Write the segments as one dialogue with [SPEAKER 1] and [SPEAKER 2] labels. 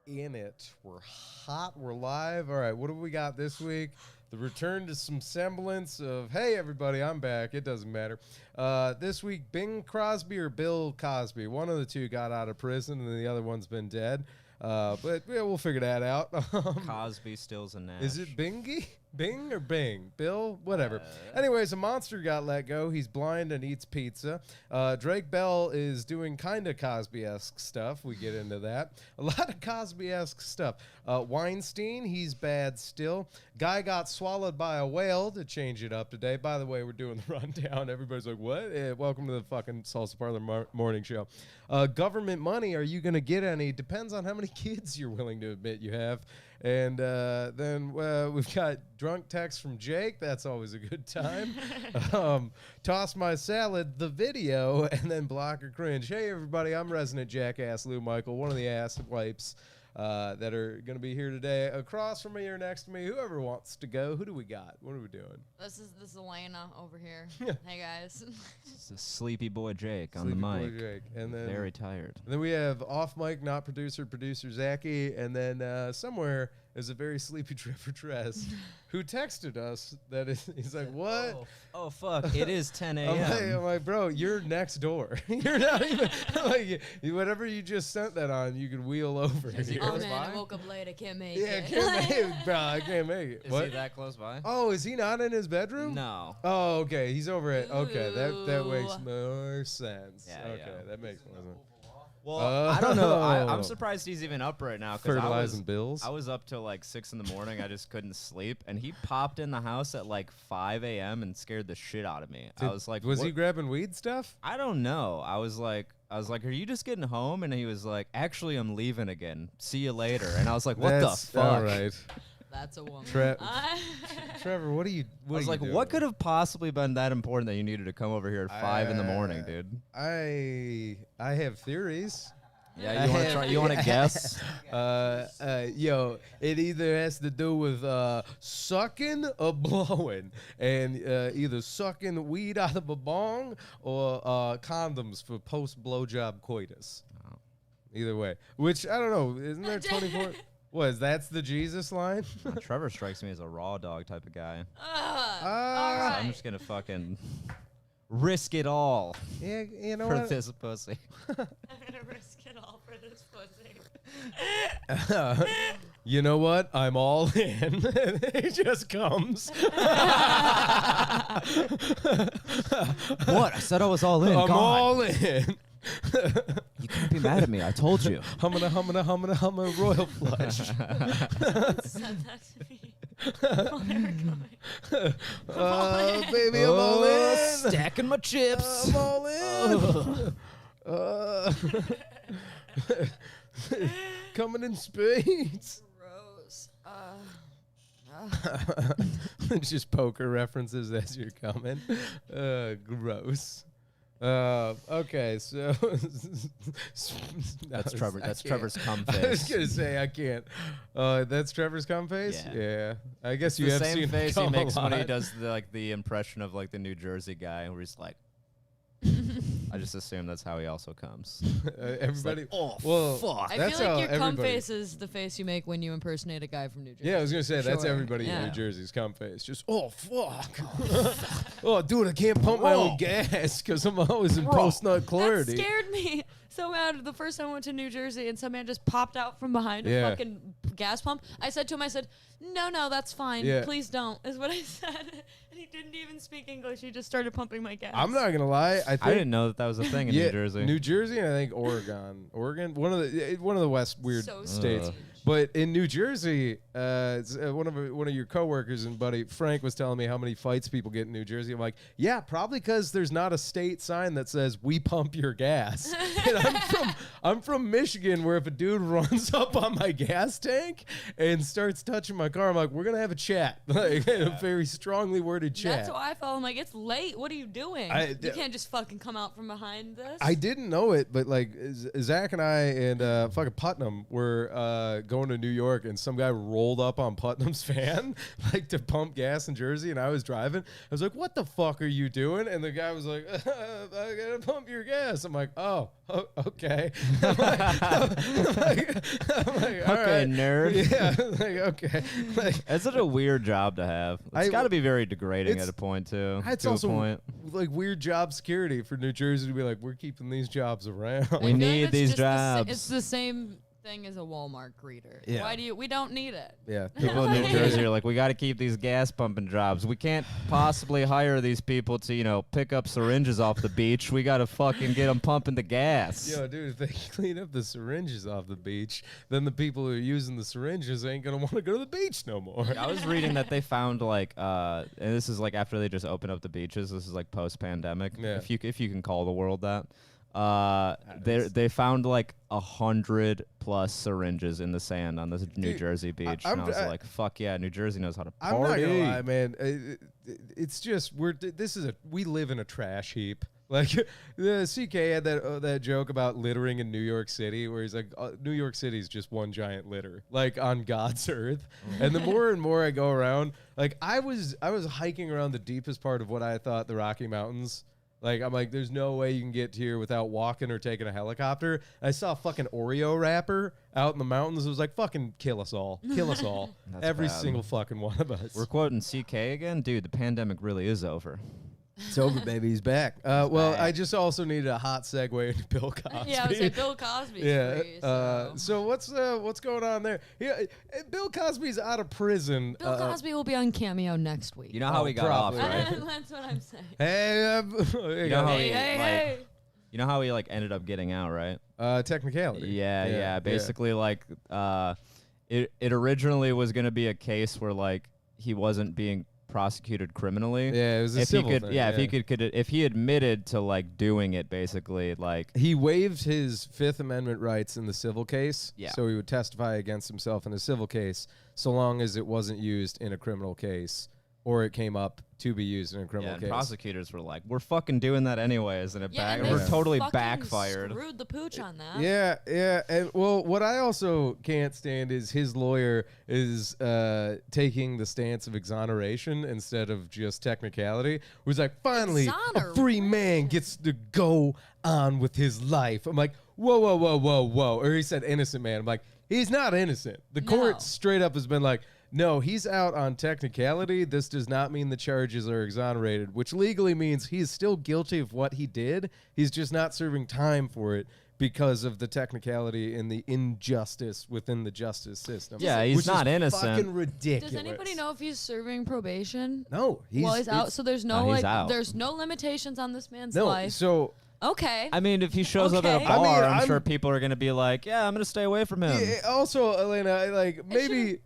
[SPEAKER 1] in it. We're hot. We're live. All right, what have we got this week? The return to some semblance of, hey, everybody, I'm back. It doesn't matter. This week, Bing Crosby or Bill Cosby. One of the two got out of prison, and the other one's been dead. But yeah, we'll figure that out.
[SPEAKER 2] Cosby, Stills, and Nash.
[SPEAKER 1] Is it Bingy? Bing or Bing? Bill? Whatever. Anyways, a monster got let go. He's blind and eats pizza. Drake Bell is doing kind of Cosby-esque stuff. We get into that. A lot of Cosby-esque stuff. Weinstein, he's bad still. Guy got swallowed by a whale to change it up today. By the way, we're doing the rundown. Everybody's like, what? Welcome to the fucking Salsa Parlor morning show. Government money, are you going to get any? Depends on how many kids you're willing to admit you have. And then we've got drunk text from Jake. That's always a good time. Toss my salad, the video, and then block or cringe. Hey, everybody, I'm resident jackass Lou Michael, one of the ass wipes that are going to be here today. Across from me or next to me, whoever wants to go. Who do we got? What are we doing?
[SPEAKER 3] This is Elena over here. Hey, guys.
[SPEAKER 2] It's a sleepy boy Jake on the mic.
[SPEAKER 1] Boy Jake. And then,
[SPEAKER 2] very tired.
[SPEAKER 1] And then we have off mic, not producer Zachy. And then somewhere is a very sleepy Trevor Tress who texted us that he's like, what?
[SPEAKER 2] Oh, fuck. It is 10 a.m.
[SPEAKER 1] I'm like, bro, you're next door. You're not even, like, whatever you just sent that on, you can wheel over.
[SPEAKER 3] Oh, man, I woke up late. I can't make it.
[SPEAKER 1] Yeah, I can't make it, bro. I can't make it.
[SPEAKER 2] Is he that close by?
[SPEAKER 1] Oh, is he not in his bedroom?
[SPEAKER 2] No.
[SPEAKER 1] Oh, okay. He's over at, okay. That makes more sense.
[SPEAKER 2] Yeah,
[SPEAKER 1] okay, that makes more sense.
[SPEAKER 2] Well, I don't know. I'm surprised he's even up right now.
[SPEAKER 1] Fertilizing bills.
[SPEAKER 2] I was up till like 6 in the morning. I just couldn't sleep. And he popped in the house at like 5 a.m. and scared the shit out of me. I was like,
[SPEAKER 1] was he grabbing weed stuff?
[SPEAKER 2] I don't know. I was like, are you just getting home? And he was like, actually, I'm leaving again. See you later. And I was like, what the fuck?
[SPEAKER 1] All right.
[SPEAKER 3] That's a woman.
[SPEAKER 1] Trevor, what are you?
[SPEAKER 2] I was like, what could have possibly been that important that you needed to come over here at 5 in the morning, dude?
[SPEAKER 1] I have theories.
[SPEAKER 2] Yeah, you want to try? You want to guess?
[SPEAKER 1] Yo, it either has to do with sucking or blowing, and either sucking weed out of a bong or condoms for post blowjob coitus.
[SPEAKER 2] Oh.
[SPEAKER 1] Either way, which I don't know. Isn't there 24? That's the Jesus line?
[SPEAKER 2] Trevor strikes me as a raw dog type of guy.
[SPEAKER 3] All
[SPEAKER 2] So
[SPEAKER 3] right.
[SPEAKER 2] I'm just gonna fucking risk it all.
[SPEAKER 1] Yeah, you know
[SPEAKER 2] for
[SPEAKER 1] what?
[SPEAKER 2] this pussy.
[SPEAKER 3] I'm gonna risk it all for this pussy.
[SPEAKER 1] You know what? I'm all in. It just comes.
[SPEAKER 2] What? I said I was all in.
[SPEAKER 1] I'm
[SPEAKER 2] God.
[SPEAKER 1] all in.
[SPEAKER 2] You can't be mad at me. I told you.
[SPEAKER 1] Humming, royal flush.
[SPEAKER 3] Said that to me.
[SPEAKER 1] Baby, I'm all in.
[SPEAKER 2] Stacking my chips.
[SPEAKER 1] I'm all in. Coming in spades.
[SPEAKER 3] Gross.
[SPEAKER 1] Just poker references as you're coming. Gross. Okay, so
[SPEAKER 2] That's Trevor. That's Trevor's cum
[SPEAKER 1] I was
[SPEAKER 2] face.
[SPEAKER 1] gonna say I can't. That's Trevor's cum face.
[SPEAKER 2] Yeah.
[SPEAKER 1] I guess
[SPEAKER 2] It's
[SPEAKER 1] you
[SPEAKER 2] the
[SPEAKER 1] have
[SPEAKER 2] same
[SPEAKER 1] seen
[SPEAKER 2] face he
[SPEAKER 1] cum a
[SPEAKER 2] makes when he
[SPEAKER 1] lot.
[SPEAKER 2] does the impression of like the New Jersey guy, where he's like. I just assume that's how he also comes.
[SPEAKER 1] Everybody.
[SPEAKER 2] Like, oh
[SPEAKER 1] well,
[SPEAKER 2] fuck!
[SPEAKER 3] I
[SPEAKER 1] That's
[SPEAKER 3] feel
[SPEAKER 1] how
[SPEAKER 3] like your cum
[SPEAKER 1] everybody-
[SPEAKER 3] face is the face you make when you impersonate a guy from New Jersey.
[SPEAKER 1] Yeah, I was gonna say that's
[SPEAKER 3] Sure.
[SPEAKER 1] everybody in
[SPEAKER 3] Yeah.
[SPEAKER 1] New Jersey's cum face. Just fuck. Oh, dude, I can't pump my own gas because I'm always in post nut
[SPEAKER 3] That
[SPEAKER 1] clarity.
[SPEAKER 3] scared me so bad. The first time I went to New Jersey and some man just popped out from behind a
[SPEAKER 1] Yeah.
[SPEAKER 3] fucking gas pump. I said to him, no, that's fine.
[SPEAKER 1] Yeah.
[SPEAKER 3] Please don't, is what I said. And he didn't even speak English. He just started pumping my gas.
[SPEAKER 1] I'm not gonna lie. I think
[SPEAKER 2] I didn't know that was a thing in New Jersey.
[SPEAKER 1] New Jersey, and I think Oregon, one of the West weird
[SPEAKER 3] So
[SPEAKER 1] states.
[SPEAKER 3] strange.
[SPEAKER 1] But in New Jersey, one of your coworkers and buddy Frank was telling me how many fights people get in New Jersey. I'm like, yeah, probably because there's not a state sign that says "We pump your gas." And I'm from Michigan, where if a dude runs up on my gas tank and starts touching my car, I'm like, we're gonna have a chat, like in a very strongly worded recorded chat.
[SPEAKER 3] That's why I felt. I'm like, it's late. What are you doing? You can't just fucking come out from behind this.
[SPEAKER 1] I didn't know it, but like Zach and I and fucking Putnam were going to New York, and some guy rolled up on Putnam's van like to pump gas in Jersey, and I was driving. I was like, "What the fuck are you doing?" And the guy was like, "I gotta pump your gas." I'm like, "Oh, okay." I'm like, all
[SPEAKER 2] Okay,
[SPEAKER 1] right.
[SPEAKER 2] nerd.
[SPEAKER 1] Yeah, like okay. Like,
[SPEAKER 2] It's such a weird job to have. It's got to be very degrading at a point too.
[SPEAKER 1] it's
[SPEAKER 2] to
[SPEAKER 1] also
[SPEAKER 2] a point.
[SPEAKER 1] like weird job security for New Jersey to be like, we're keeping these jobs around.
[SPEAKER 3] I
[SPEAKER 2] We
[SPEAKER 3] feel like
[SPEAKER 2] need
[SPEAKER 3] it's
[SPEAKER 2] these
[SPEAKER 3] just
[SPEAKER 2] jobs.
[SPEAKER 3] it's the same thing as a Walmart greeter.
[SPEAKER 1] Yeah.
[SPEAKER 3] Why do you? We don't need it.
[SPEAKER 1] Yeah.
[SPEAKER 2] People in New Jersey are like, we got to keep these gas pumping jobs. We can't possibly hire these people to, pick up syringes off the beach. We got to fucking get them pumping the gas.
[SPEAKER 1] Yo, dude, if they clean up the syringes off the beach, then the people who are using the syringes ain't gonna want to go to the beach no more.
[SPEAKER 2] I was reading that they found and this is like after they just opened up the beaches. This is like post-pandemic,
[SPEAKER 1] Yeah.
[SPEAKER 2] if you can call the world that. They found like 100+ syringes in the sand on this New
[SPEAKER 1] Dude,
[SPEAKER 2] Jersey beach, and I was like, "Fuck yeah, New Jersey knows how to party."
[SPEAKER 1] I'm not gonna lie, man. It's just we live in a trash heap. Like the CK had that joke about littering in New York City, where he's like, New York City is just one giant litter, like on God's earth. And the more and more I go around, like I was hiking around the deepest part of what I thought the Rocky Mountains. Like, I'm like, there's no way you can get here without walking or taking a helicopter. I saw a fucking Oreo wrapper out in the mountains. It was like, fucking kill us all. Kill us all.
[SPEAKER 2] That's
[SPEAKER 1] Every
[SPEAKER 2] bad.
[SPEAKER 1] single fucking one of us.
[SPEAKER 2] We're quoting CK again, dude. The pandemic really is over.
[SPEAKER 1] It's over, baby. He's back. Well,
[SPEAKER 2] back.
[SPEAKER 1] I just also needed a hot segue into Bill Cosby.
[SPEAKER 3] Yeah, I was like, Bill Cosby's
[SPEAKER 1] Yeah.
[SPEAKER 3] free. So.
[SPEAKER 1] So what's going on there? Yeah, Bill Cosby's out of prison.
[SPEAKER 3] Bill Cosby will be on Cameo next week.
[SPEAKER 2] You know how
[SPEAKER 1] Oh,
[SPEAKER 2] he got off,
[SPEAKER 1] probably.
[SPEAKER 2] right?
[SPEAKER 3] That's what I'm saying.
[SPEAKER 1] Hey,
[SPEAKER 2] You know how
[SPEAKER 3] Hey,
[SPEAKER 2] he,
[SPEAKER 3] hey,
[SPEAKER 2] like,
[SPEAKER 3] hey.
[SPEAKER 2] You know how he like ended up getting out, right?
[SPEAKER 1] technicality.
[SPEAKER 2] Yeah. Basically, like, it originally was gonna be a case where like he wasn't being prosecuted criminally.
[SPEAKER 1] Yeah, it was a civil thing.
[SPEAKER 2] If he admitted to like doing it, basically, like
[SPEAKER 1] He waived his Fifth Amendment rights in the civil case,
[SPEAKER 2] Yeah.
[SPEAKER 1] so he would testify against himself in a civil case, so long as it wasn't used in a criminal case, or it came up to be used in a criminal
[SPEAKER 2] and
[SPEAKER 1] case.
[SPEAKER 2] prosecutors were like, "We're fucking doing that anyways," and
[SPEAKER 3] And
[SPEAKER 2] we're
[SPEAKER 3] they
[SPEAKER 2] totally
[SPEAKER 3] fucking
[SPEAKER 2] backfired.
[SPEAKER 3] Screwed the pooch on that.
[SPEAKER 1] Yeah, and well, what I also can't stand is his lawyer is taking the stance of exoneration instead of just technicality. Who's like, finally, a free man gets to go on with his life. I'm like, whoa, or he said innocent man. I'm like, he's not innocent. The court straight up has been like, no, he's out on technicality. This does not mean the charges are exonerated, which legally means he is still guilty of what he did. He's just not serving time for it because of the technicality and the injustice within the justice system.
[SPEAKER 2] Yeah, he's
[SPEAKER 1] which
[SPEAKER 2] not
[SPEAKER 1] is
[SPEAKER 2] innocent.
[SPEAKER 1] Fucking ridiculous.
[SPEAKER 3] Does anybody know if he's serving probation?
[SPEAKER 1] No,
[SPEAKER 3] While he's out, so there's no
[SPEAKER 2] he's out.
[SPEAKER 3] there's no limitations on this man's
[SPEAKER 1] no.
[SPEAKER 3] life.
[SPEAKER 1] So
[SPEAKER 3] Okay.
[SPEAKER 2] I mean, if he shows up at a
[SPEAKER 3] Okay.
[SPEAKER 2] bar,
[SPEAKER 1] I mean,
[SPEAKER 2] I'm
[SPEAKER 1] I'm-
[SPEAKER 2] sure people are gonna be like, "Yeah, I'm gonna stay away from him."
[SPEAKER 1] also, Elena, like maybe.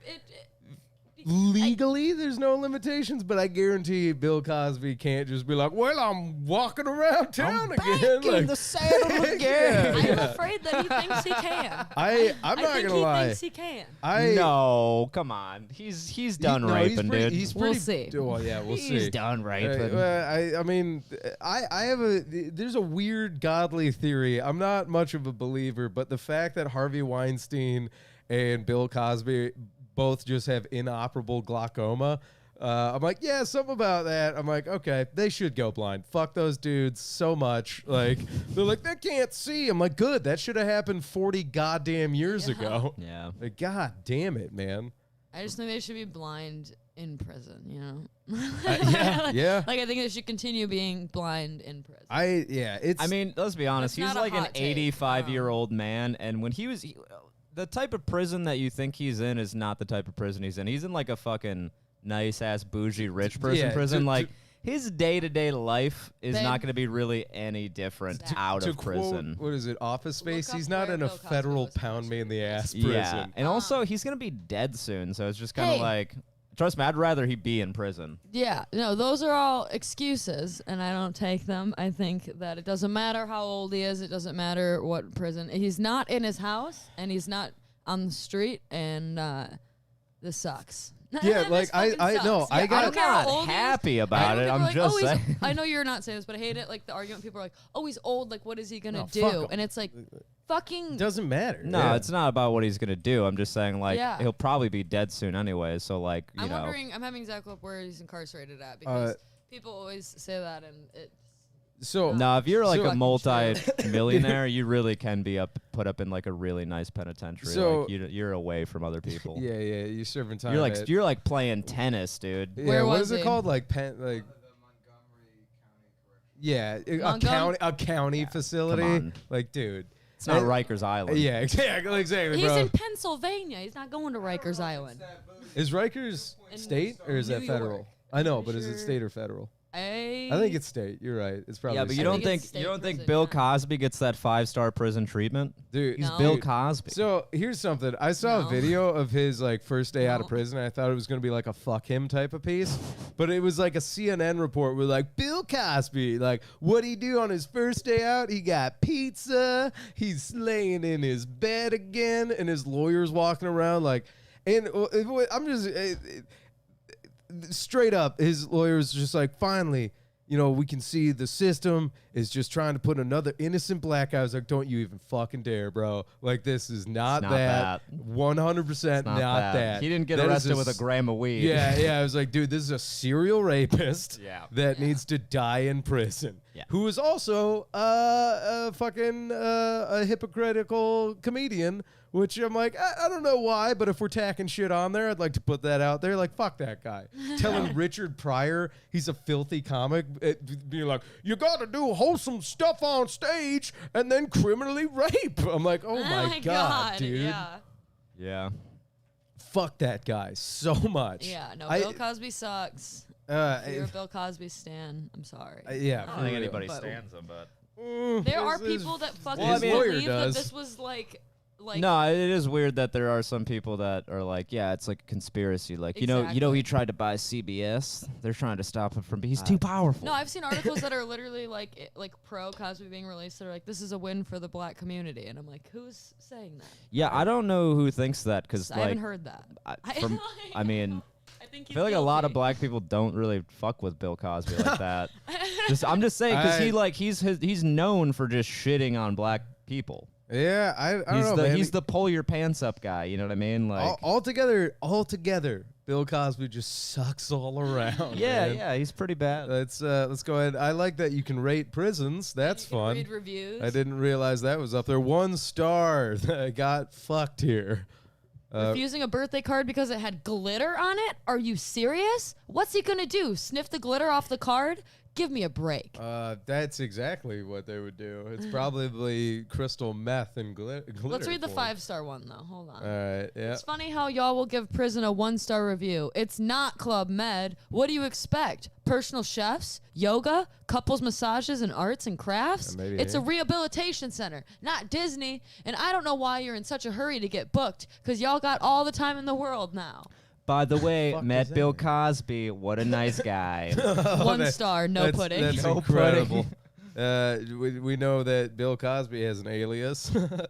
[SPEAKER 1] Legally, there's no limitations, but I guarantee Bill Cosby can't just be like, "Well, I'm walking around town again."
[SPEAKER 2] in the saddle again.
[SPEAKER 3] I'm afraid that he thinks he can.
[SPEAKER 1] I'm
[SPEAKER 3] I
[SPEAKER 1] not
[SPEAKER 3] think
[SPEAKER 1] gonna
[SPEAKER 3] he
[SPEAKER 1] lie.
[SPEAKER 3] thinks he can.
[SPEAKER 2] No, come on. He's done raping, dude.
[SPEAKER 1] He's
[SPEAKER 3] We'll
[SPEAKER 1] pretty,
[SPEAKER 3] see.
[SPEAKER 1] Well, yeah, we'll see.
[SPEAKER 2] He's done raping.
[SPEAKER 1] I mean, I have there's a weird godly theory. I'm not much of a believer, but the fact that Harvey Weinstein and Bill Cosby both just have inoperable glaucoma, I'm like, yeah, something about that. I'm like, okay, they should go blind. Fuck those dudes so much. Like, they're like, they can't see. I'm like, good. That should have happened 40 goddamn years ago.
[SPEAKER 2] Yeah.
[SPEAKER 1] Like, God damn it, man.
[SPEAKER 3] I just think they should be blind in prison, you know?
[SPEAKER 1] Yeah.
[SPEAKER 3] Like, I think they should continue being blind in prison.
[SPEAKER 1] It's.
[SPEAKER 2] I mean, let's be honest.
[SPEAKER 3] That's
[SPEAKER 2] He's
[SPEAKER 3] not a
[SPEAKER 2] like an
[SPEAKER 3] hot take.
[SPEAKER 2] 85-year-old man, and when the type of prison that you think he's in is not the type of prison he's in. He's in like a fucking nice ass bougie rich person prison. Like his day-to-day life is
[SPEAKER 3] Babe.
[SPEAKER 2] not going to be really any different out of prison.
[SPEAKER 1] Quote, what is it? Office Space.
[SPEAKER 3] Look up
[SPEAKER 1] He's not
[SPEAKER 3] where
[SPEAKER 1] in a
[SPEAKER 3] Bill Cosby
[SPEAKER 1] federal
[SPEAKER 3] was
[SPEAKER 1] pound me in the ass prison.
[SPEAKER 2] Yeah, and also he's going to be dead soon, so it's just kind of
[SPEAKER 3] Hey.
[SPEAKER 2] like, trust me, I'd rather he be in prison.
[SPEAKER 3] Yeah, no, those are all excuses, and I don't take them. I think that it doesn't matter how old he is. It doesn't matter what prison. He's not in his house, and he's not on the street, and this sucks.
[SPEAKER 1] Yeah,
[SPEAKER 3] This
[SPEAKER 1] like, I
[SPEAKER 3] fucking
[SPEAKER 1] know,
[SPEAKER 3] sucks.
[SPEAKER 1] I
[SPEAKER 3] Yeah,
[SPEAKER 1] got-
[SPEAKER 3] don't care how
[SPEAKER 2] I'm not
[SPEAKER 3] old he is.
[SPEAKER 2] happy
[SPEAKER 3] I
[SPEAKER 2] about
[SPEAKER 3] know
[SPEAKER 2] it.
[SPEAKER 3] people
[SPEAKER 2] I'm
[SPEAKER 3] are like,
[SPEAKER 2] just
[SPEAKER 3] oh, he's-
[SPEAKER 2] saying.
[SPEAKER 3] I know you're not saying this, but I hate it. Like the argument, people are like, "Oh, he's old. Like, what is he gonna
[SPEAKER 1] No,
[SPEAKER 3] do?"
[SPEAKER 1] fuck him.
[SPEAKER 3] And it's like, fucking.
[SPEAKER 1] Doesn't matter.
[SPEAKER 2] No,
[SPEAKER 1] yeah.
[SPEAKER 2] it's not about what he's gonna do. I'm just saying, like,
[SPEAKER 3] Yeah.
[SPEAKER 2] he'll probably be dead soon anyway. So, like, you
[SPEAKER 3] I'm
[SPEAKER 2] know.
[SPEAKER 3] wondering. I'm having Zach look where he's incarcerated at because people always say that, and it.
[SPEAKER 1] So
[SPEAKER 2] No, if you're like
[SPEAKER 1] So-
[SPEAKER 2] a multi-millionaire, you really can be put up in like a really nice penitentiary.
[SPEAKER 1] So-
[SPEAKER 2] like, you're away from other people.
[SPEAKER 1] yeah, you're serving time.
[SPEAKER 2] You're like
[SPEAKER 1] at-
[SPEAKER 2] you're like playing tennis, dude.
[SPEAKER 1] yeah,
[SPEAKER 3] Where
[SPEAKER 1] what
[SPEAKER 3] was
[SPEAKER 1] is it
[SPEAKER 3] he?
[SPEAKER 1] called? Like yeah, a county facility.
[SPEAKER 2] on.
[SPEAKER 1] Like, dude,
[SPEAKER 2] It's not
[SPEAKER 1] And-
[SPEAKER 2] Rikers Island.
[SPEAKER 1] yeah, exactly,
[SPEAKER 3] He's
[SPEAKER 1] bro.
[SPEAKER 3] in Pennsylvania. He's not going to Rikers Island.
[SPEAKER 1] Is Rikers
[SPEAKER 3] In
[SPEAKER 1] state or is that
[SPEAKER 3] New
[SPEAKER 1] federal?
[SPEAKER 3] York.
[SPEAKER 1] I know,
[SPEAKER 3] I'm
[SPEAKER 1] but is it
[SPEAKER 3] sure-
[SPEAKER 1] state or federal?
[SPEAKER 3] I
[SPEAKER 1] I think it's state. You're right. It's probably
[SPEAKER 2] Yeah, but you
[SPEAKER 1] state.
[SPEAKER 2] don't
[SPEAKER 3] think
[SPEAKER 2] think
[SPEAKER 3] it's state
[SPEAKER 2] you don't think
[SPEAKER 3] prison,
[SPEAKER 2] Bill
[SPEAKER 3] yeah.
[SPEAKER 2] Cosby gets that 5-star prison treatment?
[SPEAKER 1] Dude,
[SPEAKER 2] He's
[SPEAKER 3] No.
[SPEAKER 2] Bill
[SPEAKER 1] dude,
[SPEAKER 2] Cosby.
[SPEAKER 1] So here's something. I saw a
[SPEAKER 3] No.
[SPEAKER 1] video of his like first day out of
[SPEAKER 3] No.
[SPEAKER 1] prison. I thought it was gonna be like a fuck him type of piece, but it was like a CNN report with like Bill Cosby, like what'd he do on his first day out? He got pizza. He's laying in his bed again, and his lawyer's walking around like, and I'm just straight up. His lawyer's just like, finally. You know, we can see the system is just trying to put another innocent black guy. I was like, don't you even fucking dare, bro. Like, this is not,
[SPEAKER 2] not
[SPEAKER 1] that.
[SPEAKER 2] that.
[SPEAKER 1] 100% not that.
[SPEAKER 2] He didn't get
[SPEAKER 1] That is
[SPEAKER 2] arrested with a
[SPEAKER 1] s-
[SPEAKER 2] gram of weed.
[SPEAKER 1] Yeah. I was like, dude, this is a serial rapist
[SPEAKER 2] Yeah.
[SPEAKER 1] that needs to die in prison.
[SPEAKER 2] Yeah.
[SPEAKER 1] Who is also a fucking a hypocritical comedian, which I'm like, I don't know why, but if we're tacking shit on there, I'd like to put that out there. Like, fuck that guy. Telling Richard Pryor he's a filthy comic, being like, you got to do wholesome stuff on stage and then criminally rape. I'm like, oh my God, dude.
[SPEAKER 3] Yeah.
[SPEAKER 2] Yeah.
[SPEAKER 1] Fuck that guy so much.
[SPEAKER 3] Yeah. No,
[SPEAKER 1] I-
[SPEAKER 3] Bill Cosby sucks. If you're a Bill Cosby stan, I'm sorry.
[SPEAKER 1] Yeah.
[SPEAKER 2] I don't
[SPEAKER 1] for
[SPEAKER 2] think
[SPEAKER 1] real.
[SPEAKER 2] anybody
[SPEAKER 3] But-
[SPEAKER 2] stands him, but
[SPEAKER 3] There are
[SPEAKER 1] His-
[SPEAKER 3] people that fucking
[SPEAKER 1] his lawyer
[SPEAKER 3] believe
[SPEAKER 1] does.
[SPEAKER 3] that this was like
[SPEAKER 2] no, it is weird that there are some people that are like, yeah, it's like a conspiracy. Like, you know,
[SPEAKER 3] Exactly.
[SPEAKER 2] he tried to buy CBS. They're trying to stop him from. He's too powerful.
[SPEAKER 3] No, I've seen articles that are literally like pro Cosby being released. They're like, this is a win for the black community, and I'm like, who's saying that?
[SPEAKER 2] Yeah, I don't know who thinks that because
[SPEAKER 3] I
[SPEAKER 2] like,
[SPEAKER 3] haven't heard that.
[SPEAKER 2] I mean,
[SPEAKER 3] I think
[SPEAKER 2] I feel like a lot of black people don't really fuck with Bill Cosby like that. I'm just saying because he's known for just shitting on black people.
[SPEAKER 1] Yeah, I don't know, man.
[SPEAKER 2] He's the pull your pants up guy. You know what I mean? Like,
[SPEAKER 1] altogether, Bill Cosby just sucks all around.
[SPEAKER 2] yeah,
[SPEAKER 1] man.
[SPEAKER 2] yeah, he's pretty bad.
[SPEAKER 1] Let's go ahead. I like that you can rate prisons. That's fun.
[SPEAKER 3] Read reviews.
[SPEAKER 1] I didn't realize that was up there. 1 star. I got fucked here.
[SPEAKER 3] Refusing a birthday card because it had glitter on it? Are you serious? What's he gonna do? Sniff the glitter off the card? Give me a break.
[SPEAKER 1] That's exactly what they would do. It's probably crystal meth and glitter.
[SPEAKER 3] Let's read the
[SPEAKER 1] form.
[SPEAKER 3] 5-star one though. Hold on.
[SPEAKER 1] All right. Yeah.
[SPEAKER 3] It's funny how y'all will give prison a 1-star review. It's not Club Med. What do you expect? Personal chefs, yoga, couples massages, and arts and crafts?
[SPEAKER 1] Maybe,
[SPEAKER 3] It's
[SPEAKER 1] yeah.
[SPEAKER 3] a rehabilitation center, not Disney. And I don't know why you're in such a hurry to get booked, because y'all got all the time in the world now.
[SPEAKER 2] By the way,
[SPEAKER 1] fuck
[SPEAKER 2] met
[SPEAKER 1] does
[SPEAKER 2] Bill
[SPEAKER 1] that
[SPEAKER 2] Cosby. What a nice guy.
[SPEAKER 3] 1 star, no pudding.
[SPEAKER 1] That's
[SPEAKER 2] No
[SPEAKER 1] incredible. We know that Bill Cosby has an alias.
[SPEAKER 2] There's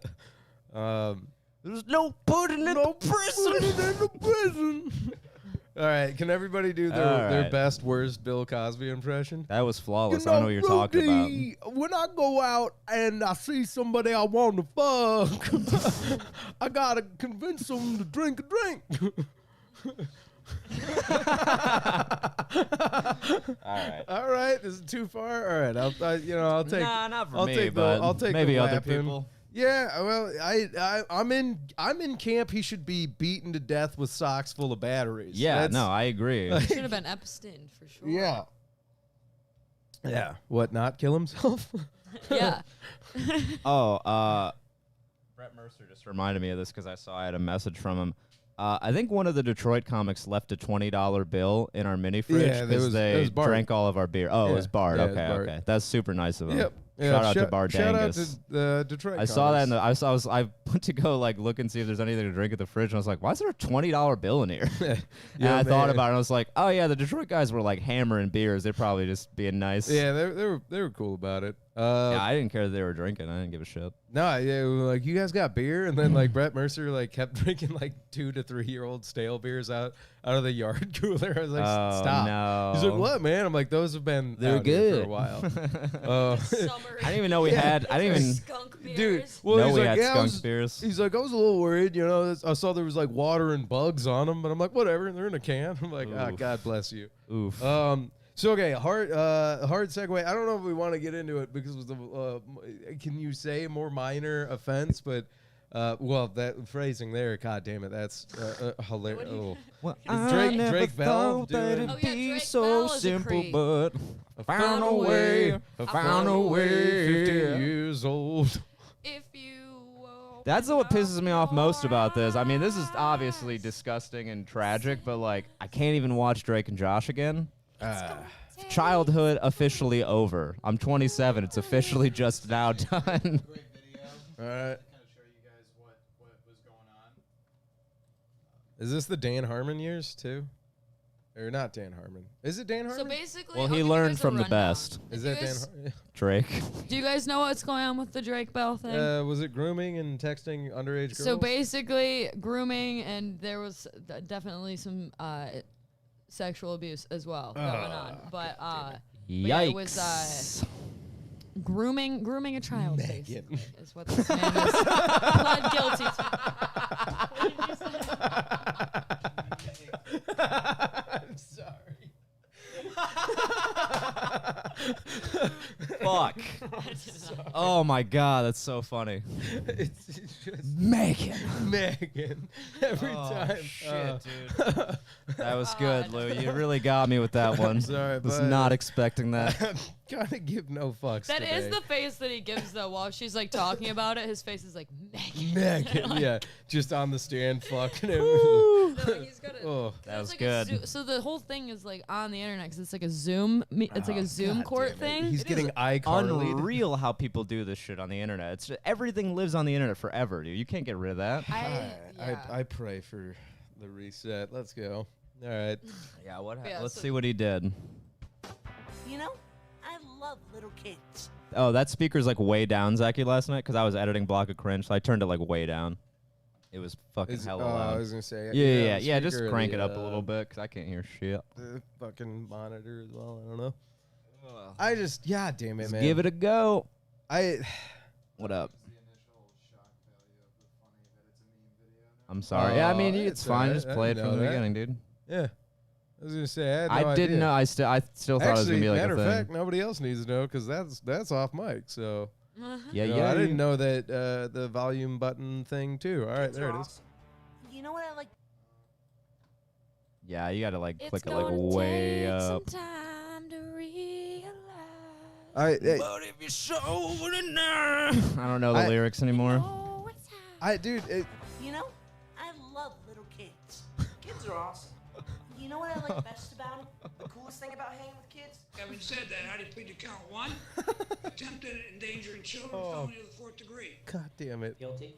[SPEAKER 2] no pudding in the prison.
[SPEAKER 1] All right, can everybody do their,
[SPEAKER 2] All
[SPEAKER 1] their
[SPEAKER 2] right.
[SPEAKER 1] best, worst Bill Cosby impression?
[SPEAKER 2] That was flawless. I don't know what you're talking about.
[SPEAKER 1] When I go out and I see somebody I want to fuck, I gotta convince them to drink a drink. All right, is it too far? All right, I'll take.
[SPEAKER 2] Nah, not for
[SPEAKER 1] I'll
[SPEAKER 2] me,
[SPEAKER 1] take
[SPEAKER 2] but
[SPEAKER 1] I'll take
[SPEAKER 2] maybe
[SPEAKER 1] the
[SPEAKER 2] other
[SPEAKER 1] lapping.
[SPEAKER 2] people.
[SPEAKER 1] Yeah, well, I'm in camp. He should be beaten to death with socks full of batteries.
[SPEAKER 2] Yeah,
[SPEAKER 1] That's-
[SPEAKER 2] no, I agree.
[SPEAKER 3] Should have been Epstein for sure.
[SPEAKER 1] Yeah. Yeah. What? Not kill himself?
[SPEAKER 3] Yeah.
[SPEAKER 2] Brett Mercer just reminded me of this because I had a message from him. I think one of the Detroit comics left a $20 bill in our mini fridge
[SPEAKER 1] Yeah,
[SPEAKER 2] because
[SPEAKER 1] it
[SPEAKER 2] they
[SPEAKER 1] was Bart.
[SPEAKER 2] drank all of our beer. Oh, it
[SPEAKER 1] Yeah,
[SPEAKER 2] was Bart.
[SPEAKER 1] yeah, it was
[SPEAKER 2] Okay,
[SPEAKER 1] Bart.
[SPEAKER 2] okay. That's super nice of him.
[SPEAKER 1] Yep.
[SPEAKER 2] Shout out to Bart
[SPEAKER 1] Shout out
[SPEAKER 2] Dangus.
[SPEAKER 1] to the Detroit.
[SPEAKER 2] I saw that in
[SPEAKER 1] comics.
[SPEAKER 2] the. I went to go like look and see if there's anything to drink at the fridge, and I was like, "Why is there a $20 bill in here?" And
[SPEAKER 1] Yeah,
[SPEAKER 2] I thought
[SPEAKER 1] man.
[SPEAKER 2] about it. And I was like, "Oh yeah, the Detroit guys were like hammering beers. They're probably just being nice."
[SPEAKER 1] Yeah, they were cool about it.
[SPEAKER 2] Yeah, I didn't care that they were drinking. I didn't give a shit.
[SPEAKER 1] No, yeah, we were like, you guys got beer, and then like Brett Mercer like kept drinking like 2 to 3 year old stale bears out of the yard cooler. I was like,
[SPEAKER 2] Oh,
[SPEAKER 1] stop.
[SPEAKER 2] no.
[SPEAKER 1] He's like, what, man? I'm like, those have been
[SPEAKER 2] They're
[SPEAKER 1] out here for
[SPEAKER 2] good.
[SPEAKER 1] a while.
[SPEAKER 3] Summer.
[SPEAKER 2] I didn't even know we had. I didn't even.
[SPEAKER 3] Skunk beers.
[SPEAKER 1] Dude, well,
[SPEAKER 2] know
[SPEAKER 1] he's
[SPEAKER 2] we
[SPEAKER 1] like,
[SPEAKER 2] had
[SPEAKER 1] yeah,
[SPEAKER 2] skunk beers.
[SPEAKER 1] He's like, I was a little worried, you know. I saw there was like water and bugs on them, but I'm like, whatever. They're in a can. I'm like,
[SPEAKER 2] Oof.
[SPEAKER 1] God bless you.
[SPEAKER 2] Oof.
[SPEAKER 1] So okay, hard segue. I don't know if we want to get into it because of the can you say more minor offense, but well, that phrasing there, god damn it, that's hilarious. Oh.
[SPEAKER 2] Well,
[SPEAKER 1] Drake Bell
[SPEAKER 2] that
[SPEAKER 1] doing-
[SPEAKER 3] Oh, yeah, Drake Bell is a creep.
[SPEAKER 2] but
[SPEAKER 1] I found a way. 15 years old.
[SPEAKER 3] If you.
[SPEAKER 2] That's what pisses me off most about this. I mean, this is obviously disgusting and tragic, but like, I can't even watch Drake and Josh again. Childhood officially over. I'm 27. It's officially just now done.
[SPEAKER 1] All right.
[SPEAKER 4] Kind of show you guys what was going on.
[SPEAKER 1] Is this the Dan Harmon years too? Or not Dan Harmon? Is it Dan
[SPEAKER 3] So
[SPEAKER 1] Harmon?
[SPEAKER 3] basically,
[SPEAKER 2] Well,
[SPEAKER 3] I'll
[SPEAKER 2] he
[SPEAKER 3] give you
[SPEAKER 2] learned
[SPEAKER 3] guys a
[SPEAKER 2] from the
[SPEAKER 3] rundown.
[SPEAKER 2] best.
[SPEAKER 1] Is
[SPEAKER 3] Do you
[SPEAKER 1] that Dan
[SPEAKER 3] guys-
[SPEAKER 1] Harmon?
[SPEAKER 2] Drake.
[SPEAKER 3] Do you guys know what's going on with the Drake Bell thing?
[SPEAKER 1] Was it grooming and texting underage girls?
[SPEAKER 3] So basically, grooming, and there was definitely some sexual abuse as well going on. But
[SPEAKER 2] Yikes.
[SPEAKER 3] yeah, it was grooming a child. Basically, is what this man is pled guilty to. What did you say?
[SPEAKER 1] I'm sorry.
[SPEAKER 2] Fuck. Oh my god, that's so funny.
[SPEAKER 1] It's just
[SPEAKER 2] Megan.
[SPEAKER 1] Megan every time.
[SPEAKER 2] Shit, dude. That was good,
[SPEAKER 3] God.
[SPEAKER 2] Lou. You really got me with that one.
[SPEAKER 1] Sorry,
[SPEAKER 2] was
[SPEAKER 1] but-
[SPEAKER 2] not expecting that.
[SPEAKER 1] Kind of give no fucks.
[SPEAKER 3] That is
[SPEAKER 1] today.
[SPEAKER 3] the face that he gives though while she's like talking about it. His face is like Megan.
[SPEAKER 1] Megan. Yeah, just on the stand, fucking him.
[SPEAKER 3] No, he's got a,
[SPEAKER 1] Oh,
[SPEAKER 2] That was
[SPEAKER 3] like
[SPEAKER 2] good.
[SPEAKER 3] So the whole thing is like on the internet because it's like a Zoom. It's like a Zoom
[SPEAKER 1] God
[SPEAKER 3] court
[SPEAKER 1] damn it.
[SPEAKER 3] thing.
[SPEAKER 1] He's
[SPEAKER 2] It
[SPEAKER 1] getting
[SPEAKER 2] is
[SPEAKER 1] iCarly'd.
[SPEAKER 2] Unreal how people do this shit on the internet. It's just, everything lives on the internet forever, dude. You can't get rid of that.
[SPEAKER 1] I pray for the reset. Let's go. All right.
[SPEAKER 2] Yeah, what
[SPEAKER 3] Yeah,
[SPEAKER 2] Let's
[SPEAKER 3] so-
[SPEAKER 2] see what he did.
[SPEAKER 5] You know, I love little kids.
[SPEAKER 2] Oh, that speaker's like way down, Zachy, last night because I was editing Block of Cringe, so I turned it like way down. It was fucking hella
[SPEAKER 1] I
[SPEAKER 2] loud.
[SPEAKER 1] was gonna say.
[SPEAKER 2] Yeah. Just
[SPEAKER 1] speaker,
[SPEAKER 2] crank
[SPEAKER 1] the,
[SPEAKER 2] it up a little bit because I can't hear shit.
[SPEAKER 1] The fucking monitor as well. I don't know. I just, yeah, damn it,
[SPEAKER 2] Let's
[SPEAKER 1] man.
[SPEAKER 2] give it a go.
[SPEAKER 1] I.
[SPEAKER 2] What up?
[SPEAKER 4] The initial shock value of the funny that it's a meme video now.
[SPEAKER 2] I'm sorry. Yeah, I mean,
[SPEAKER 1] it's
[SPEAKER 2] it's fine.
[SPEAKER 1] alright.
[SPEAKER 2] Just
[SPEAKER 1] I
[SPEAKER 2] play it
[SPEAKER 1] didn't
[SPEAKER 2] from the
[SPEAKER 1] know that.
[SPEAKER 2] beginning, dude.
[SPEAKER 1] Yeah. I was gonna say. I had no
[SPEAKER 2] I didn't
[SPEAKER 1] idea.
[SPEAKER 2] know. I still thought it was
[SPEAKER 1] Actually,
[SPEAKER 2] gonna be like
[SPEAKER 1] matter
[SPEAKER 2] a
[SPEAKER 1] of
[SPEAKER 2] thing.
[SPEAKER 1] fact, nobody else needs to know because that's off mic. So
[SPEAKER 2] Yeah,
[SPEAKER 1] you know,
[SPEAKER 2] yeah.
[SPEAKER 1] I didn't know that the volume button thing too. All right,
[SPEAKER 5] Kids
[SPEAKER 1] there
[SPEAKER 5] are
[SPEAKER 1] it is.
[SPEAKER 5] awesome. You know what I like?
[SPEAKER 2] Yeah, you gotta like
[SPEAKER 3] It's
[SPEAKER 2] click it like
[SPEAKER 3] gonna
[SPEAKER 2] way
[SPEAKER 3] take
[SPEAKER 2] up.
[SPEAKER 3] some time to realize.
[SPEAKER 2] But if you show it now. I don't know the
[SPEAKER 1] I-
[SPEAKER 2] lyrics anymore.
[SPEAKER 3] Oh, it's time.
[SPEAKER 1] Dude,
[SPEAKER 5] You know, I love little kids. Kids are awesome. You know what I like best about them? The coolest thing about hanging with kids?
[SPEAKER 6] Having said that, how do you plead to count one? Attempted endangering children, felony of the 4th degree.
[SPEAKER 1] God damn it.
[SPEAKER 5] Guilty.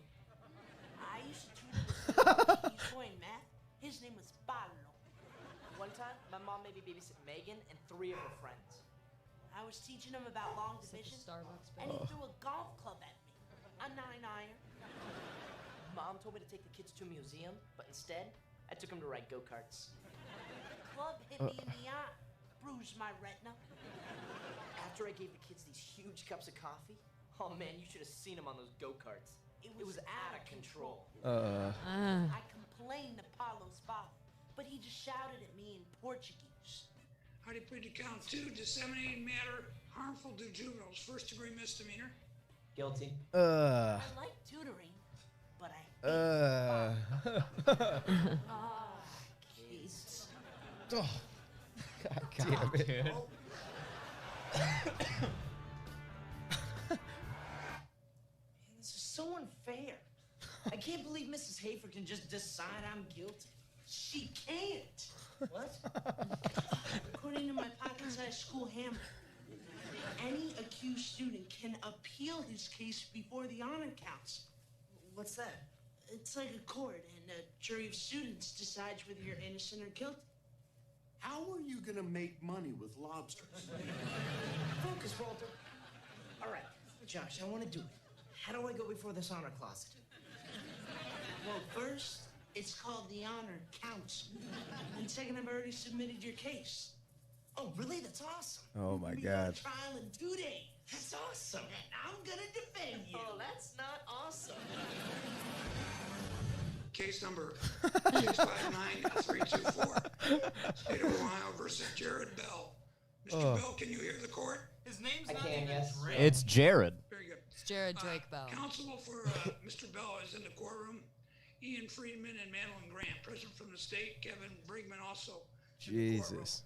[SPEAKER 5] I used to tutor this he's boy in math. His name was Pablo.
[SPEAKER 7] One time, my mom made me babysit Megan and 3 of her friends.
[SPEAKER 5] I was teaching him about long division,
[SPEAKER 3] Starbucks.
[SPEAKER 5] and he threw a golf club at me. A 9-iron.
[SPEAKER 7] Mom told me to take the kids to a museum, but instead, I took them to ride go-karts.
[SPEAKER 5] The club hit me in the eye, bruised my retina.
[SPEAKER 7] After I gave the kids these huge cups of coffee, oh man, you should have seen them on those go-karts. It was out of control.
[SPEAKER 5] I complained to Paulo's father, but he just shouted at me in Portuguese.
[SPEAKER 6] How do you plead to count two? Disseminating matter harmful to juveniles, 1st degree misdemeanor.
[SPEAKER 7] Guilty.
[SPEAKER 5] I like tutoring, but I hate kids.
[SPEAKER 1] Oh, God damn it.
[SPEAKER 7] This is so unfair. I can't believe Mrs. Hafer can just decide I'm guilty.
[SPEAKER 5] She can't.
[SPEAKER 7] What?
[SPEAKER 5] According to my pocket-sized school hammer, any accused student can appeal his case before the honor council.
[SPEAKER 7] What's that?
[SPEAKER 5] It's like a court, and a jury of students decides whether you're innocent or guilty.
[SPEAKER 8] How are you gonna make money with lobsters?
[SPEAKER 7] Focus, Walter.
[SPEAKER 5] All right, Josh, I want to do it. How do I go before this honor closet? Well, first, it's called the honor counts. And second, I've already submitted your case. Oh, really? That's awesome.
[SPEAKER 1] Oh, my
[SPEAKER 5] We
[SPEAKER 1] God.
[SPEAKER 5] got a trial in 2 days. That's awesome. And I'm gonna defend you.
[SPEAKER 7] Oh, that's not awesome.
[SPEAKER 6] Case number 659324. State of Ohio versus Jared Bell. Mr. Bell, can you hear the court?
[SPEAKER 4] His name's
[SPEAKER 7] I
[SPEAKER 4] not
[SPEAKER 7] can,
[SPEAKER 4] even
[SPEAKER 7] yes.
[SPEAKER 4] Drake.
[SPEAKER 2] It's Jared.
[SPEAKER 6] Very good.
[SPEAKER 3] It's Jared Drake Bell.
[SPEAKER 6] Counsel for Mr. Bell is in the courtroom. Ian Friedman and Madeline Grant, present from the state. Kevin Brigman also. in the courtroom.
[SPEAKER 1] Jesus.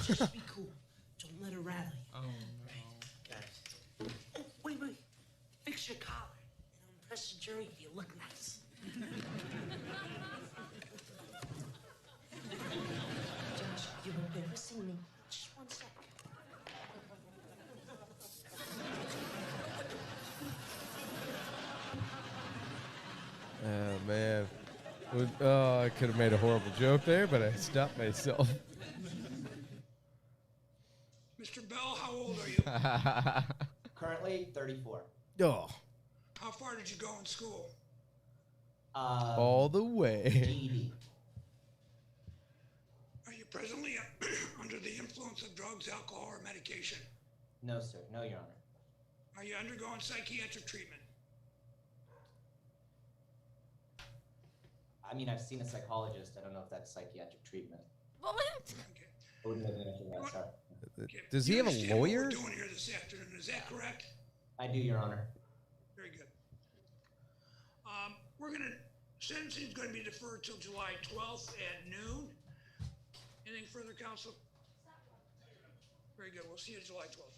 [SPEAKER 5] Just be cool. Don't let her rattle you.
[SPEAKER 4] Oh,
[SPEAKER 5] Got it. Oh, wait. Fix your collar. And impress the jury. You look nice. Josh, you won't be able to see me. Just 1 second.
[SPEAKER 1] Oh, man. Oh, I could have made a horrible joke there, but I stopped myself.
[SPEAKER 6] Mr. Bell, how old are you?
[SPEAKER 7] Currently 34.
[SPEAKER 1] Oh,
[SPEAKER 6] How far did you go in school?
[SPEAKER 1] all the way.
[SPEAKER 7] GED.
[SPEAKER 6] Are you presently under the influence of drugs, alcohol, or medication?
[SPEAKER 7] No, sir. No, Your Honor.
[SPEAKER 6] Are you undergoing psychiatric treatment?
[SPEAKER 7] I mean, I've seen a psychologist. I don't know if that's psychiatric treatment.
[SPEAKER 3] What?
[SPEAKER 6] Okay.
[SPEAKER 7] I wouldn't know the answer to that, sorry.
[SPEAKER 6] Okay.
[SPEAKER 1] Does
[SPEAKER 6] You
[SPEAKER 1] he have a
[SPEAKER 6] understand what
[SPEAKER 1] lawyer?
[SPEAKER 6] we're doing here this afternoon, is that correct?
[SPEAKER 7] I do, Your Honor.
[SPEAKER 6] Very good. Sentencing is going to be deferred till July 12th at noon. Anything further, counsel? Very good. We'll see you July 12th.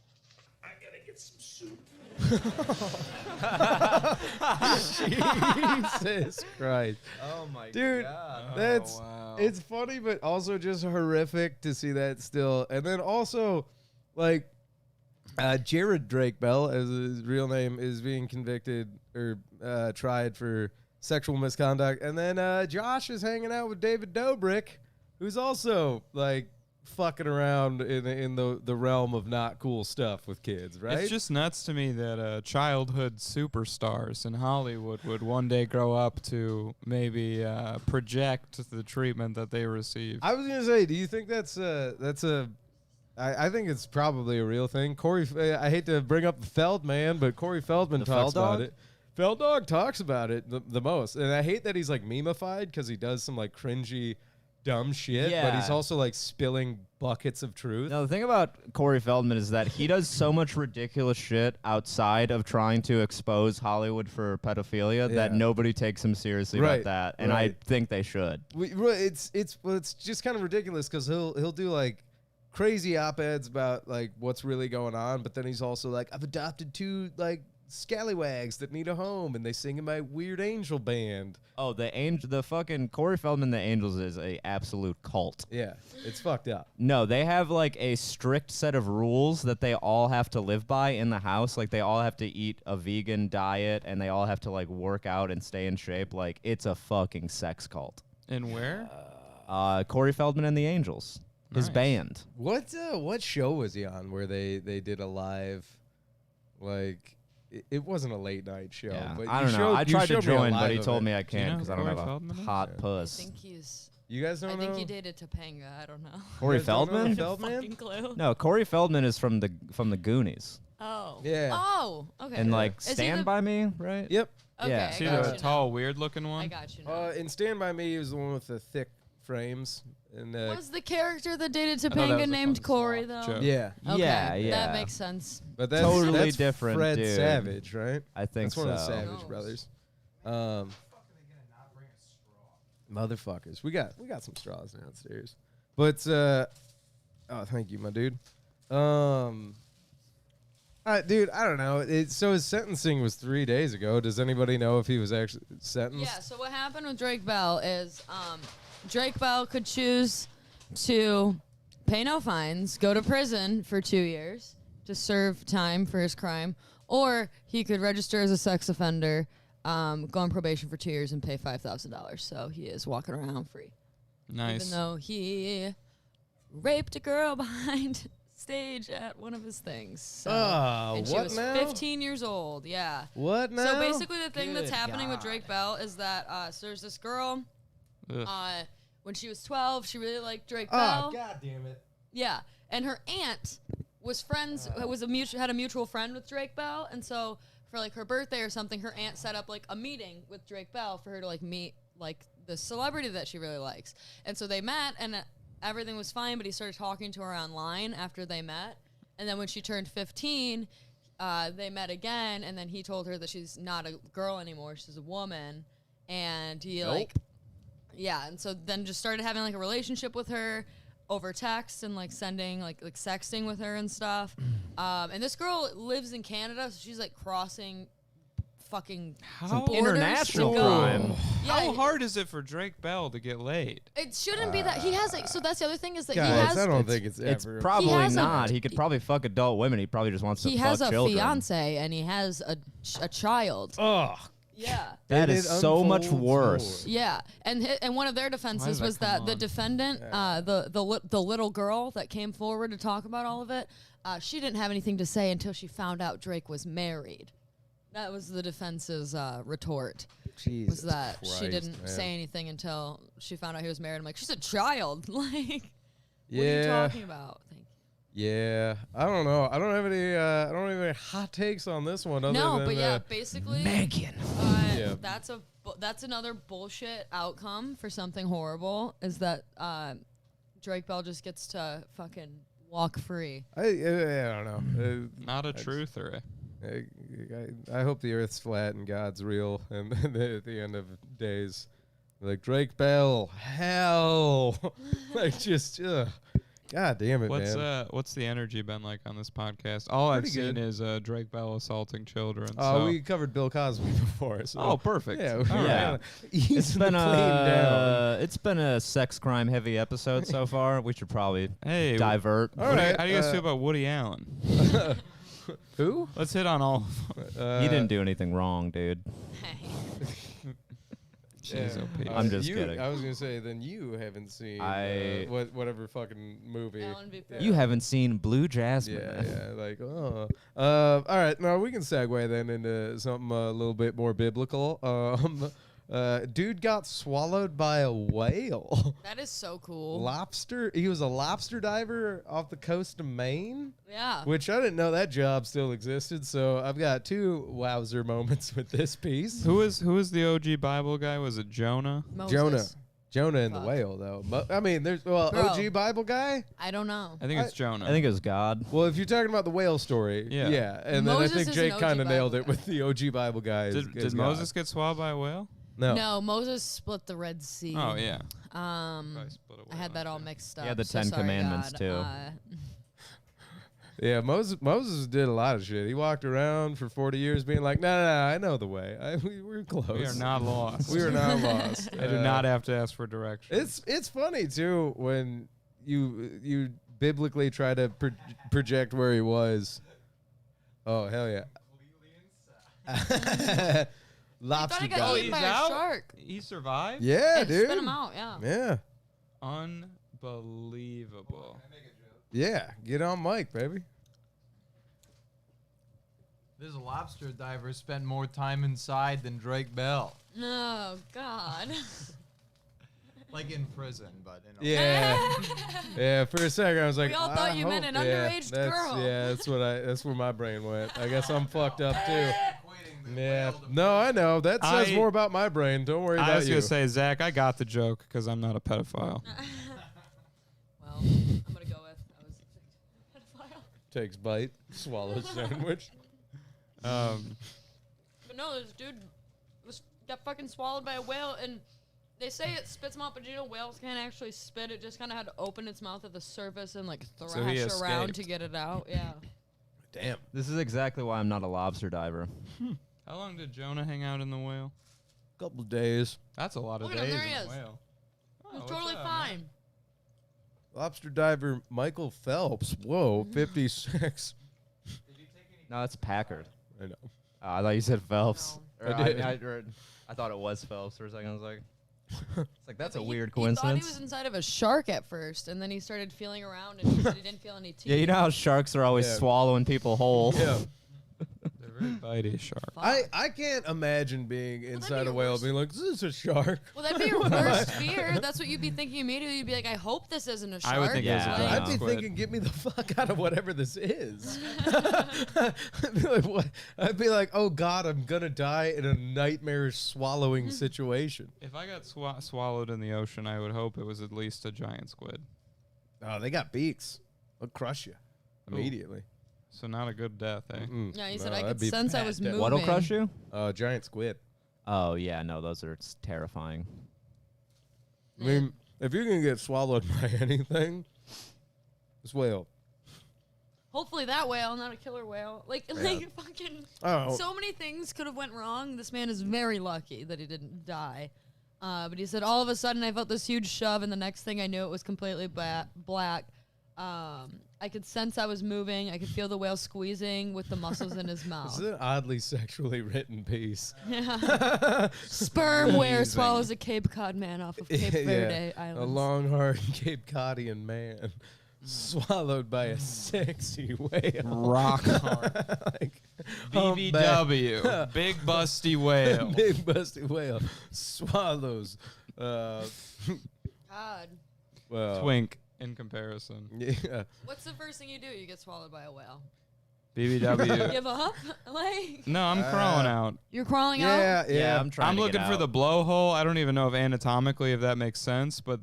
[SPEAKER 6] I gotta get some soup.
[SPEAKER 1] Jesus Christ.
[SPEAKER 2] Oh my
[SPEAKER 1] Dude, that's it's funny, but also just horrific to see that still. And then also, like, Jared Drake Bell, as his real name, is being convicted or tried for sexual misconduct. And then Josh is hanging out with David Dobrik, who's also like fucking around in the realm of not cool stuff with kids, right?
[SPEAKER 8] It's just nuts to me that childhood superstars in Hollywood would one day grow up to maybe project the treatment that they receive.
[SPEAKER 1] I was gonna say, do you think that's a I think it's probably a real thing. Corey, I hate to bring up the Feldman, but Corey Feldman
[SPEAKER 2] The
[SPEAKER 1] talks about
[SPEAKER 2] Feldog?
[SPEAKER 1] it. Feldog talks about it the most, and I hate that he's like memeified because he does some like cringy, dumb shit. But he's
[SPEAKER 2] Yeah.
[SPEAKER 1] also like spilling buckets of truth.
[SPEAKER 2] No, the thing about Corey Feldman is that he does so much ridiculous shit outside of trying to expose Hollywood for pedophilia that
[SPEAKER 1] Yeah.
[SPEAKER 2] nobody takes him seriously
[SPEAKER 1] Right,
[SPEAKER 2] about that, and I
[SPEAKER 1] right.
[SPEAKER 2] think they should.
[SPEAKER 1] It's just kind of ridiculous because he'll do like crazy op-eds about like what's really going on, but then he's also like, I've adopted 2 like scallywags that need a home, and they sing in my weird angel band.
[SPEAKER 2] Oh, the fucking Corey Feldman, the Angels is a absolute cult.
[SPEAKER 1] Yeah, it's fucked up.
[SPEAKER 2] No, they have like a strict set of rules that they all have to live by in the house. Like they all have to eat a vegan diet, and they all have to like work out and stay in shape. Like it's a fucking sex cult.
[SPEAKER 8] And where?
[SPEAKER 2] Corey Feldman and the Angels, his
[SPEAKER 8] Nice.
[SPEAKER 2] band.
[SPEAKER 1] What show was he on where they did a live, like it wasn't a late night show?
[SPEAKER 2] Yeah,
[SPEAKER 1] but
[SPEAKER 2] I
[SPEAKER 1] you
[SPEAKER 2] don't know.
[SPEAKER 1] showed-
[SPEAKER 2] I
[SPEAKER 1] you
[SPEAKER 2] tried to
[SPEAKER 1] showed me a
[SPEAKER 2] join, but
[SPEAKER 1] live
[SPEAKER 2] he
[SPEAKER 1] of
[SPEAKER 2] told
[SPEAKER 1] it.
[SPEAKER 2] me I
[SPEAKER 8] you
[SPEAKER 2] can't
[SPEAKER 8] know
[SPEAKER 2] because I
[SPEAKER 8] who
[SPEAKER 2] don't
[SPEAKER 8] Corey
[SPEAKER 2] have
[SPEAKER 8] Feldman
[SPEAKER 2] a
[SPEAKER 8] is?
[SPEAKER 2] hot
[SPEAKER 3] I
[SPEAKER 2] puss.
[SPEAKER 3] think he's.
[SPEAKER 1] You guys don't
[SPEAKER 3] I
[SPEAKER 1] know?
[SPEAKER 3] think he dated Topanga. I don't know.
[SPEAKER 2] Corey
[SPEAKER 1] guys don't know
[SPEAKER 2] Feldman?
[SPEAKER 1] Feldman?
[SPEAKER 3] Fucking clue.
[SPEAKER 2] No, Corey Feldman is from the Goonies,
[SPEAKER 3] Oh.
[SPEAKER 1] Yeah.
[SPEAKER 3] Oh. Okay.
[SPEAKER 2] and like
[SPEAKER 3] Is he
[SPEAKER 2] Stand
[SPEAKER 3] the-
[SPEAKER 2] by Me, right?
[SPEAKER 1] Yep.
[SPEAKER 3] Okay,
[SPEAKER 2] Yeah.
[SPEAKER 3] I
[SPEAKER 8] See
[SPEAKER 3] got
[SPEAKER 8] the
[SPEAKER 3] you
[SPEAKER 8] tall,
[SPEAKER 3] now.
[SPEAKER 8] weird-looking one?
[SPEAKER 3] I got you now.
[SPEAKER 1] In Stand by Me, he was the one with the thick frames. And
[SPEAKER 3] Was the character that dated
[SPEAKER 8] thought that was
[SPEAKER 3] Topanga
[SPEAKER 8] a
[SPEAKER 3] named
[SPEAKER 8] fun
[SPEAKER 3] Corey
[SPEAKER 8] slop
[SPEAKER 3] though?
[SPEAKER 8] joke.
[SPEAKER 1] yeah,
[SPEAKER 3] Okay,
[SPEAKER 2] Yeah, yeah.
[SPEAKER 3] That makes sense.
[SPEAKER 1] but that's
[SPEAKER 2] Totally
[SPEAKER 1] that's
[SPEAKER 2] different,
[SPEAKER 1] Fred
[SPEAKER 2] dude.
[SPEAKER 1] Savage, right?
[SPEAKER 2] I think
[SPEAKER 1] That's one of the
[SPEAKER 2] so.
[SPEAKER 1] Savage
[SPEAKER 3] Who
[SPEAKER 1] brothers.
[SPEAKER 3] knows?
[SPEAKER 1] Motherfuckers, we got some straws downstairs, but oh, thank you, my dude. Dude, I don't know. So his sentencing was 3 days ago. Does anybody know if he was actually sentenced?
[SPEAKER 3] Yeah, so what happened with Drake Bell is Drake Bell could choose to pay no fines, go to prison for 2 years to serve time for his crime, or he could register as a sex offender, go on probation for 2 years and pay $5,000. So he is walking around free.
[SPEAKER 8] Nice.
[SPEAKER 3] Even though he raped a girl behind stage at one of his things. So,
[SPEAKER 1] Oh,
[SPEAKER 3] and she
[SPEAKER 1] what
[SPEAKER 3] was
[SPEAKER 1] now?
[SPEAKER 3] 15 years old. Yeah.
[SPEAKER 1] What now?
[SPEAKER 3] So basically, the thing that's
[SPEAKER 2] Good
[SPEAKER 3] happening with
[SPEAKER 2] God.
[SPEAKER 3] Drake Bell is that so there's this girl.
[SPEAKER 8] Ugh.
[SPEAKER 3] When she was 12, she really liked Drake
[SPEAKER 1] Oh,
[SPEAKER 3] Bell.
[SPEAKER 1] God damn it.
[SPEAKER 3] Yeah, and her aunt was friends. Had a mutual friend with Drake Bell, and so for like her birthday or something, her aunt set up like a meeting with Drake Bell for her to like meet like the celebrity that she really likes. And so they met, and everything was fine. But he started talking to her online after they met, and then when she turned 15, they met again, and then he told her that she's not a girl anymore; she's a woman, and he like. Yeah, and so then just started having like a relationship with her over text and like sending like sexting with her and stuff. And this girl lives in Canada, so she's like crossing fucking
[SPEAKER 8] How
[SPEAKER 3] borders
[SPEAKER 2] international
[SPEAKER 3] to go.
[SPEAKER 2] crime.
[SPEAKER 3] Yeah,
[SPEAKER 8] How hard is it for Drake Bell to get laid?
[SPEAKER 3] It shouldn't be that he has like. So that's the other thing is that
[SPEAKER 1] Guys,
[SPEAKER 3] he has.
[SPEAKER 1] I don't think it's
[SPEAKER 2] It's
[SPEAKER 1] ever.
[SPEAKER 2] probably
[SPEAKER 3] has a-
[SPEAKER 2] not. He could probably fuck adult women. He probably just wants to
[SPEAKER 3] He
[SPEAKER 2] fuck
[SPEAKER 3] has a
[SPEAKER 2] children.
[SPEAKER 3] fiance and he has a child.
[SPEAKER 1] Ugh.
[SPEAKER 3] Yeah.
[SPEAKER 2] That
[SPEAKER 1] And
[SPEAKER 2] is
[SPEAKER 1] it
[SPEAKER 2] so much
[SPEAKER 1] unfolds
[SPEAKER 2] worse.
[SPEAKER 3] Yeah, and one of their defenses
[SPEAKER 8] that
[SPEAKER 3] was
[SPEAKER 8] come
[SPEAKER 3] that the
[SPEAKER 8] on?
[SPEAKER 3] defendant, the little girl that came forward to talk about all of it, she didn't have anything to say until she found out Drake was married. That was the defense's retort.
[SPEAKER 1] Jesus
[SPEAKER 3] Was that she
[SPEAKER 1] Christ,
[SPEAKER 3] didn't
[SPEAKER 1] man.
[SPEAKER 3] say anything until she found out he was married. I'm like, she's a child. Like, what are you
[SPEAKER 1] Yeah.
[SPEAKER 3] talking about? Thank you.
[SPEAKER 1] Yeah. I don't know. I don't have any hot takes on this one. Other
[SPEAKER 3] No,
[SPEAKER 1] than,
[SPEAKER 3] but yeah, basically,
[SPEAKER 2] Megan.
[SPEAKER 1] Yeah.
[SPEAKER 3] that's another bullshit outcome for something horrible. Is that Drake Bell just gets to fucking walk free?
[SPEAKER 1] I don't know.
[SPEAKER 8] Not a truther.
[SPEAKER 1] I hope the Earth's flat and God's real, and then at the end of days, like Drake Bell, hell, like just, God damn it, man.
[SPEAKER 8] What's the energy been like on this podcast? All I've
[SPEAKER 1] Pretty
[SPEAKER 8] seen
[SPEAKER 1] good.
[SPEAKER 8] is Drake Bell assaulting children.
[SPEAKER 1] Oh,
[SPEAKER 8] so.
[SPEAKER 1] we covered Bill Cosby before. So.
[SPEAKER 8] Oh, perfect.
[SPEAKER 1] Yeah,
[SPEAKER 8] All
[SPEAKER 1] we
[SPEAKER 8] right.
[SPEAKER 2] Yeah.
[SPEAKER 1] It's been down.
[SPEAKER 2] It's been a sex crime heavy episode so far. We should probably
[SPEAKER 8] Hey,
[SPEAKER 2] divert.
[SPEAKER 1] All
[SPEAKER 8] How
[SPEAKER 1] right.
[SPEAKER 8] do you guys feel about Woody Allen?
[SPEAKER 1] Who?
[SPEAKER 8] Let's hit on all of them.
[SPEAKER 2] He didn't do anything wrong, dude.
[SPEAKER 8] Jeez, OP.
[SPEAKER 2] I'm just
[SPEAKER 1] you,
[SPEAKER 2] kidding.
[SPEAKER 1] I was gonna say, then you haven't seen
[SPEAKER 2] I-
[SPEAKER 1] whatever fucking movie.
[SPEAKER 3] Alan V.
[SPEAKER 1] Yeah.
[SPEAKER 2] You haven't seen Blue Jasmine.
[SPEAKER 1] Yeah, yeah, like, oh. All right, now we can segue then into something a little bit more biblical. Dude got swallowed by a whale.
[SPEAKER 3] That is so cool.
[SPEAKER 1] Lobster. He was a lobster diver off the coast of Maine,
[SPEAKER 3] Yeah.
[SPEAKER 1] which I didn't know that job still existed. So I've got two wowzer moments with this piece.
[SPEAKER 8] Who is the OG Bible guy? Was it Jonah?
[SPEAKER 3] Moses.
[SPEAKER 1] Jonah and
[SPEAKER 3] Fuck.
[SPEAKER 1] the whale, though. But I mean, there's
[SPEAKER 3] Bro.
[SPEAKER 1] OG Bible guy.
[SPEAKER 3] I don't know.
[SPEAKER 8] I think it's Jonah.
[SPEAKER 2] I think it was God.
[SPEAKER 1] Well, if you're talking about the whale story,
[SPEAKER 8] Yeah.
[SPEAKER 1] and
[SPEAKER 3] Moses
[SPEAKER 1] then I think
[SPEAKER 3] is
[SPEAKER 1] Jake
[SPEAKER 3] an OG
[SPEAKER 1] kind of nailed
[SPEAKER 3] Bible
[SPEAKER 1] it with the OG Bible guy.
[SPEAKER 8] did Moses get swallowed by a whale?
[SPEAKER 1] No.
[SPEAKER 3] No, Moses split the Red Sea.
[SPEAKER 8] Oh yeah.
[SPEAKER 3] I had that all mixed up.
[SPEAKER 2] He had the
[SPEAKER 3] so
[SPEAKER 2] 10
[SPEAKER 3] sorry,
[SPEAKER 2] Commandments,
[SPEAKER 3] God.
[SPEAKER 2] too.
[SPEAKER 1] Yeah, Moses did a lot of shit. He walked around for 40 years being like, no, I know the way. We're close.
[SPEAKER 8] We are not lost.
[SPEAKER 1] We are not lost.
[SPEAKER 8] I do not have to ask for directions.
[SPEAKER 1] It's funny, too, when you biblically try to project where he was. Oh, hell yeah.
[SPEAKER 3] I
[SPEAKER 1] Lobster
[SPEAKER 3] thought he got
[SPEAKER 1] guy.
[SPEAKER 3] eaten by
[SPEAKER 8] he's
[SPEAKER 3] a
[SPEAKER 8] out?
[SPEAKER 3] shark.
[SPEAKER 8] He survived?
[SPEAKER 1] Yeah,
[SPEAKER 3] And
[SPEAKER 1] dude.
[SPEAKER 3] spit him out, yeah.
[SPEAKER 1] Yeah.
[SPEAKER 8] Unbelievable.
[SPEAKER 1] Yeah. Get on mic, baby.
[SPEAKER 4] This lobster diver spent more time inside than Drake Bell.
[SPEAKER 3] Oh, God.
[SPEAKER 4] Like in prison, but in a
[SPEAKER 1] Yeah. Yeah, for a second I was like,
[SPEAKER 3] We all
[SPEAKER 1] I
[SPEAKER 3] thought you meant
[SPEAKER 1] hope-
[SPEAKER 3] an
[SPEAKER 1] yeah,
[SPEAKER 3] underage
[SPEAKER 1] that's,
[SPEAKER 3] girl.
[SPEAKER 1] Yeah, that's where my brain went. I guess I'm fucked up too.
[SPEAKER 4] equating the
[SPEAKER 1] Yeah.
[SPEAKER 4] whale to
[SPEAKER 1] No, I know. That says
[SPEAKER 8] I-
[SPEAKER 1] more about my brain. Don't worry
[SPEAKER 8] I
[SPEAKER 1] about
[SPEAKER 8] was
[SPEAKER 1] you.
[SPEAKER 8] gonna say, Zach, I got the joke because I'm not a pedophile.
[SPEAKER 3] Well, I'm going to go with I was a pedophile.
[SPEAKER 1] Takes bite, swallows sandwich.
[SPEAKER 3] But no, this dude got fucking swallowed by a whale, and they say it spits them out, but you know whales can't actually spit. It just kind of had to open its mouth at the surface and like thrash
[SPEAKER 8] So he
[SPEAKER 3] around
[SPEAKER 8] escaped.
[SPEAKER 3] to get it out. Yeah.
[SPEAKER 1] Damn.
[SPEAKER 2] This is exactly why I'm not a lobster diver.
[SPEAKER 8] How long did Jonah hang out in the whale?
[SPEAKER 1] Couple days.
[SPEAKER 8] That's a lot of
[SPEAKER 3] Look at him,
[SPEAKER 8] days
[SPEAKER 3] there he
[SPEAKER 8] in a
[SPEAKER 3] is.
[SPEAKER 8] whale. Oh,
[SPEAKER 3] It's
[SPEAKER 8] what's
[SPEAKER 3] totally
[SPEAKER 8] up, man?
[SPEAKER 3] fine.
[SPEAKER 1] Lobster diver Michael Phelps. Whoa, 56.
[SPEAKER 2] No, that's Packard.
[SPEAKER 1] I know.
[SPEAKER 2] I thought you said Phelps.
[SPEAKER 3] No.
[SPEAKER 2] Or
[SPEAKER 1] I did.
[SPEAKER 2] I thought it was Phelps for a second. I was like, It's like, that's a weird
[SPEAKER 3] He thought he
[SPEAKER 2] coincidence.
[SPEAKER 3] was inside of a shark at first, and then he started feeling around, and he said he didn't feel any teeth.
[SPEAKER 2] Yeah, you know how sharks are always
[SPEAKER 1] Yeah.
[SPEAKER 2] swallowing people whole.
[SPEAKER 1] Yeah.
[SPEAKER 8] They're very bitey sharp.
[SPEAKER 3] Fuck.
[SPEAKER 1] I can't imagine being inside
[SPEAKER 3] be
[SPEAKER 1] a whale
[SPEAKER 3] worse.
[SPEAKER 1] being like, this is a shark.
[SPEAKER 3] Well, that'd be your worst fear. That's what you'd be thinking immediately. You'd be like, I hope this isn't a shark.
[SPEAKER 8] I would think it was a
[SPEAKER 2] Yeah.
[SPEAKER 8] giant
[SPEAKER 1] I'd be
[SPEAKER 8] squid.
[SPEAKER 1] thinking, get me the fuck out of whatever this is. I'd be like, what? I'd be like, oh God, I'm gonna die in a nightmarish swallowing situation.
[SPEAKER 8] If I got swallowed in the ocean, I would hope it was at least a giant squid.
[SPEAKER 1] Oh, they got beaks. They'll crush you immediately.
[SPEAKER 8] So not a good death, eh?
[SPEAKER 1] Mm.
[SPEAKER 3] Yeah, he said
[SPEAKER 1] No,
[SPEAKER 3] I
[SPEAKER 1] that'd
[SPEAKER 3] could
[SPEAKER 1] be
[SPEAKER 3] sense I
[SPEAKER 1] bad
[SPEAKER 3] was
[SPEAKER 1] death.
[SPEAKER 3] moving.
[SPEAKER 2] What'll crush you?
[SPEAKER 1] Giant squid.
[SPEAKER 2] Oh, yeah, no, those are terrifying.
[SPEAKER 1] I mean, if you're gonna get swallowed by anything, it's whale.
[SPEAKER 3] Hopefully that whale, not a killer whale. Like fucking.
[SPEAKER 1] Oh.
[SPEAKER 3] So many things could have went wrong. This man is very lucky that he didn't die. But he said all of a sudden I felt this huge shove, and the next thing I knew it was completely black. I could sense I was moving. I could feel the whale squeezing with the muscles in his
[SPEAKER 1] This
[SPEAKER 3] mouth.
[SPEAKER 1] is an oddly sexually written piece.
[SPEAKER 3] Sperm whale
[SPEAKER 8] Amazing.
[SPEAKER 3] swallows a Cape Cod man off of Cape Verde
[SPEAKER 1] A
[SPEAKER 3] Islands.
[SPEAKER 1] long, hard Cape Codian man swallowed by a sexy whale.
[SPEAKER 8] Rock hard.
[SPEAKER 1] Like, humpback.
[SPEAKER 8] BBW. Big busty whale.
[SPEAKER 1] Big busty whale swallows.
[SPEAKER 3] God.
[SPEAKER 1] Well,
[SPEAKER 8] Twink in comparison.
[SPEAKER 1] yeah.
[SPEAKER 3] What's the first thing you do? You get swallowed by a whale.
[SPEAKER 8] BBW.
[SPEAKER 3] Give up? Like,
[SPEAKER 8] No, I'm crawling out.
[SPEAKER 3] you're crawling out?
[SPEAKER 1] Yeah, yeah.
[SPEAKER 2] I'm trying
[SPEAKER 8] I'm
[SPEAKER 2] to
[SPEAKER 8] looking
[SPEAKER 2] get
[SPEAKER 8] for
[SPEAKER 2] out.
[SPEAKER 8] the blowhole. I don't even know if anatomically if that makes sense, but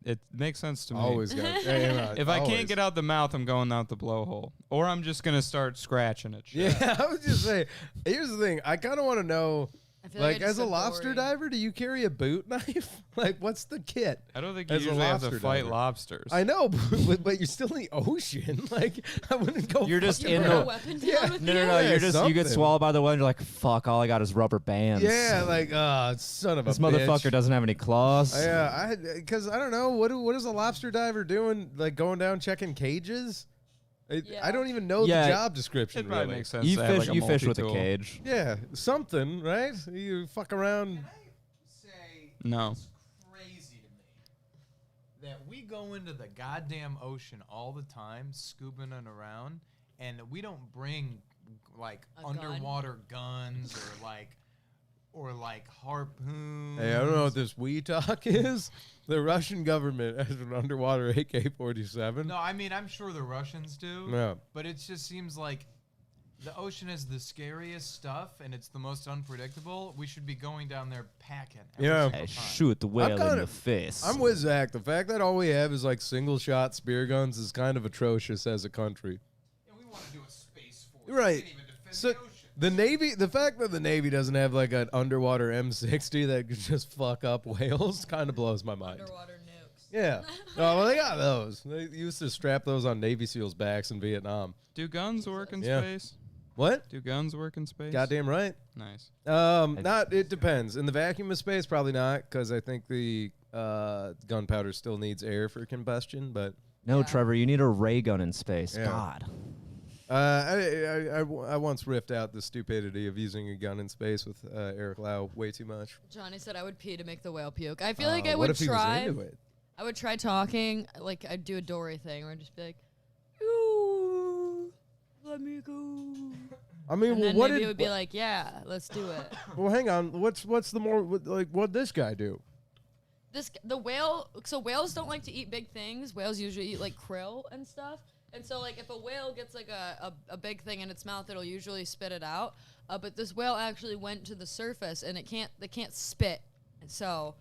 [SPEAKER 8] it makes sense to me.
[SPEAKER 1] Always got.
[SPEAKER 8] If I can't get out the mouth, I'm going out the blowhole, or I'm just gonna start scratching it.
[SPEAKER 1] Yeah, I was just saying. Here's the thing. I kind of want to know.
[SPEAKER 3] I feel like I just
[SPEAKER 1] as a
[SPEAKER 3] said
[SPEAKER 1] lobster
[SPEAKER 3] boring.
[SPEAKER 1] diver, do you carry a boot knife? Like, what's the kit?
[SPEAKER 8] I don't think you
[SPEAKER 1] As a
[SPEAKER 8] usually have to
[SPEAKER 1] lobster
[SPEAKER 8] fight
[SPEAKER 1] diver.
[SPEAKER 8] lobsters.
[SPEAKER 1] I know, but you're still in the ocean. Like, I wouldn't go.
[SPEAKER 2] You're just
[SPEAKER 1] fucking
[SPEAKER 2] in
[SPEAKER 3] Bring
[SPEAKER 2] the-
[SPEAKER 3] a weapon down
[SPEAKER 1] Yeah.
[SPEAKER 3] with
[SPEAKER 2] No,
[SPEAKER 3] you?
[SPEAKER 2] no, no.
[SPEAKER 1] Yeah,
[SPEAKER 2] You get
[SPEAKER 1] something.
[SPEAKER 2] swallowed by the whale, and you're like, fuck, all I got is rubber bands.
[SPEAKER 1] Yeah, like, son of a
[SPEAKER 2] This
[SPEAKER 1] bitch.
[SPEAKER 2] motherfucker doesn't have any claws.
[SPEAKER 1] Yeah, because I don't know what is a lobster diver doing? Like going down checking cages?
[SPEAKER 3] Yeah.
[SPEAKER 1] I don't even know
[SPEAKER 2] Yeah.
[SPEAKER 1] the job description.
[SPEAKER 8] it probably
[SPEAKER 1] really.
[SPEAKER 8] makes sense.
[SPEAKER 2] You
[SPEAKER 8] to have,
[SPEAKER 2] fish,
[SPEAKER 8] like, a
[SPEAKER 2] you fish with a
[SPEAKER 8] multi-tool.
[SPEAKER 2] cage.
[SPEAKER 1] Yeah, something, right? You fuck around.
[SPEAKER 4] Say
[SPEAKER 8] No.
[SPEAKER 4] it's crazy to me that we go into the goddamn ocean all the time, scooping it around, and we don't bring like
[SPEAKER 3] A gun.
[SPEAKER 4] underwater guns or like harpoons.
[SPEAKER 1] Hey, I don't know what this we talk is. The Russian government has an underwater AK-47.
[SPEAKER 4] No, I mean I'm sure the Russians do.
[SPEAKER 1] Yeah.
[SPEAKER 4] But it just seems like the ocean is the scariest stuff, and it's the most unpredictable. We should be going down there packing. every
[SPEAKER 1] Yeah.
[SPEAKER 4] single
[SPEAKER 2] Hey,
[SPEAKER 4] time.
[SPEAKER 2] shoot the whale in
[SPEAKER 1] kinda-
[SPEAKER 2] the face.
[SPEAKER 1] I'm with Zach. The fact that all we have is like single shot spear guns is kind of atrocious as a country.
[SPEAKER 4] Yeah, we want to do a space force.
[SPEAKER 1] Right.
[SPEAKER 4] We can't even defend
[SPEAKER 1] So
[SPEAKER 4] the ocean.
[SPEAKER 1] the Navy, the fact that the Navy doesn't have like an underwater M60 that could just fuck up whales kind of blows my mind.
[SPEAKER 3] Underwater nukes.
[SPEAKER 1] Yeah. Oh, well, they got those. They used to strap those on Navy SEALs' backs in Vietnam.
[SPEAKER 8] Do guns work in
[SPEAKER 1] Yeah.
[SPEAKER 8] space?
[SPEAKER 1] What?
[SPEAKER 8] Do guns work in space?
[SPEAKER 1] Goddamn right.
[SPEAKER 8] Nice.
[SPEAKER 1] Not. It depends. In the vacuum of space, probably not, because I think the gunpowder still needs air for combustion. But
[SPEAKER 2] no,
[SPEAKER 3] Yeah.
[SPEAKER 2] Trevor, you need a ray gun in space.
[SPEAKER 1] Yeah.
[SPEAKER 2] God.
[SPEAKER 1] I once riffed out the stupidity of using a gun in space with Eric Lau way too much.
[SPEAKER 3] Johnny said I would pee to make the whale puke. I feel like I
[SPEAKER 1] what
[SPEAKER 3] would
[SPEAKER 1] if he
[SPEAKER 3] try.
[SPEAKER 1] was into it?
[SPEAKER 3] I would try talking, like I'd do a Dory thing, where I'd just be like, "You let me go,"
[SPEAKER 1] I mean,
[SPEAKER 3] and
[SPEAKER 1] well,
[SPEAKER 3] then
[SPEAKER 1] what
[SPEAKER 3] maybe
[SPEAKER 1] did?
[SPEAKER 3] it would be like, "Yeah, let's do it."
[SPEAKER 1] Well, hang on. What's the more like? What'd this guy do?
[SPEAKER 3] The whale. So whales don't like to eat big things. Whales usually eat like krill and stuff. And so like if a whale gets like a big thing in its mouth, it'll usually spit it out. But this whale actually went to the surface, and they can't spit. And so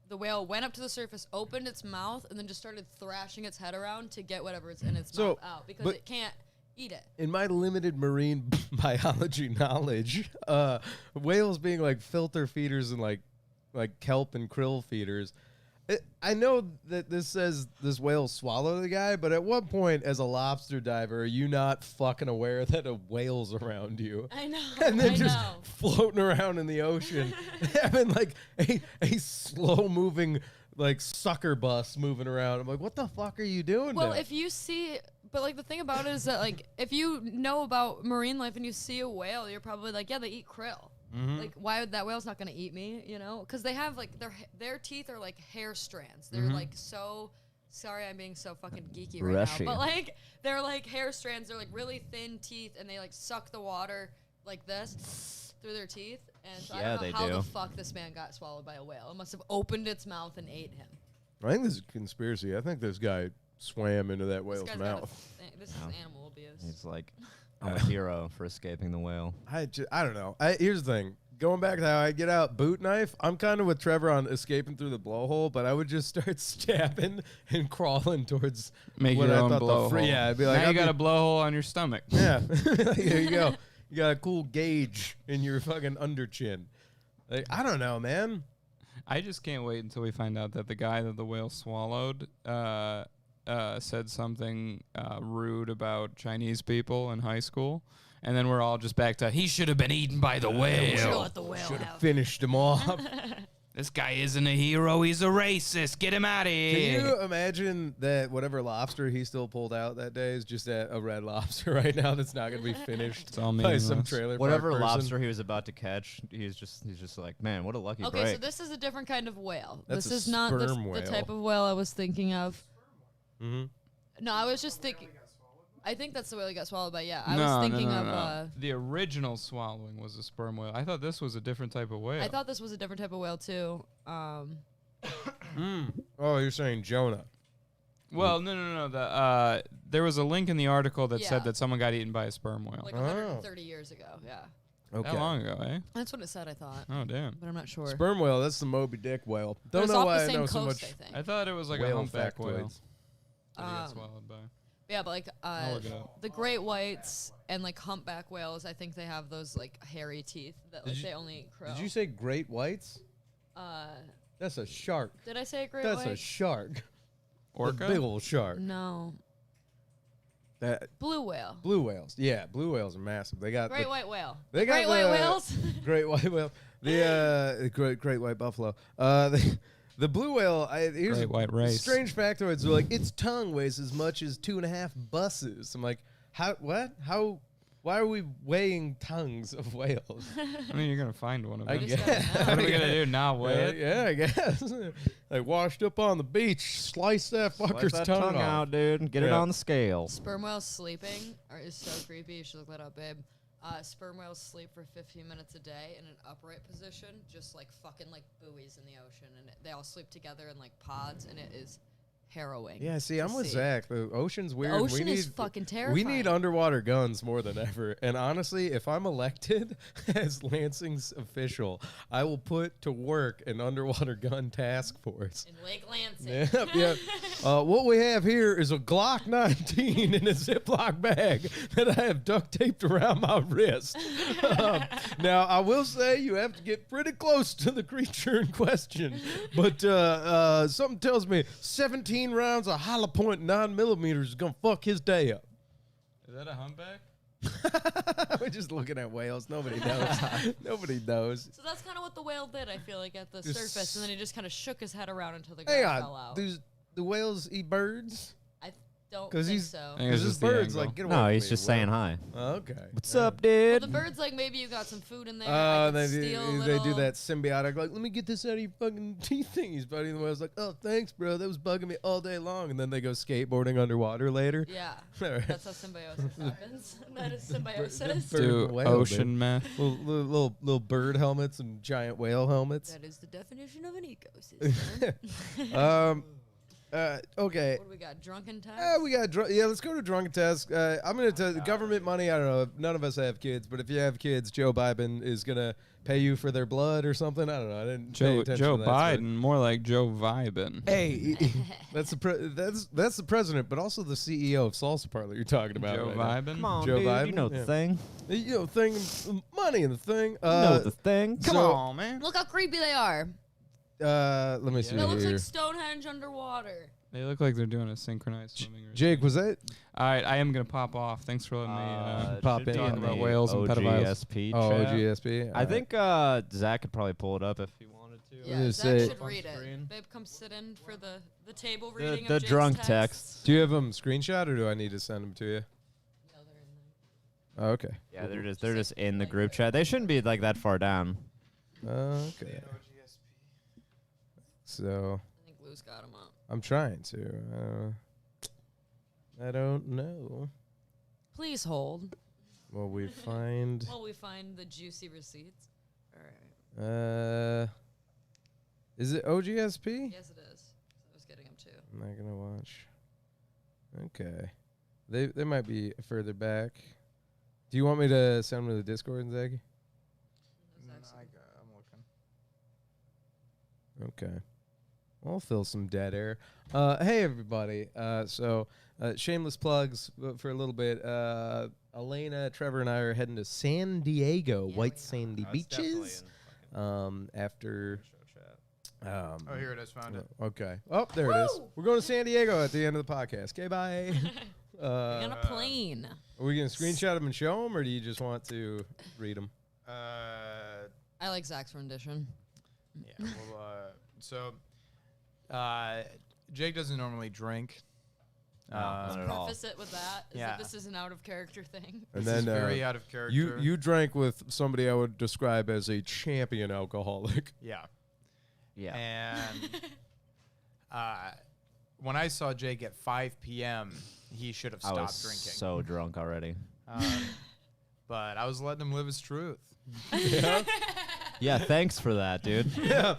[SPEAKER 3] the whale went up to the surface, opened its mouth, and then just started thrashing its head around to get whatever's in its
[SPEAKER 1] So,
[SPEAKER 3] mouth out because
[SPEAKER 1] but-
[SPEAKER 3] it can't eat it.
[SPEAKER 1] In my limited marine biology knowledge, whales being like filter feeders and like kelp and krill feeders. I know that this says this whale swallowed the guy, but at what point, as a lobster diver, are you not fucking aware that a whale's around you?
[SPEAKER 3] I know.
[SPEAKER 1] And then
[SPEAKER 3] I
[SPEAKER 1] just
[SPEAKER 3] know.
[SPEAKER 1] floating around in the ocean, having like a slow moving like sucker bus moving around. I'm like, what the fuck are you doing?
[SPEAKER 3] Well,
[SPEAKER 1] now?
[SPEAKER 3] if you see, but like the thing about it is that like if you know about marine life and you see a whale, you're probably like, yeah, they eat krill. Like, why would that whale's not gonna eat me? You know, because they have like their teeth are like hair strands. They're like so. Sorry, I'm being so fucking geeky right
[SPEAKER 2] Brushy.
[SPEAKER 3] now, but like they're like hair strands. They're like really thin teeth, and they like suck the water like this through their teeth. And so I
[SPEAKER 2] Yeah,
[SPEAKER 3] don't know
[SPEAKER 2] they
[SPEAKER 3] how
[SPEAKER 2] do.
[SPEAKER 3] the fuck this man got swallowed by a whale. It must have opened its mouth and ate him.
[SPEAKER 1] I think this is a conspiracy. I think this guy swam into that
[SPEAKER 3] This
[SPEAKER 1] whale's
[SPEAKER 3] guy's got a
[SPEAKER 1] mouth.
[SPEAKER 3] this is animal abuse.
[SPEAKER 2] He's like, I'm a hero for escaping the whale.
[SPEAKER 1] I don't know. Here's the thing. Going back to how I get out boot knife, I'm kind of with Trevor on escaping through the blowhole, but I would just start stabbing and crawling towards
[SPEAKER 8] Make
[SPEAKER 1] what
[SPEAKER 8] your
[SPEAKER 1] I
[SPEAKER 8] own
[SPEAKER 1] thought the
[SPEAKER 8] blowhole.
[SPEAKER 1] Yeah, I'd be like,
[SPEAKER 8] now you
[SPEAKER 1] I'd
[SPEAKER 8] got
[SPEAKER 1] be-
[SPEAKER 8] a blowhole on your stomach.
[SPEAKER 1] Yeah, there you go. You got a cool gauge in your fucking under chin. Like, I don't know, man.
[SPEAKER 8] I just can't wait until we find out that the guy that the whale swallowed said something rude about Chinese people in high school. And then we're all just back to, he should have been eaten by the
[SPEAKER 3] Should've
[SPEAKER 8] whale.
[SPEAKER 3] let the whale have.
[SPEAKER 1] Finished him off.
[SPEAKER 8] This guy isn't a hero. He's a racist. Get him out of
[SPEAKER 1] Can
[SPEAKER 8] here.
[SPEAKER 1] you imagine that whatever lobster he still pulled out that day is just a red lobster right now that's not going to be finished
[SPEAKER 8] It's all
[SPEAKER 1] by some
[SPEAKER 8] meaningless.
[SPEAKER 1] trailer park
[SPEAKER 2] Whatever
[SPEAKER 1] person?
[SPEAKER 2] lobster he was about to catch, he's just like, man, what a lucky
[SPEAKER 3] Okay,
[SPEAKER 2] break.
[SPEAKER 3] so this is a different kind of whale.
[SPEAKER 1] That's
[SPEAKER 3] this
[SPEAKER 1] a
[SPEAKER 3] is not the
[SPEAKER 1] sperm whale.
[SPEAKER 3] type of whale I was thinking of.
[SPEAKER 1] Mm-hmm.
[SPEAKER 3] No, I was just thinking. I think that's the whale he got swallowed by. Yeah, I
[SPEAKER 8] no,
[SPEAKER 3] was thinking
[SPEAKER 8] no,
[SPEAKER 3] of.
[SPEAKER 8] no, no. The original swallowing was a sperm whale. I thought this was a different type of whale.
[SPEAKER 3] I thought this was a different type of whale too.
[SPEAKER 1] Oh, you're saying Jonah.
[SPEAKER 8] Well, no. There was a link in the article that
[SPEAKER 3] Yeah.
[SPEAKER 8] said that someone got eaten by a sperm whale.
[SPEAKER 3] Like
[SPEAKER 1] Oh.
[SPEAKER 3] 130 years ago. Yeah,
[SPEAKER 1] Okay.
[SPEAKER 8] That long ago, eh?
[SPEAKER 3] that's what it said. I thought,
[SPEAKER 8] Oh, damn.
[SPEAKER 3] but I'm not sure.
[SPEAKER 1] Sperm whale, that's the Moby Dick whale.
[SPEAKER 3] But
[SPEAKER 1] Don't
[SPEAKER 3] it's
[SPEAKER 1] know
[SPEAKER 3] off
[SPEAKER 1] why
[SPEAKER 3] the
[SPEAKER 1] I
[SPEAKER 3] same
[SPEAKER 1] know so
[SPEAKER 3] coast,
[SPEAKER 1] much
[SPEAKER 3] I think.
[SPEAKER 8] I thought it was like a
[SPEAKER 1] whale
[SPEAKER 8] humpback whale
[SPEAKER 1] factoids.
[SPEAKER 8] that he got
[SPEAKER 3] Um,
[SPEAKER 8] swallowed by.
[SPEAKER 3] Yeah, but like
[SPEAKER 8] I'll look it up.
[SPEAKER 3] the great whites and like humpback whales, I think they have those like hairy teeth that like
[SPEAKER 1] Did you-
[SPEAKER 3] they only eat crow.
[SPEAKER 1] Did you say great whites?
[SPEAKER 3] Uh,
[SPEAKER 1] That's a shark.
[SPEAKER 3] did I say a great
[SPEAKER 1] That's
[SPEAKER 3] white?
[SPEAKER 1] a shark.
[SPEAKER 8] Orca?
[SPEAKER 1] A big old shark.
[SPEAKER 3] No,
[SPEAKER 1] That
[SPEAKER 3] blue whale.
[SPEAKER 1] blue whales. Yeah, blue whales are massive. They got
[SPEAKER 3] Great
[SPEAKER 1] the,
[SPEAKER 3] white whale.
[SPEAKER 1] They got
[SPEAKER 3] Great white
[SPEAKER 1] the-
[SPEAKER 3] whales.
[SPEAKER 1] great white whale. The great white buffalo. The blue whale. Here's
[SPEAKER 8] Great white race.
[SPEAKER 1] strange factoids. Are like its tongue weighs as much as 2.5 buses. I'm like, how? What? How? Why are we weighing tongues of whales?
[SPEAKER 8] I mean, you're going to find one of
[SPEAKER 1] I
[SPEAKER 8] them.
[SPEAKER 3] just
[SPEAKER 1] guess.
[SPEAKER 3] gotta know.
[SPEAKER 8] What are we going to do? Not weigh it?
[SPEAKER 1] Yeah, I guess. Like washed up on the beach, slice that
[SPEAKER 2] Slice
[SPEAKER 1] fucker's
[SPEAKER 2] that
[SPEAKER 1] tongue
[SPEAKER 2] tongue
[SPEAKER 1] off.
[SPEAKER 2] out, dude, and get it
[SPEAKER 1] Yeah.
[SPEAKER 2] on the scale.
[SPEAKER 3] Sperm whales sleeping is so creepy. You should look that up, babe. Sperm whales sleep for 15 minutes a day in an upright position, just like fucking like buoys in the ocean, and they all sleep together in like pods, and it is harrowing.
[SPEAKER 1] Yeah, see,
[SPEAKER 3] to
[SPEAKER 1] I'm with
[SPEAKER 3] see.
[SPEAKER 1] Zach. The ocean's weird.
[SPEAKER 3] The ocean
[SPEAKER 1] we
[SPEAKER 3] is
[SPEAKER 1] need,
[SPEAKER 3] fucking
[SPEAKER 1] We
[SPEAKER 3] terrifying.
[SPEAKER 1] need underwater guns more than ever. And honestly, if I'm elected as Lansing's official, I will put to work an underwater gun task force.
[SPEAKER 3] in Lake Lansing.
[SPEAKER 1] Yep, yep. What we have here is a Glock 19 in a Ziploc bag that I have duct taped around my wrist. Now, I will say you have to get pretty close to the creature in question, but something tells me 17 rounds of hollow point 9mm is going to fuck his day up.
[SPEAKER 8] Is that a humpback?
[SPEAKER 1] We're just looking at whales. Nobody knows. Nobody knows.
[SPEAKER 3] So that's kind of what the whale did, I feel like, at the
[SPEAKER 1] Just
[SPEAKER 3] surface, and then he just kind of shook his head around until the
[SPEAKER 1] Hang
[SPEAKER 3] guy fell
[SPEAKER 1] on.
[SPEAKER 3] out.
[SPEAKER 1] Do whales eat birds?
[SPEAKER 3] I don't
[SPEAKER 1] 'Cause
[SPEAKER 3] think
[SPEAKER 1] he's-
[SPEAKER 3] so.
[SPEAKER 8] I think
[SPEAKER 1] Because
[SPEAKER 8] it's
[SPEAKER 1] this
[SPEAKER 8] just the
[SPEAKER 1] bird's
[SPEAKER 8] angle.
[SPEAKER 1] like, get away
[SPEAKER 2] No,
[SPEAKER 1] from
[SPEAKER 2] he's
[SPEAKER 1] me,
[SPEAKER 2] just
[SPEAKER 1] whale.
[SPEAKER 2] saying hi.
[SPEAKER 1] Okay.
[SPEAKER 2] What's
[SPEAKER 1] Yeah.
[SPEAKER 2] up,
[SPEAKER 3] Well,
[SPEAKER 2] dude?
[SPEAKER 3] the bird's like, maybe you got some food in there.
[SPEAKER 1] They
[SPEAKER 3] I could steal a
[SPEAKER 1] do
[SPEAKER 3] little.
[SPEAKER 1] that symbiotic, like, let me get this out of your fucking teeth thingies, buddy. And the whale's like, oh, thanks, bro. That was bugging me all day long. And then they go skateboarding underwater later.
[SPEAKER 3] Yeah,
[SPEAKER 1] Alright.
[SPEAKER 3] that's how symbiosis happens. That is symbiosis.
[SPEAKER 1] Bird
[SPEAKER 8] Do
[SPEAKER 1] and whale,
[SPEAKER 8] ocean meth.
[SPEAKER 1] little bird helmets and giant whale helmets.
[SPEAKER 3] That is the definition of an ecosystem.
[SPEAKER 1] Okay.
[SPEAKER 3] What do we got? Drunken time?
[SPEAKER 1] We got let's go to drunken test. I'm gonna tell government money. I don't know. None of us have kids, but if you have kids, Joe Biden is gonna pay you for their blood or something. I don't know. I didn't pay
[SPEAKER 8] Joe
[SPEAKER 1] attention
[SPEAKER 8] Joe
[SPEAKER 1] to that, but-
[SPEAKER 8] Biden, more like Joe Vibin.
[SPEAKER 1] Hey, that's the president, but also the CEO of Salsa Parlor you're talking about.
[SPEAKER 8] Joe
[SPEAKER 1] right now.
[SPEAKER 8] Vibin.
[SPEAKER 2] Come on,
[SPEAKER 1] Joe
[SPEAKER 2] dude.
[SPEAKER 1] Biden?
[SPEAKER 2] You know
[SPEAKER 1] Yeah.
[SPEAKER 2] the thing.
[SPEAKER 1] You know, money in the thing.
[SPEAKER 2] You know the thing.
[SPEAKER 8] Come
[SPEAKER 1] so-
[SPEAKER 8] on, man.
[SPEAKER 3] Look how creepy they are.
[SPEAKER 1] Let me see
[SPEAKER 3] That looks
[SPEAKER 1] here.
[SPEAKER 3] like Stonehenge underwater.
[SPEAKER 8] They look like they're doing a synchronized swimming routine.
[SPEAKER 1] Jake, was that?
[SPEAKER 8] All right, I am gonna pop off. Thanks for letting me
[SPEAKER 1] pop
[SPEAKER 2] should
[SPEAKER 1] in.
[SPEAKER 2] be
[SPEAKER 1] Talking
[SPEAKER 8] about
[SPEAKER 2] the
[SPEAKER 8] whales and pedophiles.
[SPEAKER 2] OGSP
[SPEAKER 1] Oh,
[SPEAKER 2] chat.
[SPEAKER 1] GSP.
[SPEAKER 2] I think Zach could probably pull it up if he wanted to.
[SPEAKER 3] Yeah,
[SPEAKER 1] gonna
[SPEAKER 3] Zach
[SPEAKER 1] say-
[SPEAKER 3] should read
[SPEAKER 2] Screen.
[SPEAKER 3] it. Babe, come sit in for the table
[SPEAKER 2] The,
[SPEAKER 3] reading
[SPEAKER 2] the
[SPEAKER 3] of Jake's
[SPEAKER 2] drunk
[SPEAKER 3] text.
[SPEAKER 2] texts.
[SPEAKER 1] Do you have them screenshot or do I need to send them to you?
[SPEAKER 3] No, they're in
[SPEAKER 1] Oh, okay.
[SPEAKER 2] Yeah, they're just in the group chat. They shouldn't be like that far down.
[SPEAKER 1] Okay. So
[SPEAKER 3] I think Lou's got him up.
[SPEAKER 1] I'm trying to. I don't know.
[SPEAKER 3] Please hold
[SPEAKER 1] Will we find?
[SPEAKER 3] while we find the juicy receipts. All right.
[SPEAKER 1] Is it OGSP?
[SPEAKER 3] Yes, it is. I was getting him too.
[SPEAKER 1] I'm not gonna watch. Okay. They might be further back. Do you want me to send them to the Discord, Zaggy?
[SPEAKER 4] I'm looking.
[SPEAKER 1] Okay. I'll fill some dead air. Hey, everybody. Shameless plugs for a little bit. Elena, Trevor, and I are heading to San Diego, White Sandy Beaches. After...
[SPEAKER 4] Oh, here it is. Found it.
[SPEAKER 1] Okay. Oh, there it is. We're going to San Diego at the end of the podcast. Okay, bye.
[SPEAKER 3] We're on a plane.
[SPEAKER 1] Are we going to screenshot them and show them, or do you just want to read them?
[SPEAKER 3] I like Zach's rendition.
[SPEAKER 4] Yeah. Well, Jake doesn't normally drink.
[SPEAKER 2] Not at all.
[SPEAKER 3] Preface it with that.
[SPEAKER 4] Yeah.
[SPEAKER 3] This is an out of character thing.
[SPEAKER 1] And
[SPEAKER 4] This is
[SPEAKER 1] then
[SPEAKER 4] very out of character.
[SPEAKER 1] you drank with somebody I would describe as a champion alcoholic.
[SPEAKER 4] Yeah.
[SPEAKER 2] Yeah.
[SPEAKER 4] And when I saw Jake at 5 p.m., he should have
[SPEAKER 2] I
[SPEAKER 4] stopped
[SPEAKER 2] was
[SPEAKER 4] drinking.
[SPEAKER 2] so drunk already.
[SPEAKER 4] But I was letting him live his truth.
[SPEAKER 2] Yeah, thanks for that, dude.
[SPEAKER 1] Yeah.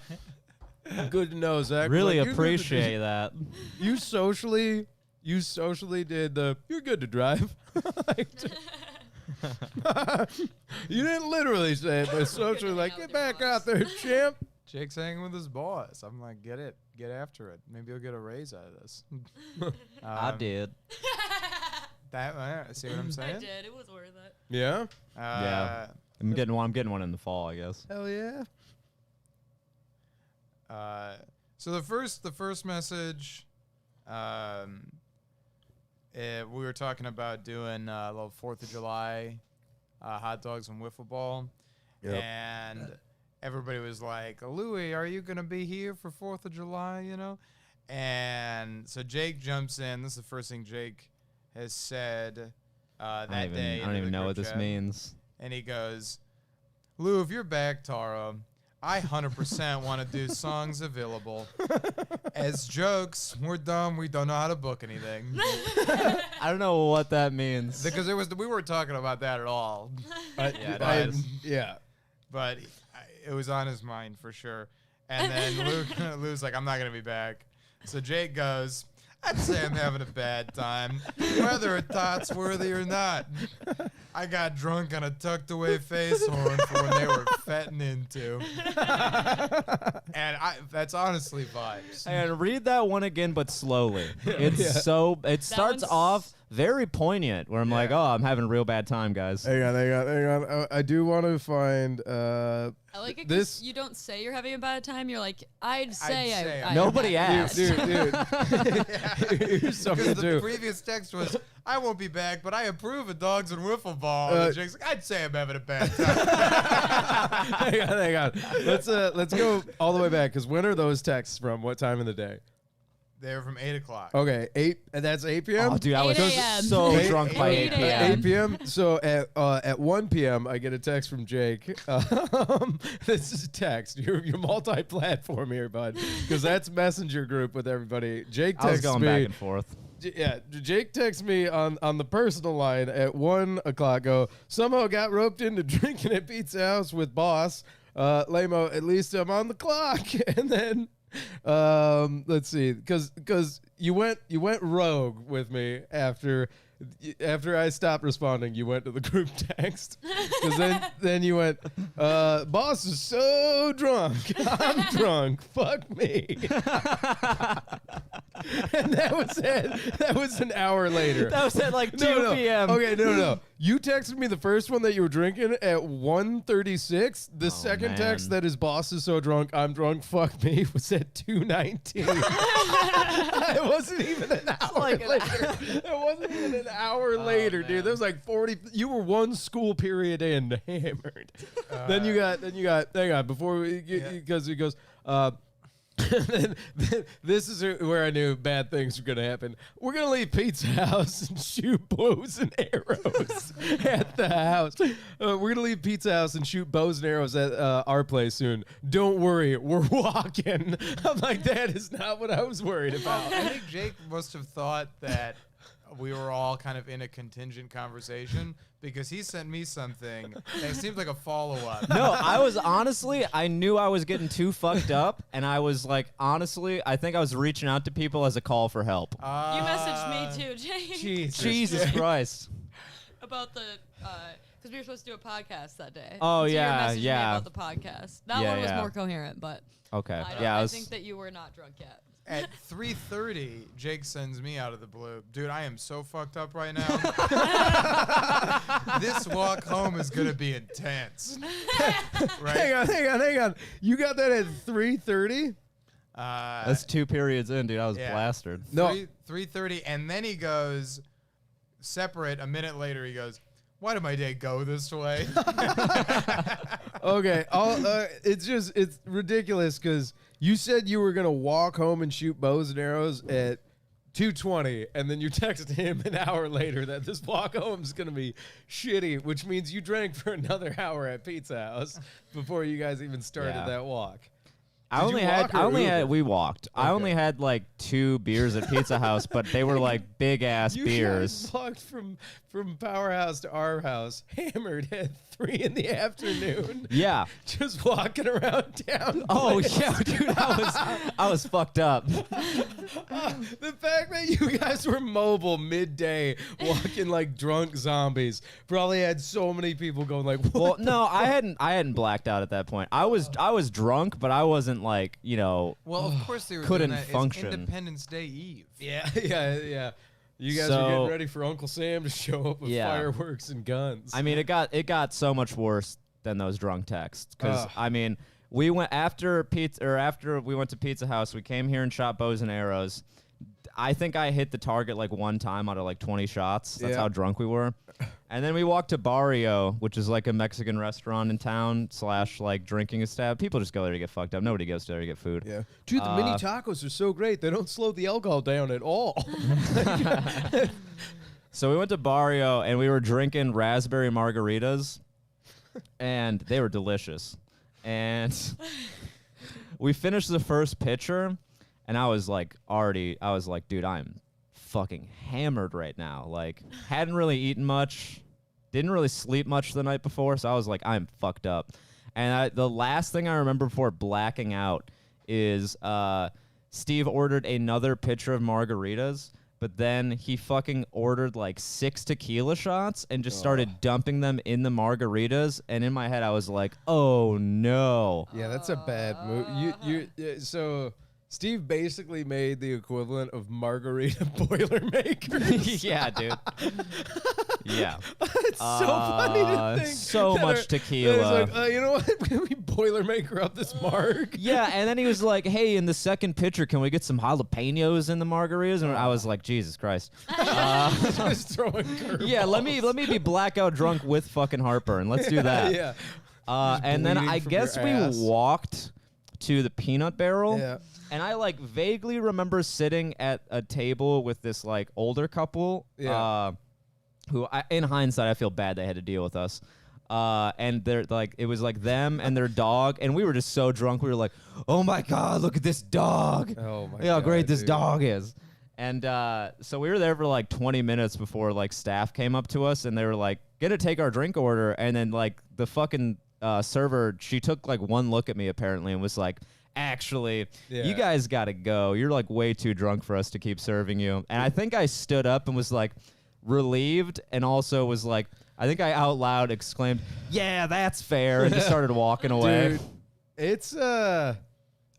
[SPEAKER 1] Good to know, Zach.
[SPEAKER 2] Really
[SPEAKER 1] Like,
[SPEAKER 2] appreciate that.
[SPEAKER 1] you socially did the you're good to drive. You didn't literally say it, but socially like get back out there, champ.
[SPEAKER 4] Jake's hanging with his boss. I'm like, get after it. Maybe you'll get a raise out of this.
[SPEAKER 2] I did.
[SPEAKER 4] See what I'm saying?
[SPEAKER 3] I did. It was worth it.
[SPEAKER 1] Yeah.
[SPEAKER 2] Yeah. I'm getting one in the fall, I guess.
[SPEAKER 1] Hell yeah.
[SPEAKER 4] So the first message, we were talking about doing a little 4th of July hot dogs and wiffle ball, and everybody was like, "Louie, are you gonna be here for 4th of July?" You know, and so Jake jumps in. This is the first thing Jake has said that day.
[SPEAKER 2] I don't even know what this means.
[SPEAKER 4] And he goes, "Lou, if you're back, Tara, I 100% want to do songs available. As jokes, we're dumb. We don't know how to book anything."
[SPEAKER 2] I don't know what that means.
[SPEAKER 4] Because we weren't talking about that at all.
[SPEAKER 1] Yeah.
[SPEAKER 4] But it was on his mind for sure. And then Lou's like, "I'm not going to be back." So Jake goes, "I'd say I'm having a bad time, whether it tots worthy or not. I got drunk on a tucked away face horn for when they were fetting into." And that's honestly vibes.
[SPEAKER 2] And read that one again, but slowly. It's it starts off very poignant, where I'm like, oh, I'm having a real bad time, guys.
[SPEAKER 1] Hang on. I do want to find
[SPEAKER 3] I like it 'cause you don't say you're having a bad time. You're like, I'd say I
[SPEAKER 2] Nobody asked.
[SPEAKER 1] Dude. Here's something
[SPEAKER 4] Because the previous text was, "I won't be back, but I approve of dogs and wiffle ball." And Jake's like, "I'd say I'm having a bad time."
[SPEAKER 1] hang on. Let's go all the way back, because when are those texts from? What time of the day?
[SPEAKER 4] They were from 8 o'clock.
[SPEAKER 1] Okay, 8. And that's 8 p.m.
[SPEAKER 2] Oh, dude, I was
[SPEAKER 3] 8 a.m.
[SPEAKER 2] so
[SPEAKER 1] 8
[SPEAKER 2] drunk by 8 p.m.
[SPEAKER 1] 8 p.m. So at 1 p.m. I get a text from Jake. This is a text. You're multi-platform here, bud, because that's Messenger group with everybody. Jake
[SPEAKER 2] I was
[SPEAKER 1] texts
[SPEAKER 2] going
[SPEAKER 1] me.
[SPEAKER 2] back and forth.
[SPEAKER 1] Yeah, Jake texts me on the personal line at 1 o'clock. Somehow got roped into drinking at Pizza House with boss. Lamo, at least I'm on the clock. And then let's see, because you went rogue with me after I stopped responding. You went to the group text, because then you went, boss is so drunk. I'm drunk. Fuck me. And that was it. That was an hour later.
[SPEAKER 2] That was at like 2 p.m.
[SPEAKER 1] Okay, no. You texted me the first one that you were drinking at 1:36. The second
[SPEAKER 2] man.
[SPEAKER 1] text that his boss is so drunk, I'm drunk, fuck me, was at 2:19. It wasn't even an hour later. It wasn't even an hour later, dude. That was like 40. You were one school period in, hammered. Then you got. Hang on, before we, because he goes. then this is where I knew bad things were going to happen. We're going to leave Pizza House and shoot bows and arrows at the house. We're going to leave Pizza House and shoot bows and arrows at our place soon. Don't worry, we're walking. I'm like, that is not what I was worried about.
[SPEAKER 4] I think Jake must have thought that we were all kind of in a contingent conversation because he sent me something and it seemed like a follow-up.
[SPEAKER 2] No, I was honestly, I knew I was getting too fucked up, and I was like, honestly, I think I was reaching out to people as a call for help.
[SPEAKER 3] You messaged me too, Jay.
[SPEAKER 2] Jesus Christ.
[SPEAKER 3] About the, because we were supposed to do a podcast that day.
[SPEAKER 2] Oh,
[SPEAKER 3] So you were
[SPEAKER 2] yeah,
[SPEAKER 3] messaging me
[SPEAKER 2] yeah.
[SPEAKER 3] about the podcast. That
[SPEAKER 2] Yeah,
[SPEAKER 3] one was
[SPEAKER 2] yeah.
[SPEAKER 3] more coherent, but
[SPEAKER 2] Okay.
[SPEAKER 3] I,
[SPEAKER 2] Yeah,
[SPEAKER 3] I think that you were not drunk yet.
[SPEAKER 4] At 3:30, Jake sends me out of the blue. Dude, I am so fucked up right now. This walk home is going to be intense. Right?
[SPEAKER 1] Hang on. You got that at 3:30?
[SPEAKER 2] that's 2 periods in, dude. I was
[SPEAKER 4] yeah.
[SPEAKER 2] blasted.
[SPEAKER 1] No.
[SPEAKER 4] 3:30, and then he goes, separate, a minute later, he goes, why did my day go this way?
[SPEAKER 1] Okay, it's ridiculous because you said you were gonna walk home and shoot bows and arrows at 2:20, and then you texted him an hour later that this walk home is gonna be shitty, which means you drank for another hour at Pizza House before you guys even started
[SPEAKER 2] Yeah.
[SPEAKER 1] that walk.
[SPEAKER 2] I
[SPEAKER 1] Did you walk or Uber?
[SPEAKER 2] we walked. I
[SPEAKER 1] Okay.
[SPEAKER 2] only had like 2 beers at Pizza House, but they were like big ass
[SPEAKER 1] You
[SPEAKER 2] beers.
[SPEAKER 1] guys walked from Powerhouse to our house, hammered at 3 in the afternoon.
[SPEAKER 2] Yeah.
[SPEAKER 1] Just walking around town.
[SPEAKER 2] Oh yeah, dude, I was fucked up.
[SPEAKER 1] The fact that you guys were mobile midday, walking like drunk zombies, probably had so many people going like, "What?"
[SPEAKER 2] Well, no, I hadn't blacked out at that point. I was drunk, but I wasn't like,
[SPEAKER 4] Well, of course they were
[SPEAKER 2] Couldn't
[SPEAKER 4] doing that.
[SPEAKER 2] function.
[SPEAKER 4] It's Independence Day Eve.
[SPEAKER 1] Yeah. You guys
[SPEAKER 2] So-
[SPEAKER 1] are getting ready for Uncle Sam to show up with
[SPEAKER 2] Yeah.
[SPEAKER 1] fireworks and guns.
[SPEAKER 2] I mean, it got so much worse than those drunk texts. Because
[SPEAKER 1] Ugh.
[SPEAKER 2] I mean, we went after we went to Pizza House. We came here and shot bows and arrows. I think I hit the target like 1 time out of like 20 shots. That's
[SPEAKER 1] Yeah.
[SPEAKER 2] how drunk we were. And then we walked to Barrio, which is like a Mexican restaurant in town / like drinking establishment. People just go there to get fucked up. Nobody goes there to get food.
[SPEAKER 1] yeah, dude, the mini tacos are so great. They don't slow the alcohol down at all.
[SPEAKER 2] So we went to Barrio and we were drinking raspberry margaritas, and they were delicious. And we finished the first pitcher, and I was like, dude, I'm fucking hammered right now. Like, hadn't really eaten much, didn't really sleep much the night before, so I was like, I'm fucked up. And the last thing I remember before blacking out is Steve ordered another pitcher of margaritas, but then he fucking ordered like 6 tequila shots and just started dumping them in the margaritas. And in my head, I was like, oh no.
[SPEAKER 1] Yeah, that's a bad move. So Steve basically made the equivalent of margarita Boilermakers.
[SPEAKER 2] Yeah, dude. Yeah.
[SPEAKER 1] It's so funny to think.
[SPEAKER 2] so
[SPEAKER 1] that
[SPEAKER 2] much
[SPEAKER 1] that
[SPEAKER 2] tequila.
[SPEAKER 1] he's like, you know what? We Boilermaker up this marg.
[SPEAKER 2] Yeah, and then he was like, hey, in the second pitcher, can we get some jalapenos in the margaritas? And I was like, Jesus Christ.
[SPEAKER 1] Just throwing curveballs.
[SPEAKER 2] Yeah, let me be blackout drunk with fucking heartburn. Let's do that.
[SPEAKER 1] Yeah.
[SPEAKER 2] And then
[SPEAKER 1] bleeding
[SPEAKER 2] I
[SPEAKER 1] from
[SPEAKER 2] guess
[SPEAKER 1] your
[SPEAKER 2] we
[SPEAKER 1] ass.
[SPEAKER 2] walked to the peanut barrel.
[SPEAKER 1] Yeah.
[SPEAKER 2] And I like vaguely remember sitting at a table with this like older couple.
[SPEAKER 1] Yeah.
[SPEAKER 2] Who, in hindsight, I feel bad they had to deal with us. And they're like, it was like them and their dog, and we were just so drunk. We were like, "Oh my god, look at this dog!
[SPEAKER 1] Oh my
[SPEAKER 2] Look how great
[SPEAKER 1] God,
[SPEAKER 2] this
[SPEAKER 1] dude.
[SPEAKER 2] dog is!" And so we were there for like 20 minutes before like staff came up to us, and they were like, "Gonna take our drink order," and then like the fucking server, she took like one look at me apparently and was like, actually,
[SPEAKER 1] Yeah.
[SPEAKER 2] you guys gotta go. You're like way too drunk for us to keep serving you. And I think I stood up and was like relieved, and also was like, I think I out loud exclaimed, "Yeah, that's fair," and just started walking away.
[SPEAKER 1] Dude, it's I'm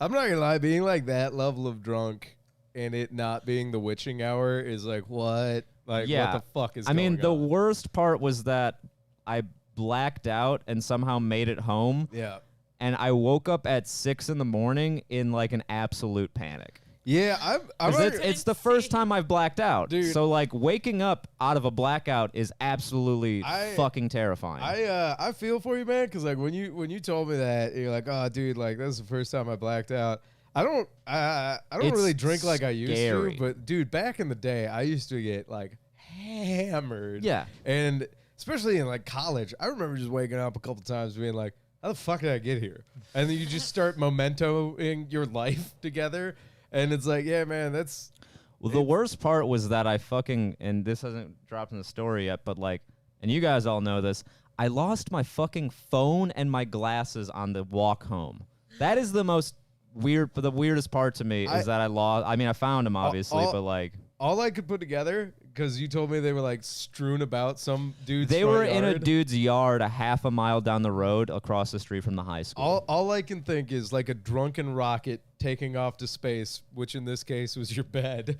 [SPEAKER 1] not gonna lie, being like that level of drunk and it not being the witching hour is like what? Like
[SPEAKER 2] Yeah.
[SPEAKER 1] what the fuck is
[SPEAKER 2] I mean,
[SPEAKER 1] going
[SPEAKER 2] the
[SPEAKER 1] on?
[SPEAKER 2] worst part was that I blacked out and somehow made it home,
[SPEAKER 1] Yeah.
[SPEAKER 2] and I woke up at 6 in the morning in like an absolute panic.
[SPEAKER 1] Yeah, I'm
[SPEAKER 2] 'Cause
[SPEAKER 1] already-
[SPEAKER 2] it's the first time I've blacked out.
[SPEAKER 1] Dude.
[SPEAKER 2] So like waking up out of a blackout is absolutely fucking terrifying.
[SPEAKER 1] I feel for you, man, because like when you told me that, you're like, oh, dude, like this is the first time I blacked out. I don't
[SPEAKER 2] It's
[SPEAKER 1] really drink like I used
[SPEAKER 2] scary.
[SPEAKER 1] to, but dude, back in the day, I used to get like hammered.
[SPEAKER 2] Yeah.
[SPEAKER 1] And especially in like college, I remember just waking up a couple times being like, how the fuck did I get here? And then you just start mementoing your life together. And it's like, yeah, man, that's.
[SPEAKER 2] Well, the worst part was that I fucking, and this hasn't dropped in the story yet, but like, and you guys all know this, I lost my fucking phone and my glasses on the walk home. That is the most weird, the weirdest part to me is that I lost, I mean, I found them obviously, but like.
[SPEAKER 1] All I could put together, because you told me they were like strewn about some dude's
[SPEAKER 2] They
[SPEAKER 1] front
[SPEAKER 2] were in a
[SPEAKER 1] yard.
[SPEAKER 2] dude's yard a half a mile down the road across the street from the high school.
[SPEAKER 1] All I can think is like a drunken rocket taking off to space, which in this case was your bed.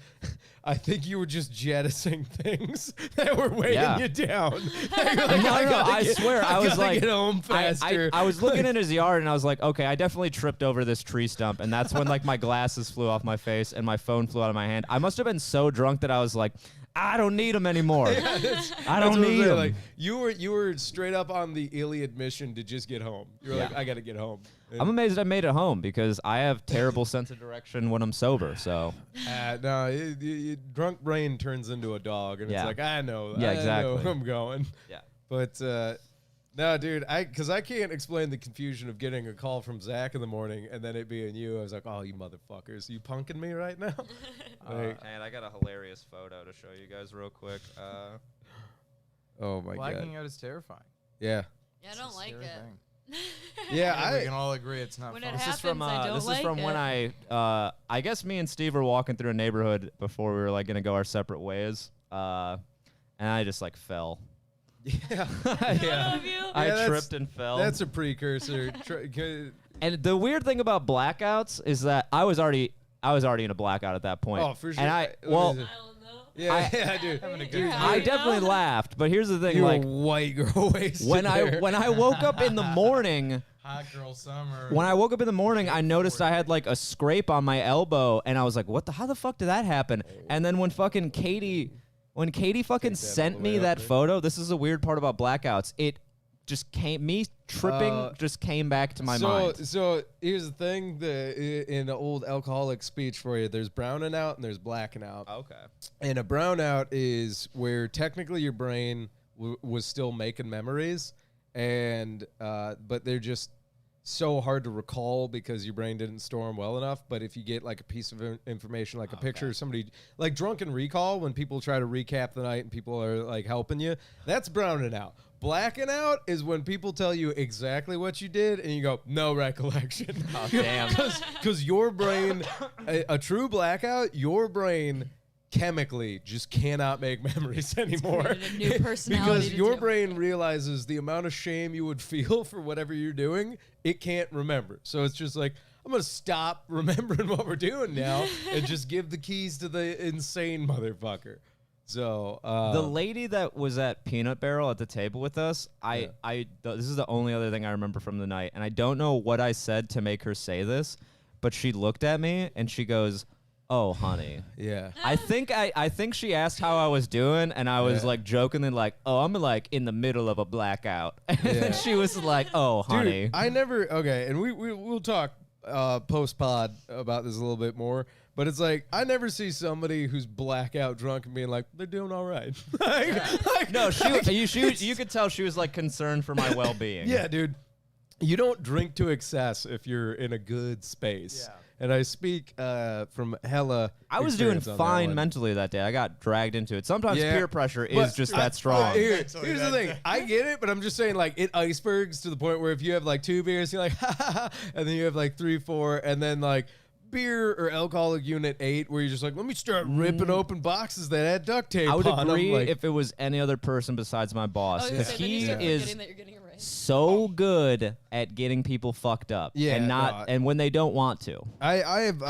[SPEAKER 1] I think you were just jettisoning things that were weighing you down.
[SPEAKER 2] I swear, I was like,
[SPEAKER 1] get home faster.
[SPEAKER 2] I was looking in his yard and I was like, okay, I definitely tripped over this tree stump, and that's when like my glasses flew off my face and my phone flew out of my hand. I must have been so drunk that I was like, I don't need them anymore. I don't need them.
[SPEAKER 1] Like, you were straight up on the Iliad mission to just get home. You were like, I got to get home. And
[SPEAKER 2] I'm amazed I made it home because I have terrible sense of direction when I'm sober. So
[SPEAKER 1] no, drunk brain turns into a dog, and it's like, I know.
[SPEAKER 2] Yeah,
[SPEAKER 1] I
[SPEAKER 2] exactly.
[SPEAKER 1] know where I'm going.
[SPEAKER 2] Yeah.
[SPEAKER 1] But no, dude, because I can't explain the confusion of getting a call from Zach in the morning and then it being you. I was like, oh, you motherfuckers, you punking me right now?
[SPEAKER 2] and I got a hilarious photo to show you guys real quick.
[SPEAKER 1] Oh my
[SPEAKER 4] Blacking
[SPEAKER 1] god.
[SPEAKER 4] out is terrifying.
[SPEAKER 1] Yeah.
[SPEAKER 3] Yeah, I don't like
[SPEAKER 4] Scary
[SPEAKER 3] it.
[SPEAKER 4] thing.
[SPEAKER 1] Yeah,
[SPEAKER 4] We can all agree it's not
[SPEAKER 3] When
[SPEAKER 4] fun.
[SPEAKER 3] it
[SPEAKER 2] This is
[SPEAKER 3] happens,
[SPEAKER 2] from
[SPEAKER 3] I don't
[SPEAKER 2] this
[SPEAKER 3] like
[SPEAKER 2] is from
[SPEAKER 3] it.
[SPEAKER 2] when I guess me and Steve were walking through a neighborhood before we were like gonna go our separate ways. And I just like fell.
[SPEAKER 1] Yeah.
[SPEAKER 3] One of you?
[SPEAKER 2] I
[SPEAKER 1] that's-
[SPEAKER 2] tripped and fell.
[SPEAKER 1] That's a precursor.
[SPEAKER 2] And the weird thing about blackouts is that I was already in a blackout at that point.
[SPEAKER 1] Oh, for sure.
[SPEAKER 2] And I
[SPEAKER 1] What
[SPEAKER 2] well,
[SPEAKER 1] is it?
[SPEAKER 3] I don't know.
[SPEAKER 1] Yeah, yeah, dude.
[SPEAKER 4] Having a good
[SPEAKER 3] You're
[SPEAKER 4] time.
[SPEAKER 2] I
[SPEAKER 3] happy
[SPEAKER 2] definitely
[SPEAKER 3] now?
[SPEAKER 2] laughed. But here's the thing,
[SPEAKER 1] You
[SPEAKER 2] like
[SPEAKER 1] a white girl wasted
[SPEAKER 2] when
[SPEAKER 1] there.
[SPEAKER 2] I woke up in the morning.
[SPEAKER 4] Hot girl summer.
[SPEAKER 2] When I woke up in the morning, I noticed I had like a scrape on my elbow, and I was like, how the fuck did that happen? And then when Katie fucking sent
[SPEAKER 1] all the
[SPEAKER 2] me
[SPEAKER 1] way up
[SPEAKER 2] that
[SPEAKER 1] there.
[SPEAKER 2] photo, this is the weird part about blackouts. It just me tripping just came back to my mind.
[SPEAKER 1] So here's the thing: in the old alcoholic speech for you, there's browning out and there's blacking out.
[SPEAKER 2] Okay.
[SPEAKER 1] And a brownout is where technically your brain was still making memories, and but they're just so hard to recall because your brain didn't store them well enough. But if you get like a piece of information, like a picture of somebody, like drunken recall, when people try to recap the night and people are like helping you, that's browning out. Blacking out is when people tell you exactly what you did and you go, no recollection.
[SPEAKER 2] Oh, damn.
[SPEAKER 1] Because your brain, a true blackout, your brain chemically just cannot make memories anymore.
[SPEAKER 3] created a new personality
[SPEAKER 1] Because
[SPEAKER 3] to
[SPEAKER 1] your
[SPEAKER 3] do.
[SPEAKER 1] brain realizes the amount of shame you would feel for whatever you're doing, it can't remember. So it's just like, I'm going to stop remembering what we're doing now and just give the keys to the insane motherfucker. So
[SPEAKER 2] The lady that was at Peanut Barrel at the table with us, this is the only other thing I remember from the night, and I don't know what I said to make her say this, but she looked at me and she goes, "Oh, honey."
[SPEAKER 1] yeah.
[SPEAKER 2] I think she asked how I was doing, and I was
[SPEAKER 1] Yeah.
[SPEAKER 2] like jokingly like, "Oh, I'm like in the middle of a blackout," and
[SPEAKER 1] Yeah.
[SPEAKER 2] then she was like, "Oh, honey."
[SPEAKER 1] Dude, I never, okay, and we'll talk post-pod about this a little bit more, but it's like, I never see somebody who's blackout drunk and being like, they're doing all right.
[SPEAKER 2] No, you could tell she was like concerned for my well-being.
[SPEAKER 1] Yeah, dude. You don't drink to excess if you're in a good space.
[SPEAKER 4] Yeah.
[SPEAKER 1] And I speak from hella
[SPEAKER 2] I was doing
[SPEAKER 1] experience on that
[SPEAKER 2] fine
[SPEAKER 1] one.
[SPEAKER 2] mentally that day. I got dragged into it. Sometimes
[SPEAKER 1] Yeah.
[SPEAKER 2] peer pressure is
[SPEAKER 1] But
[SPEAKER 2] just that strong.
[SPEAKER 1] Here's
[SPEAKER 4] Mentally
[SPEAKER 1] the
[SPEAKER 4] that
[SPEAKER 1] thing.
[SPEAKER 4] day.
[SPEAKER 1] I get it, but I'm just saying, like, it icebergs to the point where if you have, like, 2 beers, you're like, ha, ha, ha, and then you have, like, 3, 4, and then, like, beer or alcoholic unit 8, where you're just like, let me start ripping open boxes that had duct tape
[SPEAKER 2] I would
[SPEAKER 1] on 'em,
[SPEAKER 2] agree
[SPEAKER 1] like,
[SPEAKER 2] if it was any other person besides my
[SPEAKER 3] I
[SPEAKER 2] boss,
[SPEAKER 3] was gonna
[SPEAKER 2] because
[SPEAKER 3] say, then you
[SPEAKER 2] he
[SPEAKER 3] start
[SPEAKER 2] is
[SPEAKER 3] forgetting that you're getting it right.
[SPEAKER 2] so good at getting people fucked up,
[SPEAKER 1] Yeah,
[SPEAKER 2] and
[SPEAKER 1] no,
[SPEAKER 2] and when they don't want to.
[SPEAKER 1] I've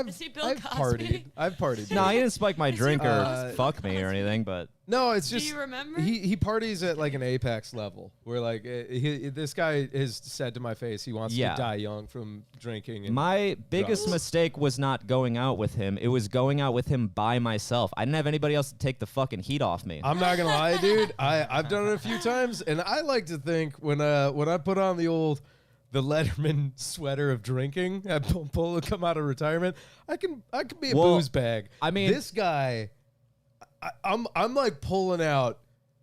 [SPEAKER 3] Is he Bill
[SPEAKER 1] I've
[SPEAKER 3] Cosby?
[SPEAKER 1] partied. I've partied.
[SPEAKER 2] No, he didn't spike my drink or
[SPEAKER 1] Uh,
[SPEAKER 2] fuck me or anything, but
[SPEAKER 1] No, it's
[SPEAKER 3] Do
[SPEAKER 1] just
[SPEAKER 3] you remember?
[SPEAKER 1] he parties at like an apex level where like this guy has said to my face he wants
[SPEAKER 2] Yeah.
[SPEAKER 1] to die young from drinking. And
[SPEAKER 2] my biggest
[SPEAKER 1] drugs.
[SPEAKER 2] mistake was not going out with him. It was going out with him by myself. I didn't have anybody else to take the fucking heat off me.
[SPEAKER 1] I'm not gonna lie, dude. I've done it a few times, and I like to think when I put on the the Letterman sweater of drinking. I come out of retirement. I can be a
[SPEAKER 2] Well,
[SPEAKER 1] booze bag.
[SPEAKER 2] I mean-
[SPEAKER 1] this guy, I'm like pulling out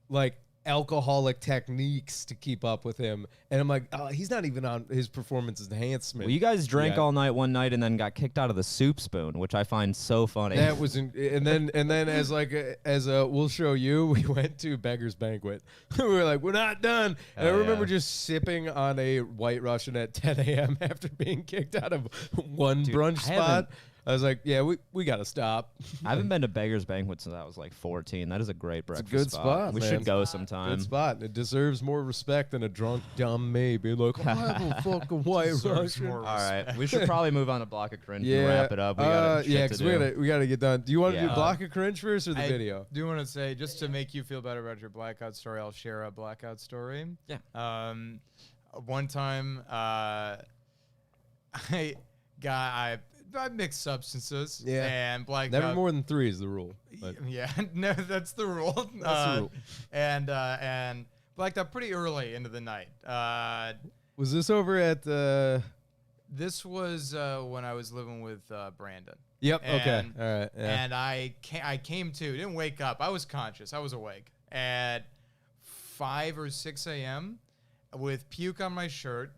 [SPEAKER 1] like alcoholic techniques to keep up with him, and I'm like, oh, he's not even on his performance enhancement.
[SPEAKER 2] Well, you guys drank
[SPEAKER 1] yet.
[SPEAKER 2] all night one night and then got kicked out of the soup spoon, which I find so funny.
[SPEAKER 1] That was, and then as a we'll show you, we went to Beggar's Banquet. We were like, we're not done. And I remember just sipping on a White Russian at 10 a.m. after being kicked out of one brunch spot. I was like, yeah, we got to stop.
[SPEAKER 2] I haven't been to Beggar's Banquet since I was like 14. That is a great breakfast
[SPEAKER 1] good spot,
[SPEAKER 2] We
[SPEAKER 1] man.
[SPEAKER 2] should go sometime.
[SPEAKER 1] Good spot. It deserves more respect than a drunk, dumb me being like, I have a fucking White Russian.
[SPEAKER 2] All right, we should probably move on to Block of Cringe and wrap it up. We got
[SPEAKER 1] because we gotta get done. Do you want to do
[SPEAKER 2] Yeah.
[SPEAKER 1] Block of Cringe first or the
[SPEAKER 4] I
[SPEAKER 1] video?
[SPEAKER 4] do want to say, just to make you feel better about your blackout story, I'll share a blackout story.
[SPEAKER 2] Yeah.
[SPEAKER 4] One time, I mixed substances.
[SPEAKER 1] Yeah.
[SPEAKER 4] And blacked
[SPEAKER 1] Never
[SPEAKER 4] out.
[SPEAKER 1] more than 3 is the rule. But
[SPEAKER 4] Yeah, no, that's the rule.
[SPEAKER 1] That's the rule.
[SPEAKER 4] And blacked out pretty early into the night.
[SPEAKER 1] was this over at the?
[SPEAKER 4] This was when I was living with Brandon.
[SPEAKER 1] Yep. Okay.
[SPEAKER 4] And-
[SPEAKER 1] All right. Yeah.
[SPEAKER 4] And I came to, didn't wake up. I was conscious. I was awake at 5 or 6 a.m. with puke on my shirt,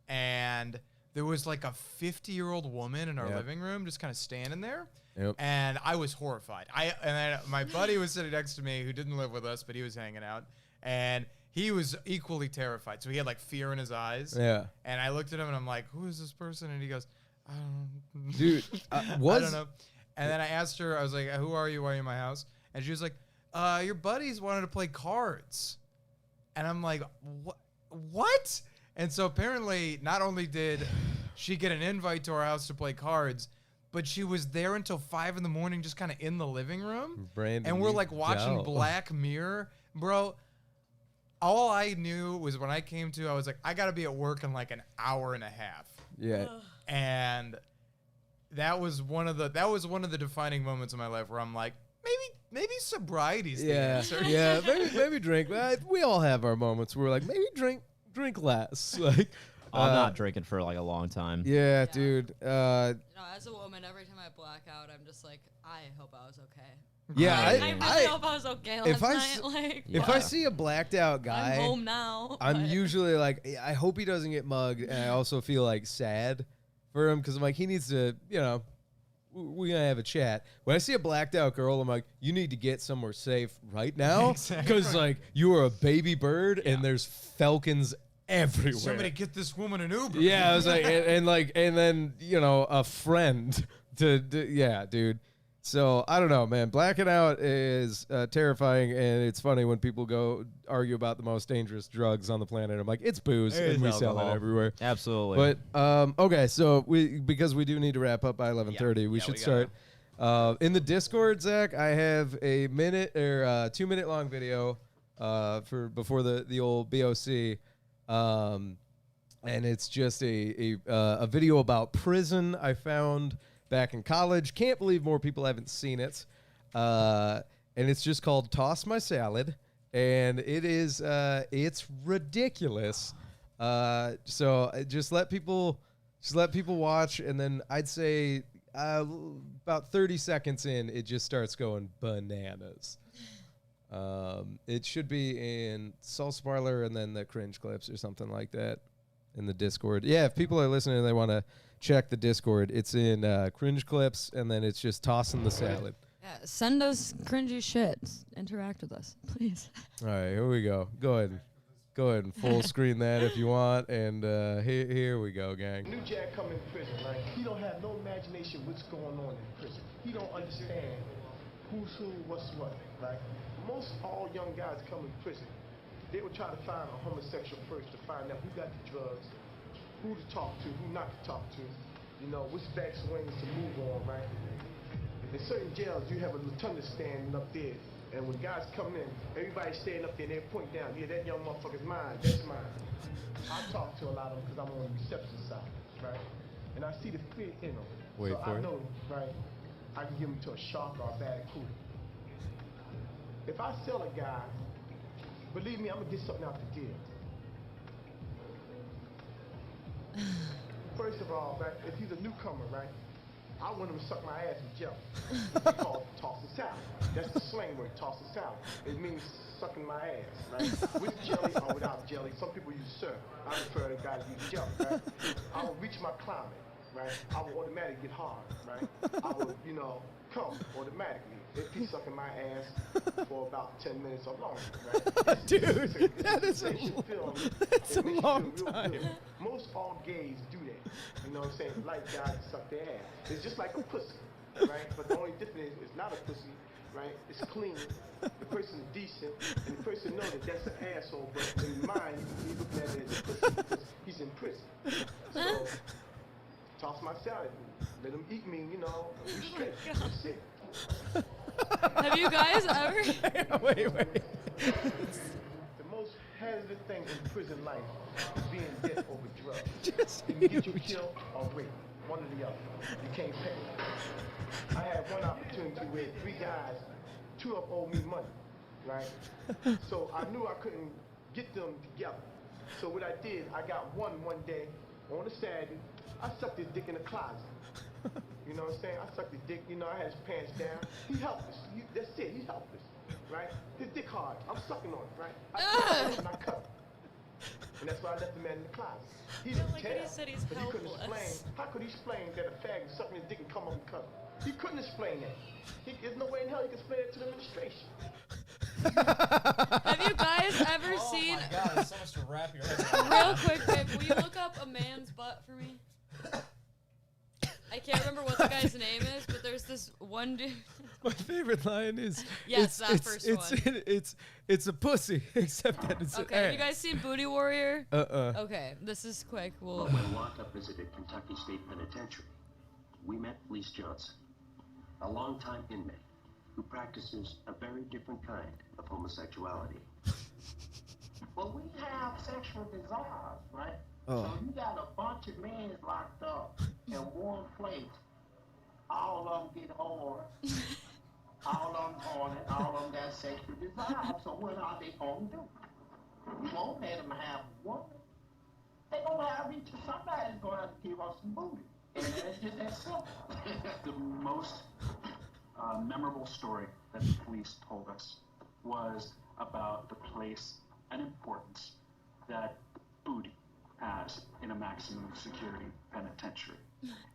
[SPEAKER 4] and there was like a 50-year-old woman in our
[SPEAKER 1] Yep.
[SPEAKER 4] living room just kind of standing there.
[SPEAKER 1] Yep.
[SPEAKER 4] And I was horrified. And then my buddy was sitting next to me who didn't live with us, but he was hanging out, and he was equally terrified. So he had like fear in his eyes.
[SPEAKER 1] Yeah.
[SPEAKER 4] And I looked at him and I'm like, who is this person? And he goes, I don't know.
[SPEAKER 1] Dude,
[SPEAKER 4] I don't know. And then I asked her, I was like, who are you? Why are you in my house? And she was like, your buddies wanted to play cards. And I'm like, what? And so apparently not only did she get an invite to our house to play cards, but she was there until 5 in the morning, just kind of in the living room.
[SPEAKER 1] Brandon,
[SPEAKER 4] And we're
[SPEAKER 1] you
[SPEAKER 4] like watching
[SPEAKER 1] go.
[SPEAKER 4] Black Mirror. Bro, all I knew was when I came to, I was like, I got to be at work in like an hour and a half.
[SPEAKER 1] Yeah.
[SPEAKER 4] And that was one of the defining moments in my life where I'm like, maybe sobriety's the
[SPEAKER 1] Yeah.
[SPEAKER 4] answer.
[SPEAKER 1] Yeah. Maybe drink. We all have our moments where we're like, maybe drink less. Like,
[SPEAKER 2] I'm not drinking for like a long time.
[SPEAKER 1] Yeah, dude.
[SPEAKER 3] You know, as a woman, every time I black out, I'm just like, I hope I was okay.
[SPEAKER 1] Yeah,
[SPEAKER 3] I really hope I was okay last
[SPEAKER 1] if I
[SPEAKER 3] night.
[SPEAKER 1] s-
[SPEAKER 3] Like,
[SPEAKER 1] if I see a blacked out guy,
[SPEAKER 3] I'm home now.
[SPEAKER 1] I'm
[SPEAKER 3] but-
[SPEAKER 1] usually like, I hope he doesn't get mugged, and I also feel like sad for him because I'm like, he needs to, you know, we're gonna have a chat. When I see a blacked out girl, I'm like, you need to get somewhere safe right now because like you are a baby bird and there's falcons everywhere.
[SPEAKER 4] Somebody get this woman an Uber.
[SPEAKER 1] Yeah, I was like, and then you know, a friend yeah, dude. So I don't know, man. Blacking out is terrifying, and it's funny when people go argue about the most dangerous drugs on the planet. I'm like, it's booze,
[SPEAKER 2] It
[SPEAKER 1] and
[SPEAKER 2] is
[SPEAKER 1] we sell it
[SPEAKER 2] alcohol.
[SPEAKER 1] everywhere.
[SPEAKER 2] Absolutely.
[SPEAKER 1] But okay, so because we do need to wrap up by 11:30, we
[SPEAKER 2] Yeah,
[SPEAKER 1] should
[SPEAKER 2] we
[SPEAKER 1] start. In the Discord, Zach, I have a minute or 2 minute long video for before the old BOC, and it's just a video about prison I found back in college. Can't believe more people haven't seen it. And it's just called Toss My Salad. And it is, it's ridiculous. So just let people watch. And then I'd say about 30 seconds in, it just starts going bananas. It should be in Salsa Parlor and then the cringe clips or something like that in the Discord. Yeah, if people are listening and they want to check the Discord, it's in cringe clips, and then it's just tossing the salad.
[SPEAKER 3] Yeah, send us cringy shit. Interact with us, please.
[SPEAKER 1] All right, here we go. Go ahead and full screen that if you want, and here we go, gang.
[SPEAKER 9] New Jack come in prison, right? He don't have no imagination what's going on in prison. He don't understand who's who, what's what, right? Most all young guys come in prison, they would try to find a homosexual first to find out who got the drugs, who to talk to, who not to talk to, you know, which back swings to move on, right? In certain jails, you have a lieutenant standing up there, and when guys come in, everybody's standing up there and they point down, yeah, that young motherfucker's mine, that's mine. I talk to a lot of them because I'm on the reception side, right? And I see the fear in them.
[SPEAKER 1] Wait
[SPEAKER 9] so
[SPEAKER 1] for
[SPEAKER 9] I
[SPEAKER 1] it.
[SPEAKER 9] know, right, I can give them to a shark or a barracuda. If I sell a guy, believe me, I'm gonna get something out the deal. First of all, right, if he's a newcomer, right, I want him to suck my ass with jelly. It's called toss the salad. That's the slang word, toss the salad. It means sucking my ass, right? With jelly or without jelly. Some people use syrup. I prefer the guys use jelly, right? I will reach my climate, right? I will automatically get hard, right? I will, come automatically if he's sucking my ass for about 10 minutes or longer, right?
[SPEAKER 1] Dude, that is that's a long
[SPEAKER 9] real
[SPEAKER 1] time.
[SPEAKER 9] good. Most all gays do that. You know what I'm saying? Like guys suck their ass. It's just like a pussy, right? But the only difference is it's not a pussy, right? It's clean. The person is decent, and the person knows that that's an asshole. But in mind, he's looking at it as a pussy because he's in prison. So toss my salad. Let him eat me, we straight. That's it.
[SPEAKER 3] Have you guys ever?
[SPEAKER 1] Wait.
[SPEAKER 9] The most hazardous thing in prison life is being dead over drugs.
[SPEAKER 1] Just
[SPEAKER 9] It can get you killed or raped, one or the other. You can't pay. I had one opportunity where 3 guys, 2 of them owed me money, right? So I knew I couldn't get them together. So what I did, I got one day on a Saturday. I sucked his dick in the closet. You know what I'm saying? I sucked his dick, I had his pants down. He helpless. That's it, he's helpless, right? His dick hard. I'm sucking on it, right? I cut it and I cut it. And that's why I left the man in the closet. He didn't
[SPEAKER 3] like
[SPEAKER 9] tell,
[SPEAKER 3] when he said he's
[SPEAKER 9] but he couldn't
[SPEAKER 3] helpless.
[SPEAKER 9] explain. How could he explain that a fag is sucking his dick and come up and cut him? He couldn't explain that. There's no way in hell he can explain it to the administration.
[SPEAKER 3] Have you guys ever seen?
[SPEAKER 10] Oh my God, there's so much to wrap your head around.
[SPEAKER 3] Real quick, babe, will you look up a man's butt for me? I can't remember what the guy's name is, but there's this one dude.
[SPEAKER 1] My favorite line is
[SPEAKER 3] Yes, that first one.
[SPEAKER 1] It's a pussy, except that it's
[SPEAKER 3] Okay,
[SPEAKER 1] an
[SPEAKER 3] have you guys seen Booty Warrior?
[SPEAKER 1] Uh-uh.
[SPEAKER 3] Okay, this is quick. We'll.
[SPEAKER 11] But when lockup visited Kentucky State Penitentiary, we met Felice Johnson, a longtime inmate who practices a very different kind of homosexuality.
[SPEAKER 12] Well, we have sexual desires, right?
[SPEAKER 1] Oh.
[SPEAKER 12] So you got a bunch of men locked up in one place. All of them get hard. All of them horny. All of them got sexual desires. So what are they going to do? You won't let them have a woman. They going to have each. Somebody's going to have to give us some booty. And it's just that simple.
[SPEAKER 11] The most memorable story that the police told us was about the place and importance that booty has in a maximum security penitentiary.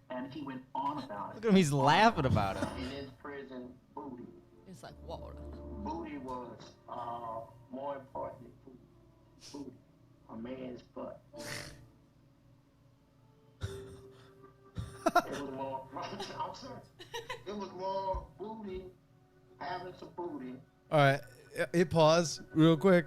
[SPEAKER 11] And he went on about it.
[SPEAKER 2] Look at him, he's laughing about it.
[SPEAKER 12] In his prison, booty.
[SPEAKER 3] It's like water.
[SPEAKER 12] Booty was more important than food. Booty. A man's butt. It was more, I'm sorry. It was more booty, having some booty.
[SPEAKER 1] All right, hit pause real quick.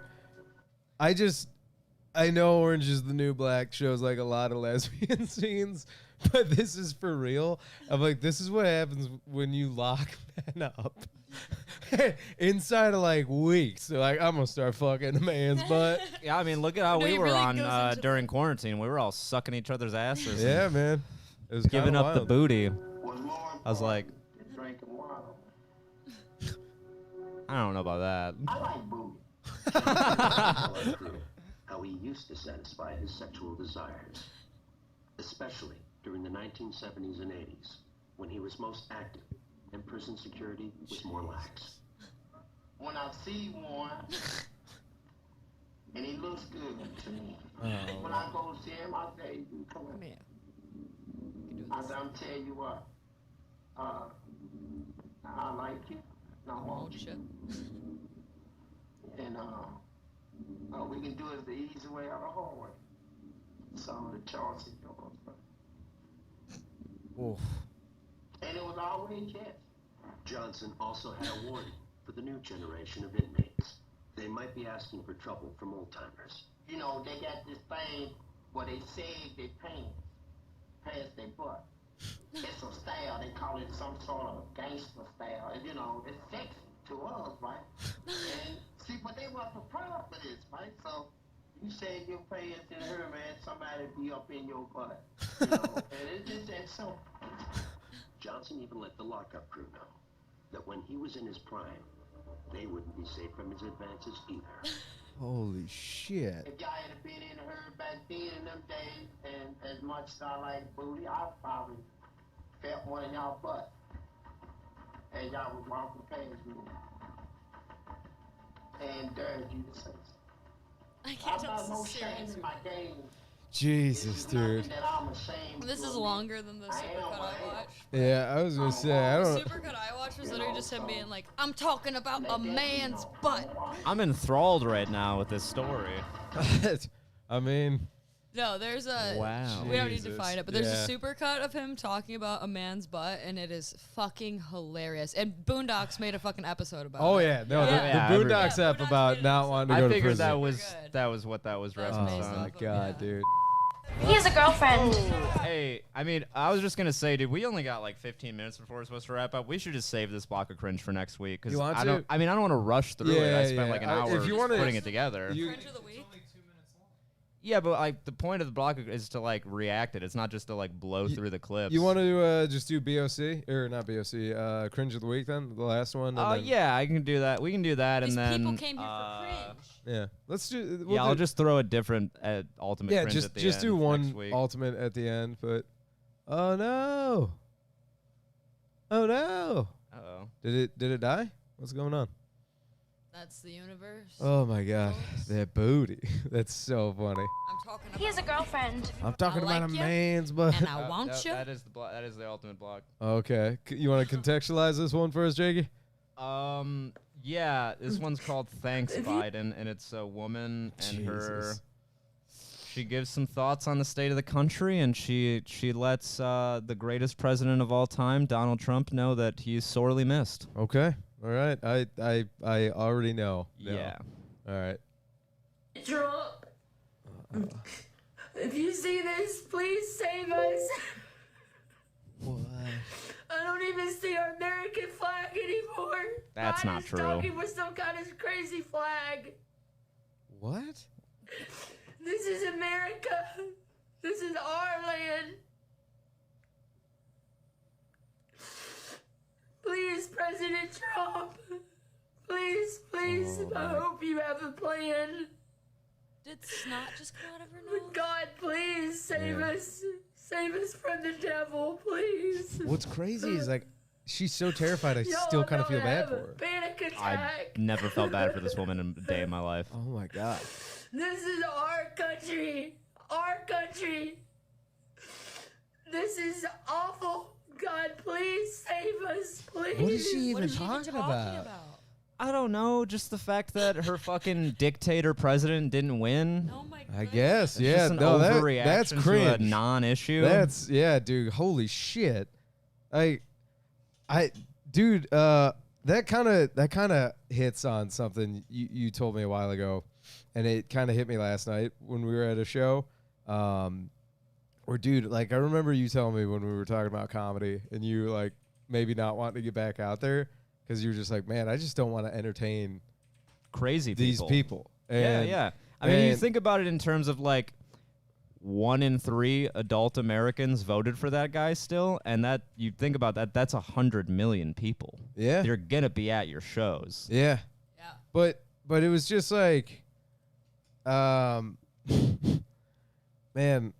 [SPEAKER 1] I know Orange is the New Black shows like a lot of lesbian scenes, but this is for real. I'm like, this is what happens when you lock men up inside of like weeks. So like, I'm gonna start fucking a man's butt.
[SPEAKER 2] Yeah, I mean, look at how
[SPEAKER 3] No,
[SPEAKER 2] we
[SPEAKER 3] he
[SPEAKER 2] were
[SPEAKER 3] really
[SPEAKER 2] on
[SPEAKER 3] goes into
[SPEAKER 2] during quarantine. We were all sucking each other's asses. and
[SPEAKER 1] Yeah, man. It was
[SPEAKER 2] Giving
[SPEAKER 1] kinda
[SPEAKER 2] up the
[SPEAKER 1] wild.
[SPEAKER 2] booty.
[SPEAKER 12] Was more
[SPEAKER 2] I was like,
[SPEAKER 12] important than drinking water.
[SPEAKER 2] I don't know about that.
[SPEAKER 12] I like booty.
[SPEAKER 11] How he used to satisfy his sexual desires, especially during the 1970s and 80s, when he was most active and prison security was more lax.
[SPEAKER 12] When I see one, and he looks good to me. When I go see him, I say, come on.
[SPEAKER 3] Man.
[SPEAKER 12] I say, I'm tell you what, I like you, and I want you. And we can do it the easy way or the hard way. So the choice is yours.
[SPEAKER 1] Oof.
[SPEAKER 12] And it was always yes.
[SPEAKER 11] Johnson also had a warning for the new generation of inmates. They might be asking for trouble from old-timers.
[SPEAKER 12] You know, they got this thing where they save their past their butt. It's a style, they call it some sort of gangster style. And, you know, it's sexy to us, right? And see, but they weren't prepared for this, right? So you say your pants in her, man, somebody be up in your butt. You know, and it's just that simple.
[SPEAKER 11] Johnson even let the lockup crew know that when he was in his prime, they wouldn't be safe from his advances either.
[SPEAKER 1] Holy shit.
[SPEAKER 12] If y'all had been in her back then in them days, and as much as I like booty, I probably felt one in y'all butt. And y'all was walking past me. And dared you to say so.
[SPEAKER 3] I can't tell
[SPEAKER 12] got no
[SPEAKER 3] this is
[SPEAKER 12] shame
[SPEAKER 3] serious.
[SPEAKER 12] in my game.
[SPEAKER 1] Jesus, dude.
[SPEAKER 12] That I'm ashamed
[SPEAKER 3] This
[SPEAKER 12] to
[SPEAKER 3] is
[SPEAKER 12] admit.
[SPEAKER 3] longer than the supercut I watched.
[SPEAKER 1] Yeah, I was gonna say I
[SPEAKER 3] The
[SPEAKER 1] don't.
[SPEAKER 3] supercut I watched was literally just him being like, "I'm talking about a man's butt."
[SPEAKER 2] I'm enthralled right now with this story.
[SPEAKER 1] I mean,
[SPEAKER 3] No, there's a.
[SPEAKER 2] Wow.
[SPEAKER 3] We don't need to
[SPEAKER 1] Jesus.
[SPEAKER 3] find it, but there's
[SPEAKER 1] Yeah.
[SPEAKER 3] a supercut of him talking about a man's butt, and it is fucking hilarious. And Boondocks made a fucking episode about
[SPEAKER 1] oh
[SPEAKER 3] it.
[SPEAKER 1] yeah, no,
[SPEAKER 2] Yeah,
[SPEAKER 1] the
[SPEAKER 2] every-
[SPEAKER 1] Boondocks
[SPEAKER 3] Yeah,
[SPEAKER 1] app
[SPEAKER 3] Boondocks
[SPEAKER 1] about
[SPEAKER 3] made
[SPEAKER 1] not
[SPEAKER 3] it
[SPEAKER 1] wanting to
[SPEAKER 2] I
[SPEAKER 1] go to
[SPEAKER 2] figured
[SPEAKER 1] prison.
[SPEAKER 2] that was
[SPEAKER 3] Good.
[SPEAKER 2] that was what that was
[SPEAKER 3] That was
[SPEAKER 2] referencing.
[SPEAKER 3] based
[SPEAKER 1] Oh
[SPEAKER 3] off
[SPEAKER 1] my
[SPEAKER 3] of,
[SPEAKER 1] god,
[SPEAKER 3] yeah.
[SPEAKER 1] dude.
[SPEAKER 13] He has a girlfriend.
[SPEAKER 2] Hey, I mean, I was just gonna say, dude, we only got like 15 minutes before we're supposed to wrap up. We should just save this block of cringe for next week because
[SPEAKER 1] You want
[SPEAKER 2] I
[SPEAKER 1] to?
[SPEAKER 2] don't. I mean, I don't want to rush through it. I spent
[SPEAKER 1] Yeah,
[SPEAKER 2] like an
[SPEAKER 1] yeah.
[SPEAKER 2] hour
[SPEAKER 1] If you wanna-
[SPEAKER 2] putting it together.
[SPEAKER 1] You-
[SPEAKER 3] Cringe of the week.
[SPEAKER 2] Yeah, but like the point of the block is to like react it. It's not just to like blow through the clips.
[SPEAKER 1] You want to just do BOC or not BOC? Cringe of the week then, the last one.
[SPEAKER 2] Oh
[SPEAKER 1] and then-
[SPEAKER 2] yeah, I can do that. We can do that,
[SPEAKER 3] These
[SPEAKER 2] and then
[SPEAKER 3] people came here for cringe.
[SPEAKER 1] yeah. Let's do.
[SPEAKER 2] yeah, I'll just throw a different ultimate.
[SPEAKER 1] yeah,
[SPEAKER 2] cringe
[SPEAKER 1] just
[SPEAKER 2] at the
[SPEAKER 1] just
[SPEAKER 2] end
[SPEAKER 1] do one
[SPEAKER 2] next week.
[SPEAKER 1] ultimate at the end. But oh no, oh no,
[SPEAKER 2] Uh-oh.
[SPEAKER 1] did it die? What's going on?
[SPEAKER 3] That's the universe.
[SPEAKER 1] Oh my god, that booty. That's so funny.
[SPEAKER 3] I'm talking about.
[SPEAKER 13] He has a girlfriend.
[SPEAKER 1] I'm talking
[SPEAKER 3] I
[SPEAKER 1] about
[SPEAKER 3] like
[SPEAKER 1] a
[SPEAKER 3] ya,
[SPEAKER 1] man's butt.
[SPEAKER 3] and I want you.
[SPEAKER 2] That is the block. That is the ultimate block.
[SPEAKER 1] Okay, you want to contextualize this one for us, Jakey?
[SPEAKER 2] Yeah, this one's called Thanks Biden, and it's a woman and her.
[SPEAKER 1] Jesus.
[SPEAKER 2] She gives some thoughts on the state of the country, and she lets the greatest president of all time, Donald Trump, know that he's sorely missed.
[SPEAKER 1] Okay, all right. I already know.
[SPEAKER 2] Yeah.
[SPEAKER 1] All right.
[SPEAKER 14] Trump, if you see this, please save us.
[SPEAKER 1] What?
[SPEAKER 14] I don't even see our American flag anymore.
[SPEAKER 2] That's not
[SPEAKER 14] Biden's
[SPEAKER 2] true.
[SPEAKER 14] talking with some kind of crazy flag.
[SPEAKER 1] What?
[SPEAKER 14] This is America. This is our land. Please, President Trump. Please, please.
[SPEAKER 1] Oh,
[SPEAKER 14] I
[SPEAKER 1] my-
[SPEAKER 14] hope you have a plan.
[SPEAKER 3] Did snot just come out of her nose?
[SPEAKER 14] God, please save
[SPEAKER 1] Yeah.
[SPEAKER 14] us. Save us from the devil, please.
[SPEAKER 1] What's crazy is like she's so terrified. I
[SPEAKER 14] Y'all
[SPEAKER 1] still kind of
[SPEAKER 14] don't
[SPEAKER 1] feel bad
[SPEAKER 14] have
[SPEAKER 1] for
[SPEAKER 14] a
[SPEAKER 1] her.
[SPEAKER 14] Panic
[SPEAKER 2] I
[SPEAKER 14] attack.
[SPEAKER 2] never felt bad for this woman in a day in my life.
[SPEAKER 1] Oh my god.
[SPEAKER 14] This is our country. Our country. This is awful. God, please save us, please.
[SPEAKER 1] What is she
[SPEAKER 3] What
[SPEAKER 1] even
[SPEAKER 3] is she even
[SPEAKER 1] talking
[SPEAKER 3] talking
[SPEAKER 1] about?
[SPEAKER 3] about?
[SPEAKER 2] I don't know, just the fact that her fucking dictator president didn't win.
[SPEAKER 3] Oh my god.
[SPEAKER 1] I guess.
[SPEAKER 2] It's
[SPEAKER 1] Yeah.
[SPEAKER 2] just an
[SPEAKER 1] No,
[SPEAKER 2] overreaction
[SPEAKER 1] that's
[SPEAKER 2] to a
[SPEAKER 1] cringe.
[SPEAKER 2] non-issue.
[SPEAKER 1] That's yeah, dude. Holy shit. Dude. That kind of hits on something you told me a while ago, and it kind of hit me last night when we were at a show. Or dude, like I remember you telling me when we were talking about comedy, and you like maybe not wanting to get back out there because you were just like, man, I just don't want to entertain
[SPEAKER 2] crazy
[SPEAKER 1] these people. And,
[SPEAKER 2] yeah. I mean, you
[SPEAKER 1] and-
[SPEAKER 2] think about it in terms of like 1 in 3 adult Americans voted for that guy still, and that you think about that, that's 100 million people.
[SPEAKER 1] Yeah.
[SPEAKER 2] They're gonna be at your shows.
[SPEAKER 1] Yeah.
[SPEAKER 3] Yeah.
[SPEAKER 1] But it was just like, man,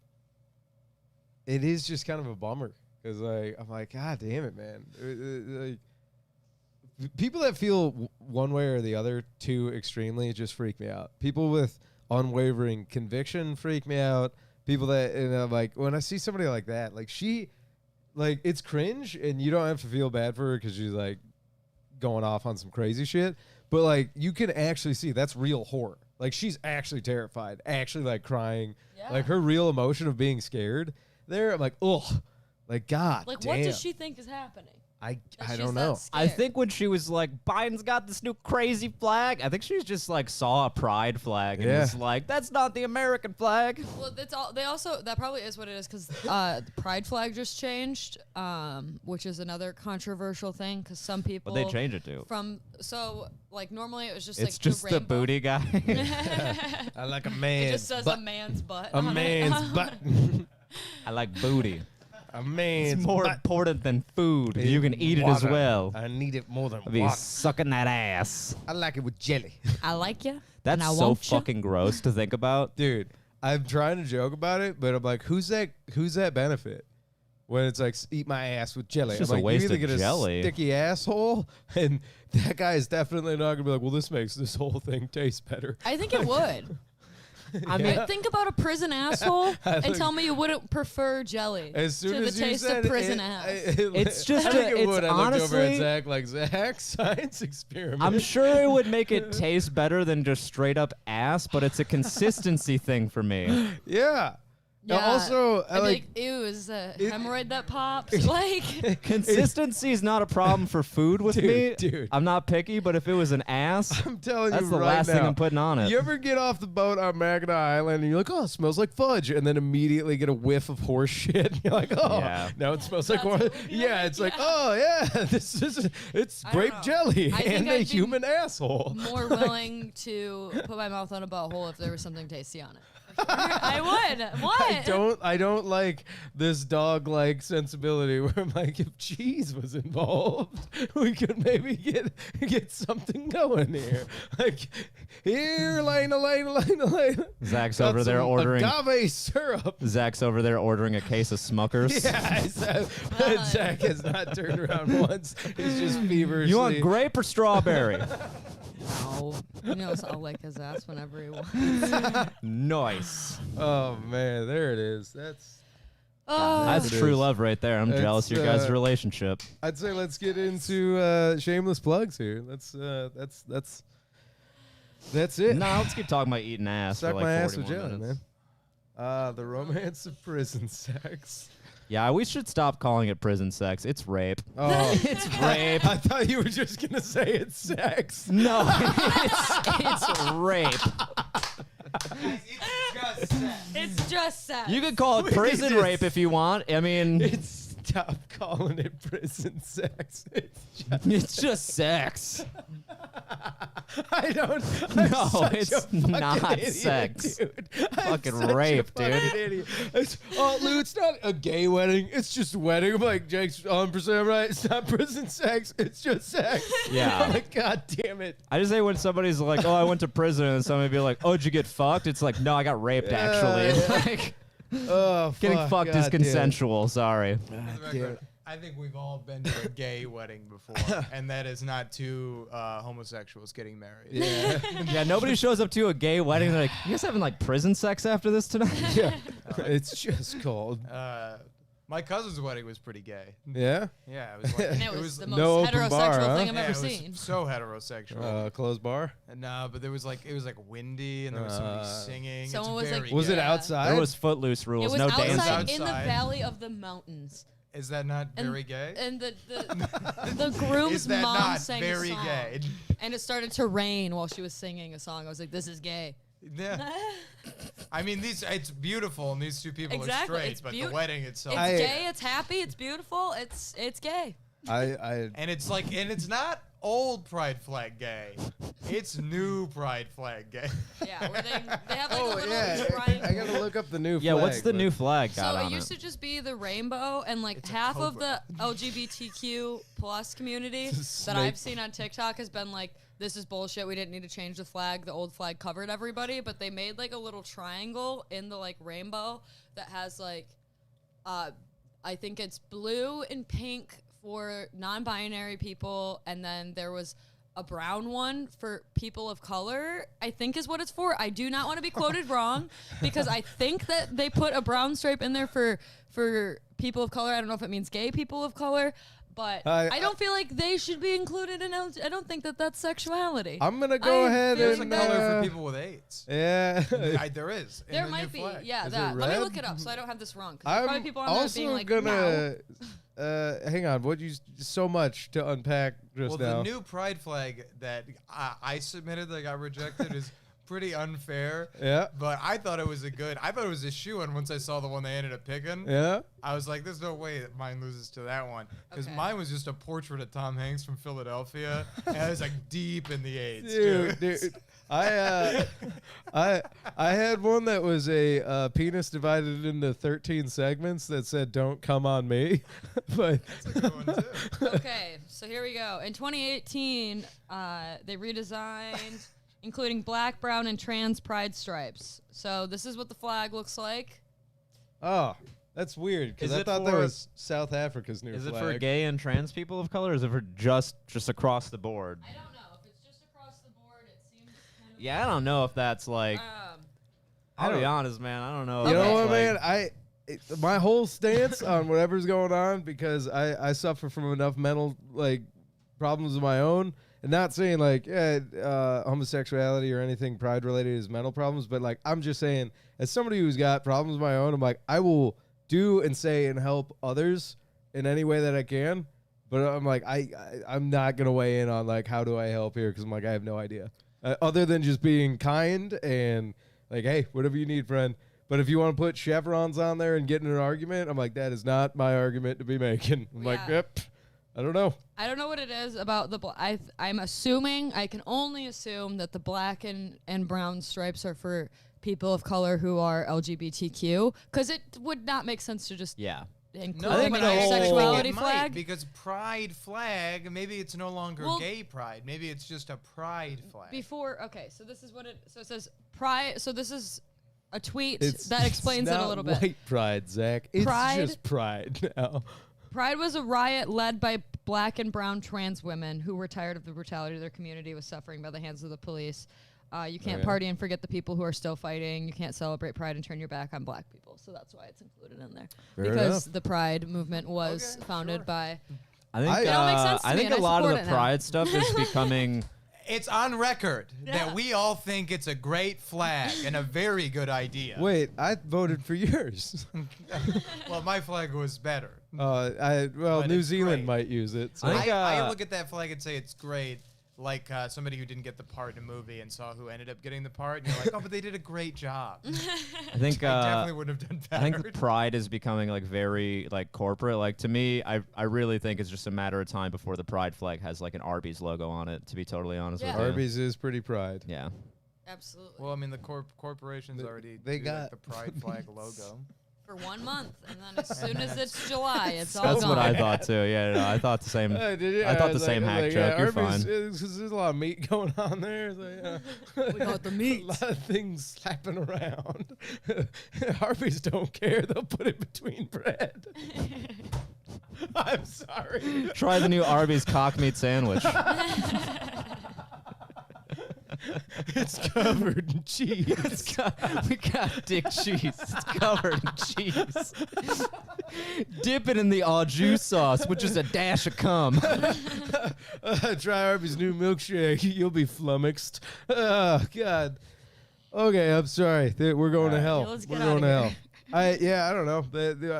[SPEAKER 1] it is just kind of a bummer because like I'm like, God damn it, man. Like, people that feel one way or the other too extremely just freak me out. People with unwavering conviction freak me out. People that, and I'm like, when I see somebody like that, like like it's cringe, and you don't have to feel bad for her because she's like going off on some crazy shit. But like you can actually see that's real horror. Like she's actually terrified, actually like crying,
[SPEAKER 3] Yeah.
[SPEAKER 1] like her real emotion of being scared. There, I'm like, ugh, like God.
[SPEAKER 3] Like,
[SPEAKER 1] damn.
[SPEAKER 3] what does she think is happening?
[SPEAKER 1] I
[SPEAKER 3] she's
[SPEAKER 1] don't
[SPEAKER 3] that
[SPEAKER 1] know.
[SPEAKER 2] I
[SPEAKER 3] scared?
[SPEAKER 2] think when she was like, Biden's got this new crazy flag, I think she just like saw a pride flag and
[SPEAKER 1] Yeah.
[SPEAKER 2] was like, that's not the American flag.
[SPEAKER 3] Well, that's all. They also that probably is what it is because the pride flag just changed, which is another controversial thing because some people.
[SPEAKER 2] What they change it to?
[SPEAKER 3] So like normally it was just
[SPEAKER 2] It's
[SPEAKER 3] like
[SPEAKER 2] just the
[SPEAKER 3] rainbow.
[SPEAKER 2] booty guy.
[SPEAKER 1] I like a man.
[SPEAKER 3] It just says a man's butt.
[SPEAKER 1] A
[SPEAKER 3] on it.
[SPEAKER 1] man's butt.
[SPEAKER 2] I like booty.
[SPEAKER 1] I mean,
[SPEAKER 2] It's more important than food. You can eat it as
[SPEAKER 1] water.
[SPEAKER 2] well.
[SPEAKER 1] I need it more than
[SPEAKER 2] I'll be
[SPEAKER 1] water.
[SPEAKER 2] sucking that ass.
[SPEAKER 1] I like it with jelly.
[SPEAKER 3] I like you.
[SPEAKER 2] That's so fucking gross to think about.
[SPEAKER 1] Dude, I'm trying to joke about it, but I'm like, who's that benefit? When it's like, eat my ass with jelly.
[SPEAKER 2] It's just
[SPEAKER 1] I'm
[SPEAKER 2] a
[SPEAKER 1] like,
[SPEAKER 2] waste
[SPEAKER 1] you either
[SPEAKER 2] of
[SPEAKER 1] get
[SPEAKER 2] jelly.
[SPEAKER 1] a sticky asshole, and that guy is definitely not going to be like, well, this makes this whole thing taste better.
[SPEAKER 3] I think it would.
[SPEAKER 2] I mean,
[SPEAKER 3] think about a prison asshole and
[SPEAKER 1] think-
[SPEAKER 3] tell me you wouldn't prefer jelly
[SPEAKER 1] As soon
[SPEAKER 3] to the
[SPEAKER 1] as you
[SPEAKER 3] taste
[SPEAKER 1] said
[SPEAKER 3] of prison
[SPEAKER 1] it,
[SPEAKER 3] ass.
[SPEAKER 2] It's just
[SPEAKER 1] I think it
[SPEAKER 2] it's
[SPEAKER 1] would. I looked over at
[SPEAKER 2] honestly-
[SPEAKER 1] Zach like, Zach, science experiment.
[SPEAKER 2] I'm sure it would make it taste better than just straight up ass, but it's a consistency thing for me.
[SPEAKER 1] Yeah. Now,
[SPEAKER 3] Yeah.
[SPEAKER 1] also,
[SPEAKER 3] I'd be like, ew, is a hemorrhoid that pops? Like,
[SPEAKER 2] Consistency is not a problem for food with me.
[SPEAKER 1] Dude.
[SPEAKER 2] I'm not picky, but if it was an ass,
[SPEAKER 1] I'm telling
[SPEAKER 2] that's
[SPEAKER 1] you
[SPEAKER 2] the
[SPEAKER 1] right
[SPEAKER 2] last thing
[SPEAKER 1] now.
[SPEAKER 2] I'm putting on it.
[SPEAKER 1] You ever get off the boat on Mackinac Island and you're like, oh, it smells like fudge, and then immediately get a whiff of horse shit? And you're like, oh,
[SPEAKER 2] Yeah.
[SPEAKER 1] now it smells like horse. Yeah, it's like, oh yeah, it's grape jelly
[SPEAKER 3] I think
[SPEAKER 1] and a
[SPEAKER 3] I'd be
[SPEAKER 1] human asshole.
[SPEAKER 3] more willing to put my mouth on a butthole if there was something tasty on it. I would. What?
[SPEAKER 1] I don't like this dog-like sensibility where I'm like, if cheese was involved, we could maybe get something going here. Like, here, Lena.
[SPEAKER 2] Zach's
[SPEAKER 1] Got
[SPEAKER 2] over there
[SPEAKER 1] some
[SPEAKER 2] ordering
[SPEAKER 1] agave syrup.
[SPEAKER 2] Zach's over there ordering a case of Smuckers.
[SPEAKER 1] Yeah, Zach has not turned around once. He's just feverishly.
[SPEAKER 2] You want grape or strawberry?
[SPEAKER 3] No. He knows I'll lick his ass whenever he wants.
[SPEAKER 2] Nice.
[SPEAKER 1] Oh man, there it is. That's
[SPEAKER 2] That's
[SPEAKER 1] it
[SPEAKER 2] true
[SPEAKER 1] is.
[SPEAKER 2] love right there. I'm
[SPEAKER 1] It's,
[SPEAKER 2] jealous of your guys'
[SPEAKER 1] uh,
[SPEAKER 2] relationship.
[SPEAKER 1] I'd say let's get into shameless plugs here. That's it.
[SPEAKER 2] No, let's keep talking about eating ass
[SPEAKER 1] Suck
[SPEAKER 2] for like
[SPEAKER 1] my
[SPEAKER 2] 40
[SPEAKER 1] ass with
[SPEAKER 2] more
[SPEAKER 1] jelly,
[SPEAKER 2] minutes.
[SPEAKER 1] man. The romance of prison sex.
[SPEAKER 2] Yeah, we should stop calling it prison sex. It's rape.
[SPEAKER 1] Oh,
[SPEAKER 2] It's rape.
[SPEAKER 1] I thought you were just gonna say it's sex.
[SPEAKER 2] No, it's rape.
[SPEAKER 3] It's just sex.
[SPEAKER 2] You could call it
[SPEAKER 1] We
[SPEAKER 2] prison
[SPEAKER 1] just-
[SPEAKER 2] rape if you want. I mean,
[SPEAKER 1] Stop calling it prison sex.
[SPEAKER 2] it's just sex.
[SPEAKER 1] I don't. I'm
[SPEAKER 2] No,
[SPEAKER 1] such
[SPEAKER 2] it's
[SPEAKER 1] a fucking
[SPEAKER 2] not
[SPEAKER 1] idiot,
[SPEAKER 2] sex.
[SPEAKER 1] Dude. I'm
[SPEAKER 2] Fucking
[SPEAKER 1] such a
[SPEAKER 2] rape,
[SPEAKER 1] fucking
[SPEAKER 2] dude.
[SPEAKER 1] Idiot. Lou, it's not a gay wedding. It's just a wedding. I'm like, Jake's 100% right. It's not prison sex. It's just sex.
[SPEAKER 2] Yeah.
[SPEAKER 1] I'm like, God damn it.
[SPEAKER 2] I just say when somebody's like, "Oh, I went to prison," and somebody be like, "Oh, did you get fucked?" It's like, "No, I got raped." Actually,
[SPEAKER 1] Yeah.
[SPEAKER 2] like,
[SPEAKER 1] Oh,
[SPEAKER 2] getting
[SPEAKER 1] fuck,
[SPEAKER 2] fucked
[SPEAKER 1] God
[SPEAKER 2] is
[SPEAKER 1] damn it.
[SPEAKER 2] consensual. Sorry.
[SPEAKER 4] For the record, I think we've all been to a gay wedding before, and that is not two homosexuals getting married.
[SPEAKER 1] Yeah.
[SPEAKER 2] Yeah, nobody shows up to a gay wedding. They're like, "You guys having like prison sex after this tonight?"
[SPEAKER 1] Yeah. It's just called.
[SPEAKER 4] My cousin's wedding was pretty gay.
[SPEAKER 1] Yeah?
[SPEAKER 4] Yeah, it was like
[SPEAKER 3] And it was the most
[SPEAKER 1] no open
[SPEAKER 3] heterosexual
[SPEAKER 1] bar, huh?
[SPEAKER 3] thing I've
[SPEAKER 4] yeah,
[SPEAKER 3] ever
[SPEAKER 4] it was
[SPEAKER 3] seen.
[SPEAKER 4] so heterosexual.
[SPEAKER 1] Closed bar?
[SPEAKER 4] No, but there was like it was like windy and there was somebody singing.
[SPEAKER 3] Someone
[SPEAKER 4] it's
[SPEAKER 3] was like-
[SPEAKER 4] very
[SPEAKER 1] Was it
[SPEAKER 4] gay.
[SPEAKER 1] outside?
[SPEAKER 2] There was footloose
[SPEAKER 3] It
[SPEAKER 2] rules.
[SPEAKER 3] was
[SPEAKER 2] No
[SPEAKER 3] outside
[SPEAKER 2] dancing.
[SPEAKER 3] in the
[SPEAKER 4] Outside.
[SPEAKER 3] valley of the mountains.
[SPEAKER 4] Is that not
[SPEAKER 3] And,
[SPEAKER 4] very gay?
[SPEAKER 3] And the groom's
[SPEAKER 4] Is that
[SPEAKER 3] mom
[SPEAKER 4] not
[SPEAKER 3] sang
[SPEAKER 4] very
[SPEAKER 3] a song.
[SPEAKER 4] gay?
[SPEAKER 3] And it started to rain while she was singing a song. I was like, this is gay.
[SPEAKER 4] Yeah. I mean, it's beautiful, and these two people
[SPEAKER 3] Exactly,
[SPEAKER 4] are straight,
[SPEAKER 3] it's
[SPEAKER 4] but the
[SPEAKER 3] beaut-
[SPEAKER 4] wedding itself.
[SPEAKER 3] It's gay, it's happy, it's beautiful, it's gay.
[SPEAKER 4] And it's like, and it's not old pride flag gay. It's new pride flag gay.
[SPEAKER 3] Yeah, where they have like a
[SPEAKER 1] Oh,
[SPEAKER 3] little
[SPEAKER 1] yeah.
[SPEAKER 3] triangle.
[SPEAKER 1] I gotta look up the new
[SPEAKER 2] Yeah,
[SPEAKER 1] flag.
[SPEAKER 2] what's the
[SPEAKER 1] but-
[SPEAKER 2] new flag got
[SPEAKER 3] So
[SPEAKER 2] on
[SPEAKER 3] it used to just be the rainbow, and like
[SPEAKER 4] It's a
[SPEAKER 3] half of the
[SPEAKER 4] cobra.
[SPEAKER 3] LGBTQ plus community
[SPEAKER 1] It's a
[SPEAKER 3] that I've
[SPEAKER 1] snake.
[SPEAKER 3] seen on TikTok has been like, this is bullshit. We didn't need to change the flag. The old flag covered everybody, but they made like a little triangle in the like rainbow that has like, I think it's blue and pink for non-binary people, and then there was a brown one for people of color, I think is what it's for. I do not want to be quoted wrong because I think that they put a brown stripe in there for people of color. I don't know if it means gay people of color, but I don't feel like they should be included in I don't think that that's sexuality.
[SPEAKER 1] I'm gonna go ahead
[SPEAKER 4] There's
[SPEAKER 1] and
[SPEAKER 4] a color for people with AIDS.
[SPEAKER 1] Yeah.
[SPEAKER 4] There is. in
[SPEAKER 3] There
[SPEAKER 4] the
[SPEAKER 3] might
[SPEAKER 4] new
[SPEAKER 3] be,
[SPEAKER 4] flag.
[SPEAKER 3] yeah,
[SPEAKER 1] Is
[SPEAKER 3] that.
[SPEAKER 1] it
[SPEAKER 3] Let me
[SPEAKER 1] red?
[SPEAKER 3] look it up so I don't have this wrong. 'Cause there's probably
[SPEAKER 1] I'm
[SPEAKER 3] people on there
[SPEAKER 1] also
[SPEAKER 3] being like,
[SPEAKER 1] gonna.
[SPEAKER 3] no.
[SPEAKER 1] Hang on. What you so much to unpack just
[SPEAKER 4] Well,
[SPEAKER 1] now?
[SPEAKER 4] the new pride flag that I submitted that got rejected is pretty unfair.
[SPEAKER 1] Yeah.
[SPEAKER 4] But I thought it was a shoe-in once I saw the one they ended up picking.
[SPEAKER 1] Yeah.
[SPEAKER 4] I was like, there's no way that mine loses to that one. Because mine was just a portrait of Tom Hanks from Philadelphia. And I was like deep in the AIDS.
[SPEAKER 1] Dude. I had one that was a penis divided into 13 segments that said "Don't come on me," but
[SPEAKER 4] that's a good one too.
[SPEAKER 3] Okay, so here we go. In 2018, they redesigned, including black, brown, and trans pride stripes. So this is what the flag looks like.
[SPEAKER 1] Oh, that's weird because
[SPEAKER 2] Is
[SPEAKER 1] I
[SPEAKER 2] it
[SPEAKER 1] thought that
[SPEAKER 2] for-
[SPEAKER 1] was South Africa's new
[SPEAKER 2] Is
[SPEAKER 1] flag.
[SPEAKER 2] it for gay and trans people of color, or is it for just across the board?
[SPEAKER 3] I don't know. If it's just across the board, it seems kind of...
[SPEAKER 2] Yeah, I don't know if that's like. I'll be honest, man. I don't know.
[SPEAKER 1] You
[SPEAKER 2] if
[SPEAKER 1] know
[SPEAKER 2] that's
[SPEAKER 1] what,
[SPEAKER 2] like-
[SPEAKER 1] man? My whole stance on whatever's going on, because I suffer from enough mental problems of my own, and not saying homosexuality or anything pride related is mental problems, but I'm just saying, as somebody who's got problems of my own, I'm like, I will do and say and help others in any way that I can, but I'm like, I'm not gonna weigh in on how do I help here, because I'm like, I have no idea, other than just being kind and hey, whatever you need, friend. But if you want to put chevrons on there and get in an argument, I'm like, that is not my argument to be making. I'm like, yep, I don't know.
[SPEAKER 3] I don't know what it is about the I'm assuming, I can only assume that the black and brown stripes are for people of color who are LGBTQ, because it would not make sense to just include
[SPEAKER 4] No,
[SPEAKER 3] them
[SPEAKER 4] but
[SPEAKER 3] in a sexuality
[SPEAKER 4] it might,
[SPEAKER 3] flag.
[SPEAKER 4] because pride flag, maybe it's no longer gay pride. Maybe it's just a pride flag.
[SPEAKER 3] So this is what it says pride. So this is a tweet
[SPEAKER 1] It's
[SPEAKER 3] that explains it a
[SPEAKER 1] not
[SPEAKER 3] little bit.
[SPEAKER 1] White pride, Zach. It's
[SPEAKER 3] Pride-
[SPEAKER 1] just pride now.
[SPEAKER 3] Pride was a riot led by black and brown trans women who were tired of the brutality their community was suffering by the hands of the police. You can't party and forget the people who are still fighting. You can't celebrate pride and turn your back on black people. So that's why it's included in there.
[SPEAKER 1] Fair
[SPEAKER 3] because
[SPEAKER 1] enough.
[SPEAKER 3] the pride movement was founded by...
[SPEAKER 2] I think
[SPEAKER 3] It all makes sense to
[SPEAKER 2] I
[SPEAKER 3] me,
[SPEAKER 2] think
[SPEAKER 3] and
[SPEAKER 2] a
[SPEAKER 3] I
[SPEAKER 2] lot of
[SPEAKER 3] support
[SPEAKER 2] the
[SPEAKER 3] it now.
[SPEAKER 2] pride stuff is becoming.
[SPEAKER 4] It's on record that we all think it's a great flag and a very good idea.
[SPEAKER 1] Wait, I voted for yours.
[SPEAKER 4] Well, my flag was better.
[SPEAKER 1] New
[SPEAKER 4] it's
[SPEAKER 1] Zealand
[SPEAKER 4] great.
[SPEAKER 1] might use it. So.
[SPEAKER 4] I look at that flag and say it's great. Like somebody who didn't get the part in a movie and saw who ended up getting the part, and you're like, oh, but they did a great job.
[SPEAKER 2] I think
[SPEAKER 4] I definitely would have done better.
[SPEAKER 2] I think the pride is becoming very corporate. To me, I really think it's just a matter of time before the pride flag has an Arby's logo on it. To be totally honest with you,
[SPEAKER 1] Arby's is pretty pride.
[SPEAKER 2] Yeah.
[SPEAKER 3] Absolutely.
[SPEAKER 4] Well, I mean, the corporations already
[SPEAKER 1] they
[SPEAKER 4] do,
[SPEAKER 1] got
[SPEAKER 4] the pride flag logo.
[SPEAKER 3] For 1 month, and then as soon as it's July, it's all
[SPEAKER 2] That's
[SPEAKER 3] gone.
[SPEAKER 2] what I thought too. Yeah, no, I thought the same. I thought the same hack joke. You're fine.
[SPEAKER 1] There's a lot of meat going on there.
[SPEAKER 3] We got the meat.
[SPEAKER 1] A lot of things slapping around. Arby's don't care. They'll put it between bread. I'm sorry.
[SPEAKER 2] Try the new Arby's cock meat sandwich.
[SPEAKER 1] It's covered in cheese.
[SPEAKER 2] We got dick cheese. It's covered in cheese. Dip it in the au jus sauce, which is a dash of cum.
[SPEAKER 1] Try Arby's new milkshake. You'll be flummoxed. Oh, God. Okay, I'm sorry. We're going to hell.
[SPEAKER 3] let's
[SPEAKER 1] We're
[SPEAKER 3] get
[SPEAKER 1] going to
[SPEAKER 3] outta
[SPEAKER 1] hell. I don't know. We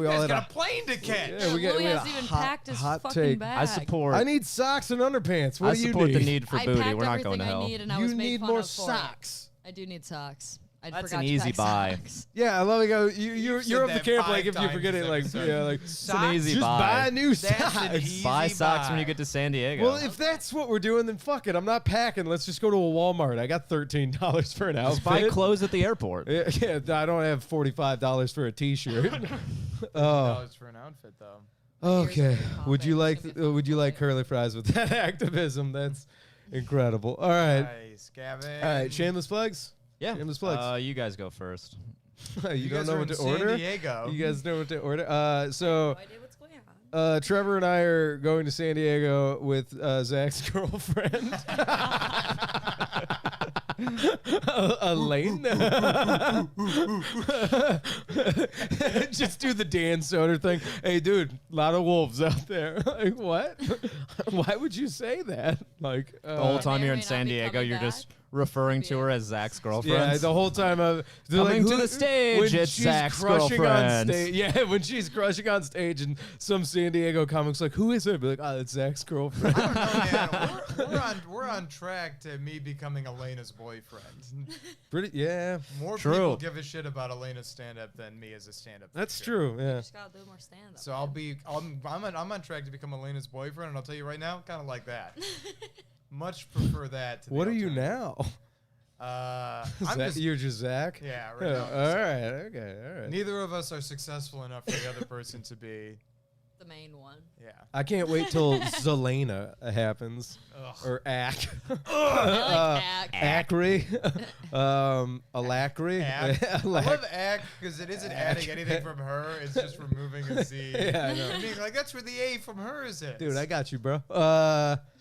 [SPEAKER 1] all had
[SPEAKER 4] got a plane to catch.
[SPEAKER 1] Yeah, we
[SPEAKER 3] Louis
[SPEAKER 1] had
[SPEAKER 3] hasn't
[SPEAKER 1] a
[SPEAKER 3] even
[SPEAKER 1] hot,
[SPEAKER 3] packed his
[SPEAKER 1] hot
[SPEAKER 3] fucking
[SPEAKER 1] take.
[SPEAKER 3] bag.
[SPEAKER 2] I support.
[SPEAKER 1] I need socks and underpants. What
[SPEAKER 2] I
[SPEAKER 1] do you
[SPEAKER 2] support
[SPEAKER 1] need?
[SPEAKER 2] the need for
[SPEAKER 3] I
[SPEAKER 2] booty.
[SPEAKER 3] packed
[SPEAKER 2] We're not
[SPEAKER 3] everything
[SPEAKER 2] going to
[SPEAKER 3] I
[SPEAKER 2] hell.
[SPEAKER 3] need, and I
[SPEAKER 1] You
[SPEAKER 3] was made
[SPEAKER 1] need
[SPEAKER 3] fun
[SPEAKER 1] more
[SPEAKER 3] of for it.
[SPEAKER 1] socks.
[SPEAKER 3] I do need socks. I
[SPEAKER 2] That's
[SPEAKER 3] forgot
[SPEAKER 2] an
[SPEAKER 3] to
[SPEAKER 2] easy
[SPEAKER 3] pack
[SPEAKER 2] buy.
[SPEAKER 3] socks.
[SPEAKER 1] Yeah, I love it. You're
[SPEAKER 4] said
[SPEAKER 1] of the
[SPEAKER 4] that
[SPEAKER 1] camp
[SPEAKER 4] 5
[SPEAKER 1] if you forget
[SPEAKER 4] times
[SPEAKER 1] it
[SPEAKER 4] this episode.
[SPEAKER 2] It's an easy
[SPEAKER 1] just
[SPEAKER 2] buy.
[SPEAKER 1] buy new
[SPEAKER 4] That's an
[SPEAKER 1] socks.
[SPEAKER 4] easy
[SPEAKER 2] Buy socks when
[SPEAKER 4] buy.
[SPEAKER 2] you get to San Diego.
[SPEAKER 1] Well, if that's what we're doing, then fuck it. I'm not packing. Let's just go to a Walmart. I got $13 for an outfit.
[SPEAKER 2] just buy clothes at the airport.
[SPEAKER 1] Yeah, I don't have $45 for a T-shirt.
[SPEAKER 4] $50 for an outfit, though.
[SPEAKER 1] Okay. Would you like
[SPEAKER 3] popping.
[SPEAKER 1] would you like curly fries with that activism? That's incredible. All right.
[SPEAKER 4] Nice, Gavin.
[SPEAKER 1] All right. Shameless plugs.
[SPEAKER 2] Yeah.
[SPEAKER 1] Shameless plugs.
[SPEAKER 2] You guys go first.
[SPEAKER 1] You don't
[SPEAKER 4] guys
[SPEAKER 1] know
[SPEAKER 4] are
[SPEAKER 1] what
[SPEAKER 4] in
[SPEAKER 1] to
[SPEAKER 4] San
[SPEAKER 1] order.
[SPEAKER 4] Diego.
[SPEAKER 1] You guys know what to order.
[SPEAKER 3] No idea what's going on.
[SPEAKER 1] Trevor and I are going to San Diego with Zach's girlfriend. Elaine. Just do the Dan Soder thing. Hey, dude, a lot of wolves out there. What? Why would you say that?
[SPEAKER 2] The whole time
[SPEAKER 3] May or
[SPEAKER 2] you're
[SPEAKER 3] may
[SPEAKER 2] in
[SPEAKER 3] not
[SPEAKER 2] San
[SPEAKER 3] be
[SPEAKER 2] Diego,
[SPEAKER 3] coming
[SPEAKER 2] you're
[SPEAKER 3] back.
[SPEAKER 2] just referring to her as Zach's girlfriend.
[SPEAKER 1] Yeah, the whole time they're
[SPEAKER 2] Coming
[SPEAKER 1] like,
[SPEAKER 2] to the stage,
[SPEAKER 1] when
[SPEAKER 2] it's
[SPEAKER 1] she's
[SPEAKER 2] Zach's
[SPEAKER 1] crushing
[SPEAKER 2] girlfriend.
[SPEAKER 1] on stage. Yeah, when she's crushing on stage, and some San Diego comic's like, "Who is it?" Be like, "Oh, it's Zach's girlfriend."
[SPEAKER 4] We're on track to me becoming Elena's boyfriend.
[SPEAKER 1] Pretty, yeah.
[SPEAKER 4] More
[SPEAKER 2] True.
[SPEAKER 4] people give a shit about Elena's stand-up than me as a stand-up.
[SPEAKER 1] That's
[SPEAKER 4] teacher.
[SPEAKER 1] true. Yeah.
[SPEAKER 3] Just gotta do more stand up.
[SPEAKER 4] So I'm on track to become Elena's boyfriend, and I'll tell you right now, kind of like that. Much prefer that. To the
[SPEAKER 1] What are you
[SPEAKER 4] alternative.
[SPEAKER 1] now? You're just Zach.
[SPEAKER 4] Yeah. Right now.
[SPEAKER 1] All right. Okay. All right.
[SPEAKER 4] Neither of us are successful enough for the other person to be.
[SPEAKER 3] The main one.
[SPEAKER 4] Yeah.
[SPEAKER 1] I can't wait till Zelena happens. Or Ack.
[SPEAKER 3] Ack.
[SPEAKER 1] Ackery. Alacry.
[SPEAKER 4] I love Ack because it isn't adding anything from her. It's just removing a Z.
[SPEAKER 1] Yeah, I know.
[SPEAKER 4] And being like, that's where the A from her is.
[SPEAKER 1] Dude, I got you, bro.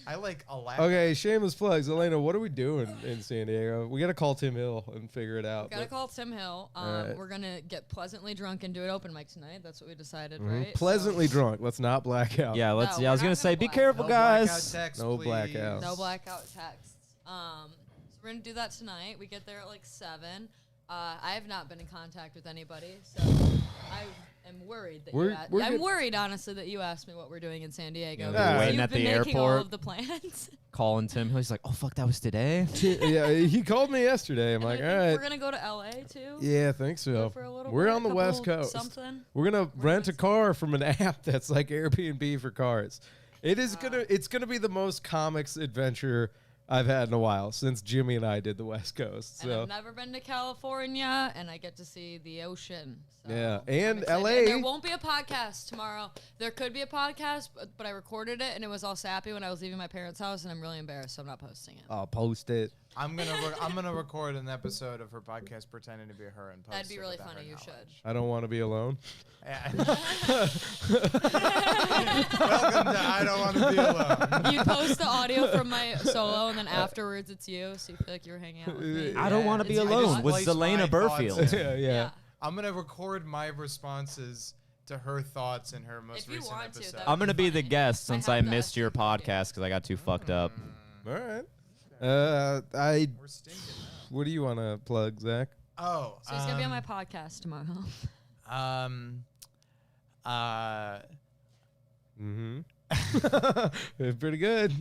[SPEAKER 4] I like Alack.
[SPEAKER 1] Okay, shameless plugs. Elena, what are we doing in San Diego? We got to call Tim Hill and figure it out.
[SPEAKER 3] Gotta call Tim Hill.
[SPEAKER 1] Alright.
[SPEAKER 3] We're gonna get pleasantly drunk and do an open mic tonight. That's what we decided,
[SPEAKER 1] Mhm.
[SPEAKER 3] right?
[SPEAKER 1] Pleasantly drunk. Let's not black out.
[SPEAKER 2] Yeah, let's.
[SPEAKER 3] No,
[SPEAKER 2] yeah, I was
[SPEAKER 3] we're
[SPEAKER 2] gonna
[SPEAKER 3] not
[SPEAKER 2] say,
[SPEAKER 3] gonna
[SPEAKER 2] be
[SPEAKER 3] black
[SPEAKER 2] careful,
[SPEAKER 4] out.
[SPEAKER 2] guys.
[SPEAKER 1] No blackouts.
[SPEAKER 3] No blackout texts. So we're gonna do that tonight. We get there at like 7. I have not been in contact with anybody, so I am worried that I'm worried, honestly, that you asked me what we're doing in San Diego.
[SPEAKER 2] Yeah, waiting
[SPEAKER 3] You've
[SPEAKER 2] at
[SPEAKER 3] been
[SPEAKER 2] the
[SPEAKER 3] making all
[SPEAKER 2] airport.
[SPEAKER 3] of the plans.
[SPEAKER 2] Calling Tim Hill. He's like, oh fuck, that was today.
[SPEAKER 1] Yeah, he called me yesterday. I'm like, all right.
[SPEAKER 3] We're gonna go to LA too.
[SPEAKER 1] Yeah, I think so.
[SPEAKER 3] Go for a little
[SPEAKER 1] We're
[SPEAKER 3] bit,
[SPEAKER 1] on the West
[SPEAKER 3] couple
[SPEAKER 1] Coast.
[SPEAKER 3] something.
[SPEAKER 1] We're gonna rent a car from an app that's like Airbnb for cars. It's gonna be the most comics adventure I've had in a while since Jimmy and I did the West Coast.
[SPEAKER 3] And
[SPEAKER 1] So
[SPEAKER 3] I've never been to California, and I get to see the ocean. So
[SPEAKER 1] yeah,
[SPEAKER 3] I'm
[SPEAKER 1] and
[SPEAKER 3] excited.
[SPEAKER 1] LA.
[SPEAKER 3] And there won't be a podcast tomorrow. There could be a podcast, but I recorded it, and it was all sappy when I was leaving my parents' house, and I'm really embarrassed, so I'm not posting it.
[SPEAKER 1] I'll post it.
[SPEAKER 4] I'm gonna record an episode of her podcast pretending to be her and post
[SPEAKER 3] That'd be
[SPEAKER 4] it
[SPEAKER 3] really
[SPEAKER 4] without
[SPEAKER 3] funny.
[SPEAKER 4] her
[SPEAKER 3] You
[SPEAKER 4] knowledge.
[SPEAKER 3] should.
[SPEAKER 1] I don't want to be alone.
[SPEAKER 4] Welcome to I Don't Want to Be Alone.
[SPEAKER 3] You post the audio from my solo, and then afterwards it's you, so you feel like you're hanging out with me.
[SPEAKER 2] I don't want to be
[SPEAKER 3] It's
[SPEAKER 2] alone
[SPEAKER 3] fun.
[SPEAKER 2] with
[SPEAKER 4] Place my
[SPEAKER 2] Zelena
[SPEAKER 4] thoughts
[SPEAKER 2] Burfield.
[SPEAKER 4] in.
[SPEAKER 1] Yeah.
[SPEAKER 4] I'm gonna record my responses to her thoughts in her most
[SPEAKER 3] If you
[SPEAKER 4] recent
[SPEAKER 3] want to,
[SPEAKER 4] episode.
[SPEAKER 3] that
[SPEAKER 2] I'm gonna be the
[SPEAKER 3] funny.
[SPEAKER 2] guest since I
[SPEAKER 3] have the
[SPEAKER 2] missed your podcast because I got too fucked up.
[SPEAKER 1] All right.
[SPEAKER 4] We're stinking now.
[SPEAKER 1] What do you want to plug, Zach?
[SPEAKER 4] Oh,
[SPEAKER 3] So he's gonna be on my podcast tomorrow.
[SPEAKER 1] Mm-hmm. Pretty good.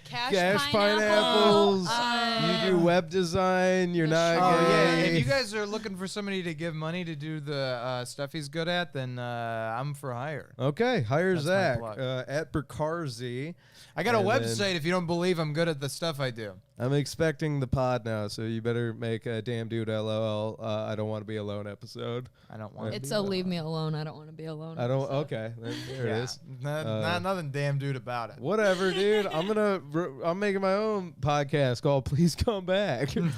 [SPEAKER 3] Cash
[SPEAKER 1] pineapples.
[SPEAKER 3] pineapple.
[SPEAKER 1] You do web design. You're not.
[SPEAKER 4] Oh yeah!
[SPEAKER 1] gay.
[SPEAKER 4] If you guys are looking for somebody to give money to do the stuff he's good at, then I'm for hire.
[SPEAKER 1] Okay, hire
[SPEAKER 4] That's my
[SPEAKER 1] Zach
[SPEAKER 4] plug.
[SPEAKER 1] at Berkarzi.
[SPEAKER 4] I got a
[SPEAKER 1] And then-
[SPEAKER 4] website. If you don't believe I'm good at the stuff I do.
[SPEAKER 1] I'm expecting the pod now, so you better make a damn dude LOL. I don't want to be alone episode.
[SPEAKER 4] I don't want.
[SPEAKER 3] It's a leave me alone. I don't want to be alone.
[SPEAKER 1] I don't.
[SPEAKER 3] episode.
[SPEAKER 1] Okay, then there it is.
[SPEAKER 4] Not nothing damn dude about it.
[SPEAKER 1] Whatever, dude. I'm making my own podcast called "Please Come Back." Don't.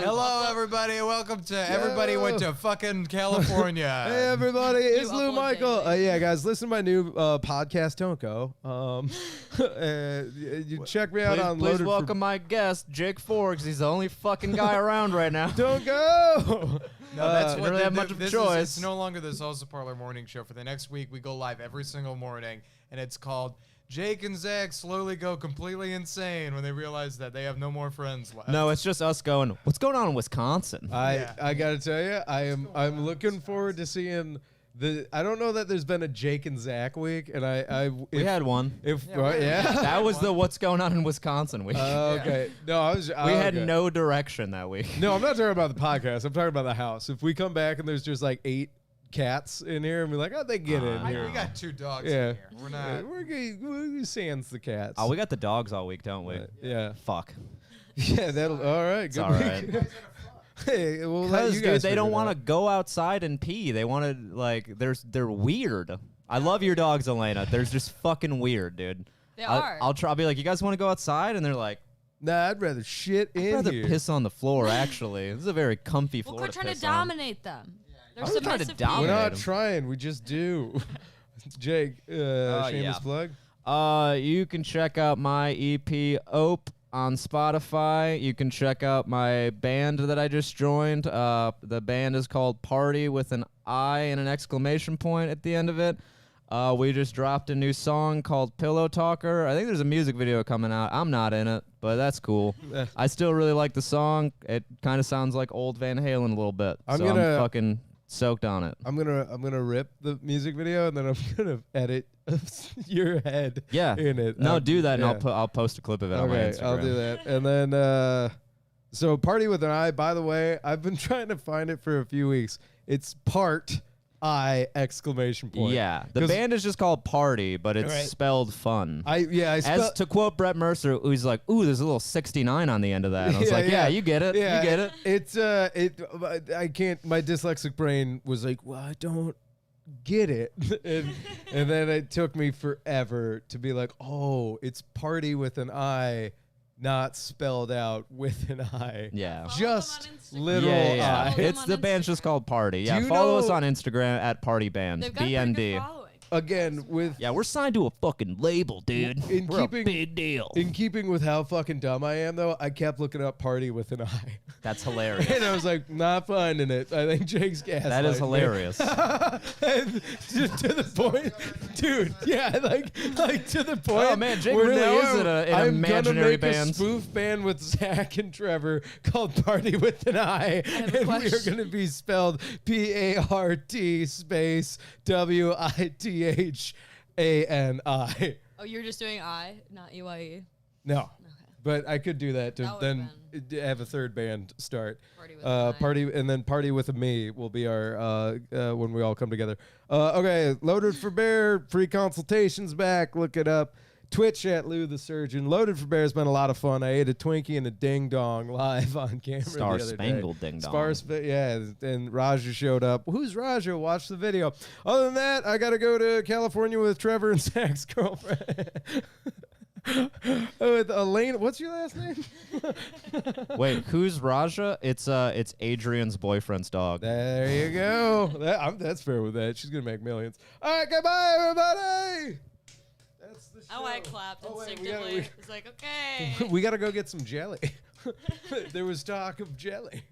[SPEAKER 4] Hello, everybody. Welcome to Everybody Went to Fucking California.
[SPEAKER 1] Hey, everybody. It's
[SPEAKER 3] You
[SPEAKER 1] Lou
[SPEAKER 3] upload
[SPEAKER 1] Michael.
[SPEAKER 3] daily.
[SPEAKER 1] Yeah, guys, listen to my new podcast. Don't go. You check me out on
[SPEAKER 2] Please
[SPEAKER 1] Loaded for-
[SPEAKER 2] welcome my guest, Jake Forbes. He's the only fucking guy around right now.
[SPEAKER 1] Don't go.
[SPEAKER 4] No, that's what
[SPEAKER 2] really
[SPEAKER 4] they
[SPEAKER 2] have
[SPEAKER 4] do.
[SPEAKER 2] much of a
[SPEAKER 4] This
[SPEAKER 2] choice.
[SPEAKER 4] It's no longer the Salsa Parlor morning show. For the next week, we go live every single morning, and it's called Jake and Zach slowly go completely insane when they realize that they have no more friends left.
[SPEAKER 2] No, it's just us going, what's going on in Wisconsin?
[SPEAKER 1] I gotta tell you, I'm looking forward to seeing the. I don't know that there's been a Jake and Zach week, and
[SPEAKER 2] We had one.
[SPEAKER 1] Yeah.
[SPEAKER 2] That was the what's going on in Wisconsin week.
[SPEAKER 1] Okay. No, I was.
[SPEAKER 2] We had no direction that week.
[SPEAKER 1] No, I'm not talking about the podcast. I'm talking about the house. If we come back and there's just like 8 cats in here, and we're like, how'd they get in here?
[SPEAKER 4] We got 2 dogs
[SPEAKER 1] Yeah.
[SPEAKER 4] in here. We're not.
[SPEAKER 1] We're sans the cats.
[SPEAKER 2] Oh, we got the dogs all week, don't we?
[SPEAKER 1] Yeah.
[SPEAKER 2] Fuck.
[SPEAKER 1] Yeah, that'll. All right.
[SPEAKER 2] It's
[SPEAKER 1] Good
[SPEAKER 2] all
[SPEAKER 1] week.
[SPEAKER 2] right.
[SPEAKER 1] Hey, we'll let
[SPEAKER 2] Because
[SPEAKER 1] you
[SPEAKER 2] dude,
[SPEAKER 1] guys
[SPEAKER 2] they
[SPEAKER 1] figure
[SPEAKER 2] don't
[SPEAKER 1] it
[SPEAKER 2] want to
[SPEAKER 1] out.
[SPEAKER 2] go outside and pee. They want to like they're weird. I love your dogs, Elena. They're just fucking weird, dude.
[SPEAKER 3] They are.
[SPEAKER 2] I'll try. I'll be like, you guys want to go outside? And they're like,
[SPEAKER 1] Nah, I'd rather shit
[SPEAKER 2] I'd
[SPEAKER 1] in
[SPEAKER 2] rather
[SPEAKER 1] here.
[SPEAKER 2] piss on the floor. Actually, this is a very comfy
[SPEAKER 3] Well,
[SPEAKER 2] floor
[SPEAKER 3] quit
[SPEAKER 2] to
[SPEAKER 3] trying
[SPEAKER 2] piss
[SPEAKER 3] to
[SPEAKER 2] on.
[SPEAKER 3] dominate them. They're
[SPEAKER 2] I'm not trying to
[SPEAKER 3] submissive
[SPEAKER 2] dominate
[SPEAKER 1] We're not
[SPEAKER 2] them.
[SPEAKER 1] trying. We just do. Jake, shameless
[SPEAKER 2] yeah.
[SPEAKER 1] plug.
[SPEAKER 2] You can check out my EP Ope on Spotify. You can check out my band that I just joined. The band is called Party with an I and an exclamation point at the end of it. We just dropped a new song called Pillow Talker. I think there's a music video coming out. I'm not in it, but that's cool. I still really like the song. It kind of sounds like old Van Halen a little bit. I'm fucking stoked on it.
[SPEAKER 1] I'm gonna rip the music video and then I'm gonna edit your head in it.
[SPEAKER 2] No, do that and I'll post a clip of it on my Instagram.
[SPEAKER 1] I'll do that. And then so Party with an I, by the way, I've been trying to find it for a few weeks. It's part I exclamation point.
[SPEAKER 2] Yeah, the band is just called Party, but it's spelled fun.
[SPEAKER 1] As
[SPEAKER 2] to quote Brett Mercer, who's like, "Ooh, there's a little 69 on the end of that." And I was like, "Yeah, you get it.
[SPEAKER 1] Yeah,
[SPEAKER 2] you get it."
[SPEAKER 1] It's I can't. My dyslexic brain was like, "Well, I don't get it," and then it took me forever to be like, "Oh, it's Party with an I." Not spelled out with an I.
[SPEAKER 2] Yeah.
[SPEAKER 1] Just literal I.
[SPEAKER 2] It's the band's just called Party. Yeah. Follow us on Instagram at Party Band.
[SPEAKER 3] They've got
[SPEAKER 2] BND.
[SPEAKER 1] Again, with
[SPEAKER 2] we're signed to a fucking label, dude. We're a big deal.
[SPEAKER 1] In keeping with how fucking dumb I am, though, I kept looking up Party with an I.
[SPEAKER 2] That's hilarious.
[SPEAKER 1] And I was like, not finding it. I think Jake's gaslighting.
[SPEAKER 2] That is hilarious.
[SPEAKER 1] And to the point, dude. Yeah, like to the point.
[SPEAKER 2] Oh man, Jake really is in an imaginary band.
[SPEAKER 1] I'm gonna make a spoof band with Zach and Trevor called Party with an I, and we are gonna be spelled PART space WITHANI.
[SPEAKER 3] Oh, you're just doing I, not EYE?
[SPEAKER 1] No.
[SPEAKER 3] Okay.
[SPEAKER 1] But I could do that to
[SPEAKER 3] That
[SPEAKER 1] then have a third band start.
[SPEAKER 3] Party with an I.
[SPEAKER 1] And then Party with a Me will be our when we all come together. Okay, Loaded for Bear, free consultations back. Look it up. Twitch at Lou the Surgeon. Loaded for Bear has been a lot of fun. I ate a Twinkie and a Ding Dong live on camera
[SPEAKER 2] Star
[SPEAKER 1] the other
[SPEAKER 2] Spangled
[SPEAKER 1] day.
[SPEAKER 2] Ding Dong.
[SPEAKER 1] And Raja showed up. Who's Raja? Watch the video. Other than that, I got to go to California with Trevor and Zach's girlfriend. With Elaine, what's your last name?
[SPEAKER 2] Wait, who's Raja? It's Adrian's boyfriend's dog.
[SPEAKER 1] There you go. That's fair with that. She's gonna make millions. All right, goodbye, everybody. That's the show.
[SPEAKER 3] Oh, I clapped instinctively. It's like, okay.
[SPEAKER 1] We gotta go get some jelly. There was talk of jelly.